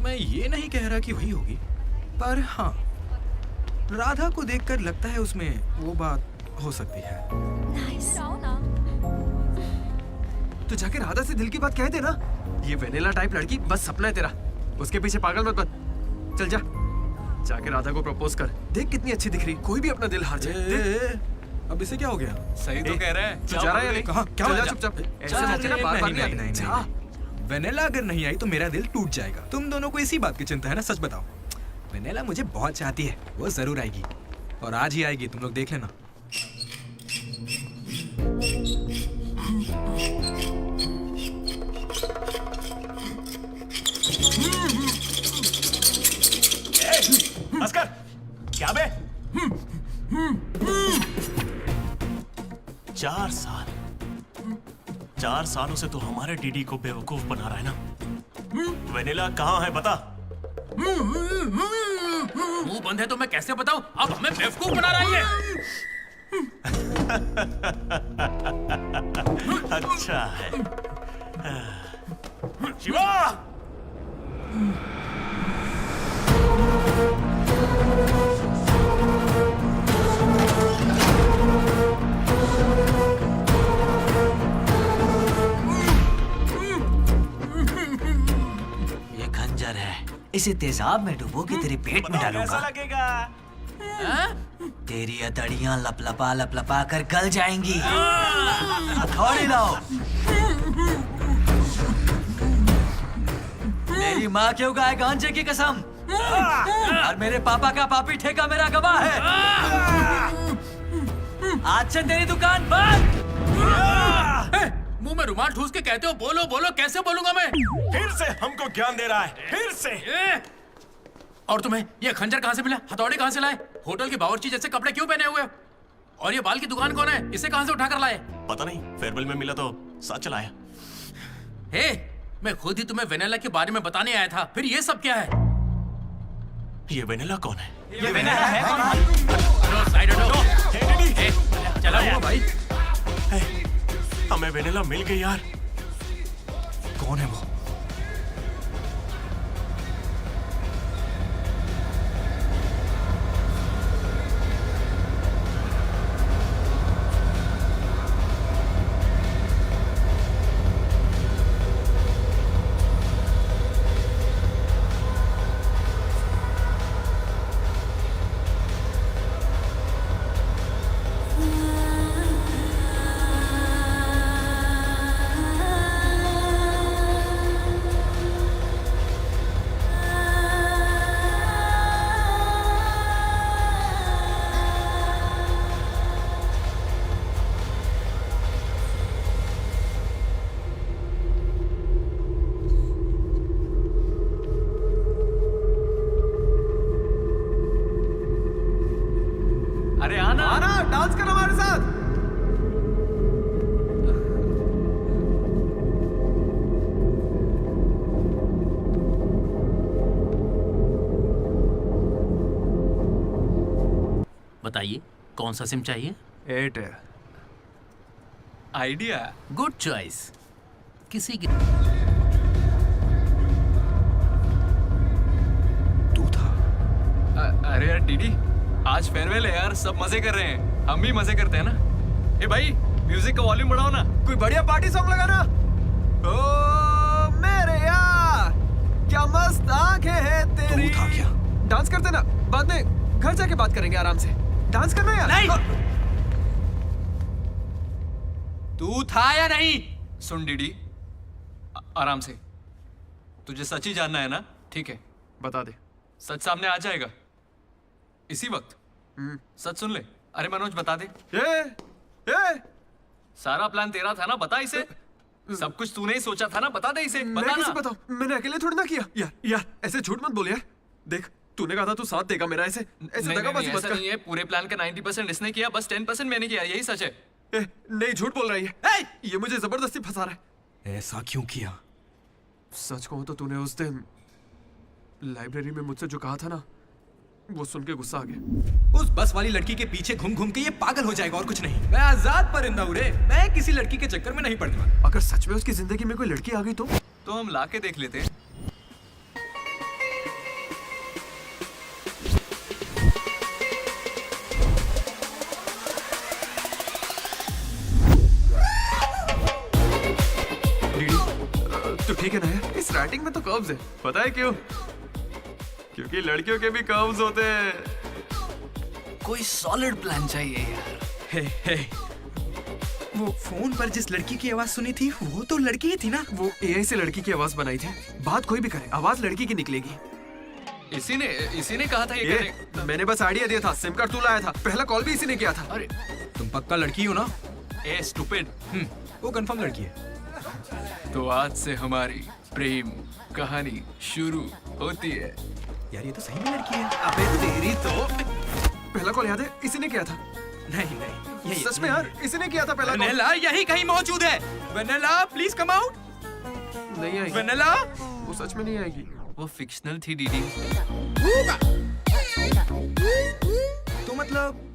मैं ये नहीं कह रहा कि वही होगी, पर हाँ, राधा को देखकर लगता है उसमें वो बात हो सकती है। तो जाके राधा से दिल की बात कह दे ना। ये वेनिला टाइप लड़की बस सपना है तेरा, उसके पीछे पागल मत बन। चल जा, जाके राधा को प्रपोज कर। देख कितनी अच्छी दिख रही, कोई भी अपना दिल हार जाए। अब इसे क्या हो गया? सही तो कह रहा है। तू जा रहा है या नहीं? कहाँ? क्या चल हो जा गया? चुपचाप। ऐसे मौके ना बार बार नहीं आते। जा। वेनेला अगर नहीं आई तो मेरा दिल टूट जाएगा। तुम दोनों को इसी बात की चिंता है ना? सच बताओ। वेनेला मुझे बहुत चाहती है, वो जरूर आएगी और आज ही आएगी, तुम लोग देख लेना। अस्कर, क्या बे? 4 सालों से तो हमारे डीडी को बेवकूफ बना रहा है ना। वेनिला कहाँ है बता। मुंह बंद है तो मैं कैसे बताऊं? अब हमें बेवकूफ बना रहा है ये। अच्छा है। शिवा! ये खंजर है, इसे तेजाब में डुबो के तेरे पेट में डालूंगा। कैसा लगेगा? तेरी अतड़ियां लपलपा कर गल जाएंगी। हथौड़ी लाओ। मेरी माँ क्यों गाय गांजे की कसम, और मेरे पापा का पापी ठेका मेरा गवाह है। आज से तेरी दुकान बंद। मुंह में रुमाल ठूस के कहते हो बोलो बोलो, कैसे बोलूंगा मैं? फिर से हमको ज्ञान दे रहा है, फिर से। और तुम्हें ये खंजर कहाँ से मिला? हथौड़े कहाँ से लाए? होटल के बावर्ची जैसे कपड़े क्यों पहने हुए? और ये बाल की दुकान कौन है? इसे कहाँ से उठाकर लाए? पता नहीं, फेयरवेल में मिला तो साथ चलाया। हे, मैं खुद ही तुम्हें वेनिला के बारे में बताने आया था, फिर ये सब क्या है? ये वेनिला कौन है? ये वेनिला है कौन? साइड हटो। चला हुआ भाई। हमें वेनिला मिल गई यार। कौन है वो? अरे आना आना, डांस करना हमारे साथ। बताइए कौन सा सिम चाहिए? एयरटेल। आइडिया। Good choice. किसी की अरे यार डीडी, आज फेयरवेल है यार, सब मजे कर रहे हैं, हम भी मजे करते हैं ना। ए भाई, म्यूजिक का वॉल्यूम बढ़ाओ ना। कोई बढ़िया पार्टी सॉन्ग लगाना। ओ क्या मस्त आंखें हैं तेरी। तू था क्या? डांस करते ना, बाद में घर जाके बात करेंगे आराम से। डांस करना यार। नहीं। तू था या नहीं? सुन डीडी, आराम से। तुझे सच ही जानना है ना? ठीक है, बता दे। सच सामने आ जाएगा इसी वक्त। सच सुन ले। अरे मनोज बता दे। सारा प्लान तेरा था ना, बता इसे। सब कुछ तूने ही सोचा था ना, बता दे इसे। मैं बता कैसे ना। बताऊं? मैंने अकेले थोड़ी ना किया। यार ऐसे झूठ मत बोल यार। देख तूने कहा था तू साथ देगा मेरा, ऐसे नहीं, दगाबाजी नहीं, मत ऐसा कर। नहीं है। पूरे प्लान का 90% इसने किया, बस 10% मैंने किया। यही सच है। नहीं, झूठ बोल रही है। ये मुझे जबरदस्ती फंसा रहा है। ऐसा क्यों किया? सच कहूं तो तूने उस दिन लाइब्रेरी में मुझसे जो कहा था ना, वो सुन के गुस्सा आ गया। उस बस वाली लड़की के पीछे घूम घूम के ये पागल हो जाएगा और कुछ नहीं। मैं आजाद परिंदा हूं रे, मैं किसी लड़की के चक्कर में नहीं पड़ने। अगर सच में उसकी जिंदगी में कोई लड़की आ गई तो हम लाके देख लेते। तो ठीक है ना यार, इस राइटिंग में तो कर्व्स है। पता है क्यों? क्योंकि लड़कियों के भी कर्व्स होते हैं। कोई सॉलिड प्लान चाहिए यार। हे, वो फोन पर जिस लड़की की आवाज सुनी थी वो तो लड़की ही थी ना। वो एआई से लड़की की आवाज बनाई थी। बात कोई भी करे, आवाज लड़की की निकलेगी। इसी ने कहा था ये करने। मैंने बस आइडिया दिया था, सिम कार्ड तू लाया था, पहला कॉल भी इसी ने किया था। अरे तुम पक्का लड़की हो ना? ए स्टूपिड। वो कंफर्म लड़की है। तो आज से हमारी प्रेम कहानी शुरू होती है। यार ये तो सही में लड़की है। अबे तेरी तो। पहला कॉल याद है? इसी ने किया था। नहीं यही सच में यार, इसी ने किया था पहला कॉल। वेनेला यही कहीं मौजूद है। Vennela please come out. नहीं आएगी। वेनेला वो सच में नहीं आएगी। वो फिक्शनल थी डीडी। तो मतलब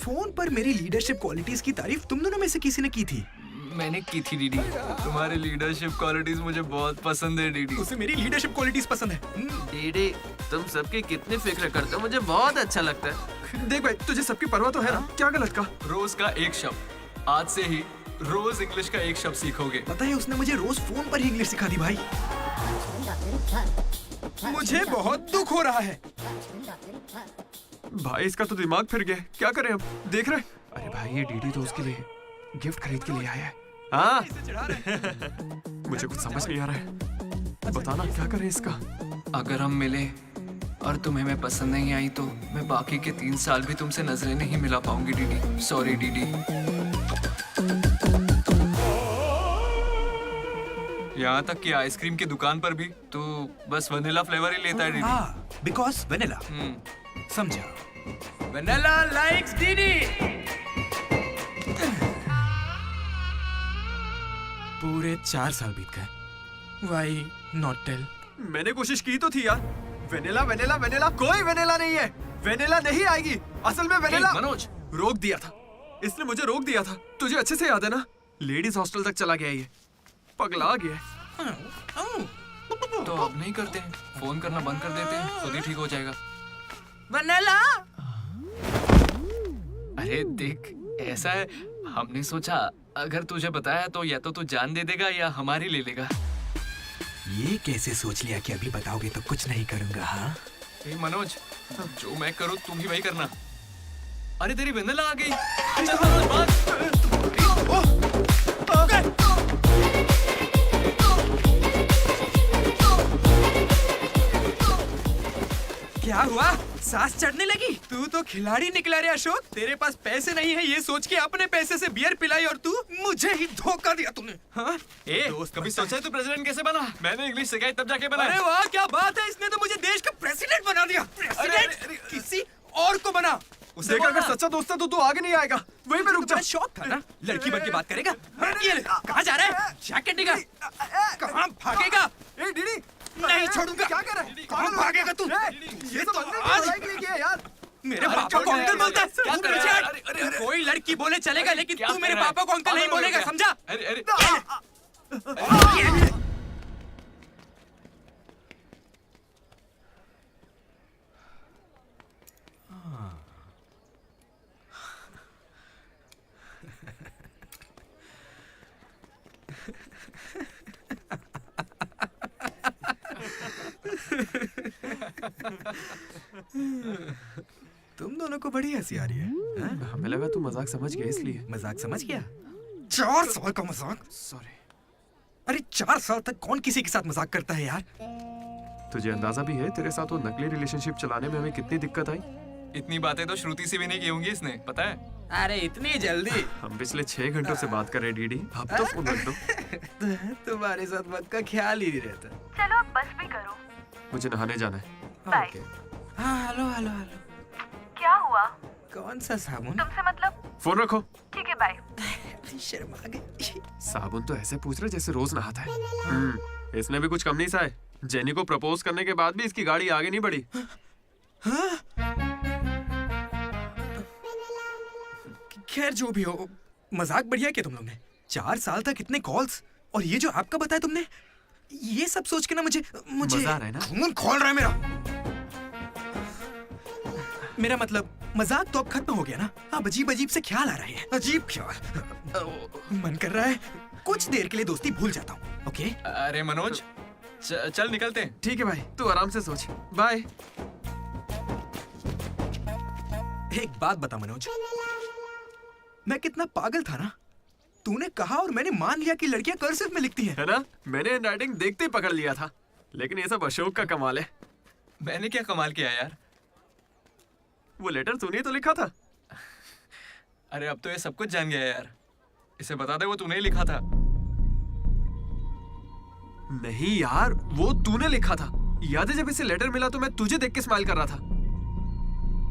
फोन पर मेरी लीडरशिप क्वालिटीज की तारीफ तुम दोनों में से किसी ने की थी? मैंने की थी डीडी। तुम्हारी लीडरशिप क्वालिटीज मुझे बहुत पसंद है डीडी। उसे मेरी लीडरशिप क्वालिटीज पसंद है। डीडी तुम सबकी कितनी फिक्र करते हो, मुझे बहुत अच्छा लगता है। देख भाई, तुझे सबकी परवाह तो है ना? क्या गलत का? रोज का एक शब्द। आज से ही रोज इंग्लिश का एक शब्द सीखोगे। पता है उसने मुझे रोज फोन पर ही इंग्लिश सिखा दी भाई। मुझे बहुत दुख हो रहा है भाई। इसका तो दिमाग फिर गया। क्या करें अब? देख रहे? अरे भाई ये डीडी तो उसके लिए गिफ्ट खरीद के लिए आया है। हाँ मुझे कुछ समझ नहीं आ रहा है। बताना क्या करें इसका। अगर हम मिले और तुम्हें मैं पसंद नहीं आई तो मैं बाकी के 3 साल भी तुमसे नजरें नहीं मिला पाऊंगी डीडी। Sorry DD. यहाँ तक कि आइसक्रीम की दुकान पर भी तो बस वनीला फ्लेवर ही लेता है डीडी। Because vanilla. समझा। Vanilla likes DD. पूरे 4 साल बीत गए। Why not tell? मैंने कोशिश की तो थी यार। वेनिला वेनिला वेनिला, कोई वेनिला नहीं है। वेनिला नहीं आएगी। असल में वेनिला मनोज रोक दिया था। इसने मुझे रोक दिया था। तुझे अच्छे से याद है ना? लेडीज हॉस्टल तक चला गया ये, पगला गया। तो अब नहीं करते हैं, फोन करना बंद कर देते हैं, खुद ही ठीक हो जाएगा। वेनिला। अरे देख ऐसा है, हमने सोचा अगर तुझे बताया तो या तो तू जान दे देगा या हमारी ले लेगा। ये कैसे सोच लिया कि अभी बताओगे तो कुछ नहीं करूंगा? हाँ मनोज, जो मैं करूँ तुम ही वही करना। अरे तेरी वेनिला आ गई। चल मनोज भाग। क्या हुआ? सांस चढ़ने लगी? तू तो खिलाड़ी निकला रे अशोक। तेरे पास पैसे नहीं है ये सोच के अपने पैसे से बियर पिलाई और तू मुझे ही धोखा दिया तूने। हाँ? कभी सोचा है तू प्रेसिडेंट कैसे बना? मैंने इंग्लिश सिखाई तब जाके बना। अरे वाह क्या बात है, इसने तो मुझे देश का प्रेसिडेंट बना दिया। प्रेसिडेंट किसी और को बना। उसे अगर सच्चा दोस्त है तो तू आगे नहीं आएगा। वहीं पे रुक जा। शौक था ना, लड़की बन के बात करेगा। ये ले, कहाँ जा रहा है? जैकेट निकाल। कहाँ भागेगा? डीडी नहीं छोड़ूंगा। क्या कर रहा है? कहाँ भागेगा तू? ये तो आज यार मेरे पापा को अंकल बोलता है। कोई लड़की बोले चलेगा लेकिन तू मेरे पापा को अंकल नहीं बोलेगा, समझा? तुम दोनों को बड़ी हंसी आ रही है। हमें लगा तू मजाक समझ गया इसलिए। मजाक समझ गया? 4 साल का मजाक? सॉरी। अरे 4 साल तक कौन किसी के साथ मजाक करता है यार? तुझे अंदाजा भी है तेरे साथ वो नकली रिलेशनशिप चलाने में हमें कितनी दिक्कत आई? इतनी बातें तो श्रुति से भी नहीं की होंगी इसने, पता है? अरे इतनी जल्दी? हम पिछले 6 घंटों से बात कर रहे डीडी, अब तो फोन रख दो। तुम्हारे साथ वक्त का ख्याल ही नहीं रहता। चलो अब बस भी करो। मुझे नहाने जाना है। बाय। हाँ हेलो हेलो हेलो। क्या हुआ? कौन सा साबुन? तुमसे मतलब? फोन रखो। ठीक है बाय। शर्मा गई। साबुन तो ऐसे पूछ रहे जैसे रोज नहाता है। इसने भी कुछ कम नहीं सा है। जेनी को प्रपोज करने के बाद भी इसकी गाड़ी आगे नहीं बढ़ी। खैर जो भी हो, मजाक बढ़िया किया तुम लोग ने। 4 साल तक इतने कॉल्स, और ये जो आपका बताया तुमने, ये सब सोच के ना मुझे मजा आ रहा है ना? खून खोल रहा है मेरा। मेरा मतलब मजाक तो अब खत्म हो गया ना। अब अजीब अजीब से ख्याल आ रहे हैं। अजीब ख्याल। मन कर रहा है कुछ देर के लिए दोस्ती भूल जाता हूँ। ओके? अरे मनोज, चल निकलते हैं। ठीक है भाई, तू आराम से सोच। बाय। एक बात बता मनोज, मैं कितना पागल था ना। तूने कहा और मैंने मान लिया कि लड़कियां कर्सिव में लिखती हैं। है ना? मैंने हैंडराइटिंग देखते ही पकड़ लिया था। लेकिन ये सब अशोक का कमाल है। मैंने क्या कमाल किया यार? वो लेटर तूने तो लिखा था। अरे अब तो ये सब कुछ जान गया यार। इसे बता दे वो तूने ही लिखा था। नहीं यार, वो तूने लिखा था। याद है जब इसे लेटर मिला तो मैं तुझे देख के स्माइल कर रहा था।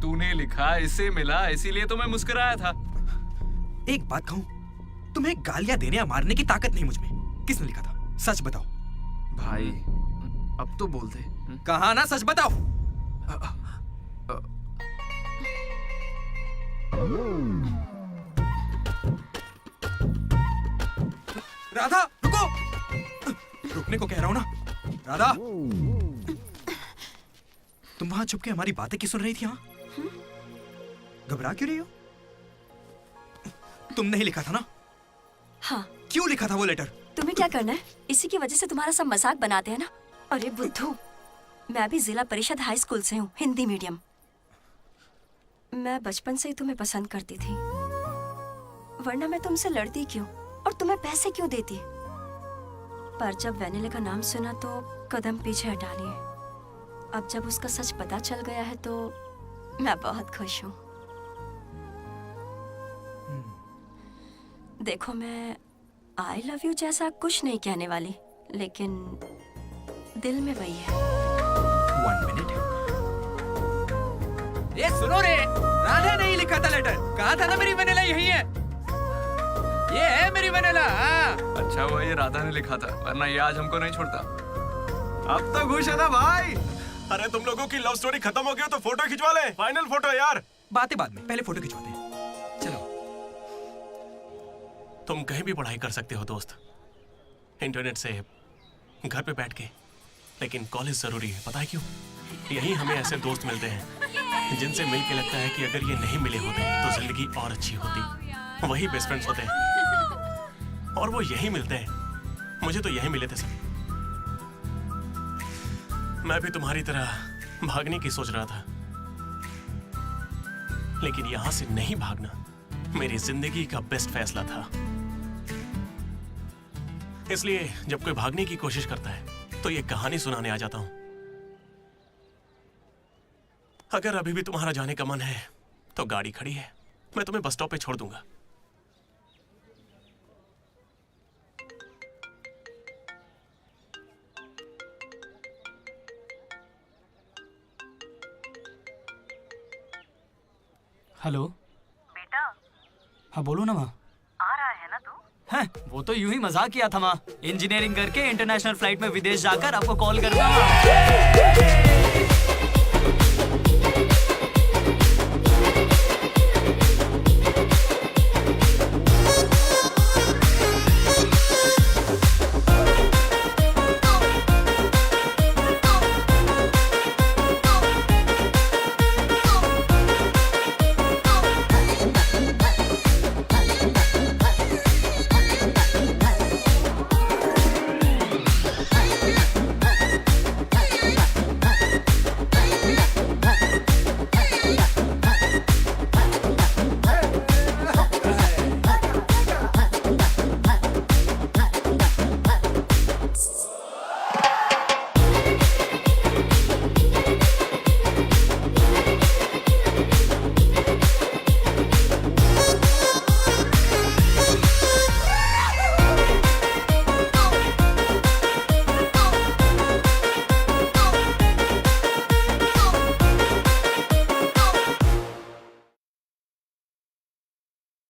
तूने लिखा, इसे मिला, इसीलिए तो मैं मुस्कुराया था। एक बात कहूं, तुम्हें गालियां देने या मारने की ताकत नहीं मुझ में। किसने लिखा था? सच बताओ। भाई अब तो बोल दे। कहा ना, सच बताओ। राधा रुको। रुकने को कह रहा हूं ना। राधा, तुम वहां छुप के हमारी बातें क्यों सुन रही थी? हाँ, घबरा क्यों रही हो? तुमने ही लिखा था ना? हाँ। क्यों लिखा था वो लेटर? तुम्हें क्या करना है? इसी की वजह से तुम्हारा सब मजाक बनाते हैं ना। अरे बुद्धू, मैं भी जिला परिषद हाई स्कूल से हूँ, हिंदी मीडियम। मैं बचपन से ही तुम्हें पसंद करती थी, वरना मैं तुमसे लड़ती क्यों और तुम्हें पैसे क्यों देती? पर जब वैनिला का नाम सुना तो कदम पीछे हटा लिए। अब जब उसका सच पता चल गया है तो मैं बहुत खुश हूँ। देखो, मैं आई लव यू जैसा कुछ नहीं कहने वाली, लेकिन दिल में वही है। 1 मिनट। ये सुनो रे, राधा ने ही लिखा था लेटर। कहा था ना मेरी वैनिला यही है। ये है मेरी वैनिला। अच्छा हुआ ये राधा ने लिखा था, वरना ये आज हमको नहीं छोड़ता। अब तो खुश है ना भाई? अरे तुम लोगों की लव स्टोरी खत्म हो गई तो फोटो खिंचवा ले। फाइनल फोटो यार। बातें बाद में, पहले फोटो खिंचवाते हैं। चलो। तुम कहीं भी पढ़ाई कर सकते हो दोस्त, इंटरनेट से, घर पे बैठ के, लेकिन कॉलेज जरूरी है। पता है क्यों? यही हमें ऐसे दोस्त मिलते हैं जिनसे मिलके लगता है कि अगर ये नहीं मिले होते तो जिंदगी और अच्छी होती। वही बेस्ट फ्रेंड्स होते हैं और वो यही मिलते हैं। मुझे तो यही मिले थे सब। मैं भी तुम्हारी तरह भागने की सोच रहा था, लेकिन यहां से नहीं भागना मेरी जिंदगी का बेस्ट फैसला था। इसलिए जब कोई भागने की कोशिश करता है तो ये कहानी सुनाने आ जाता हूं। अगर अभी भी तुम्हारा जाने का मन है तो गाड़ी खड़ी है, मैं तुम्हें बस स्टॉप पे छोड़ दूंगा। हेलो बेटा। हाँ बोलो ना माँ। आ रहा है ना तू? हैं, वो तो यूं ही मजाक किया था माँ। इंजीनियरिंग करके इंटरनेशनल फ्लाइट में विदेश जाकर आपको कॉल करना।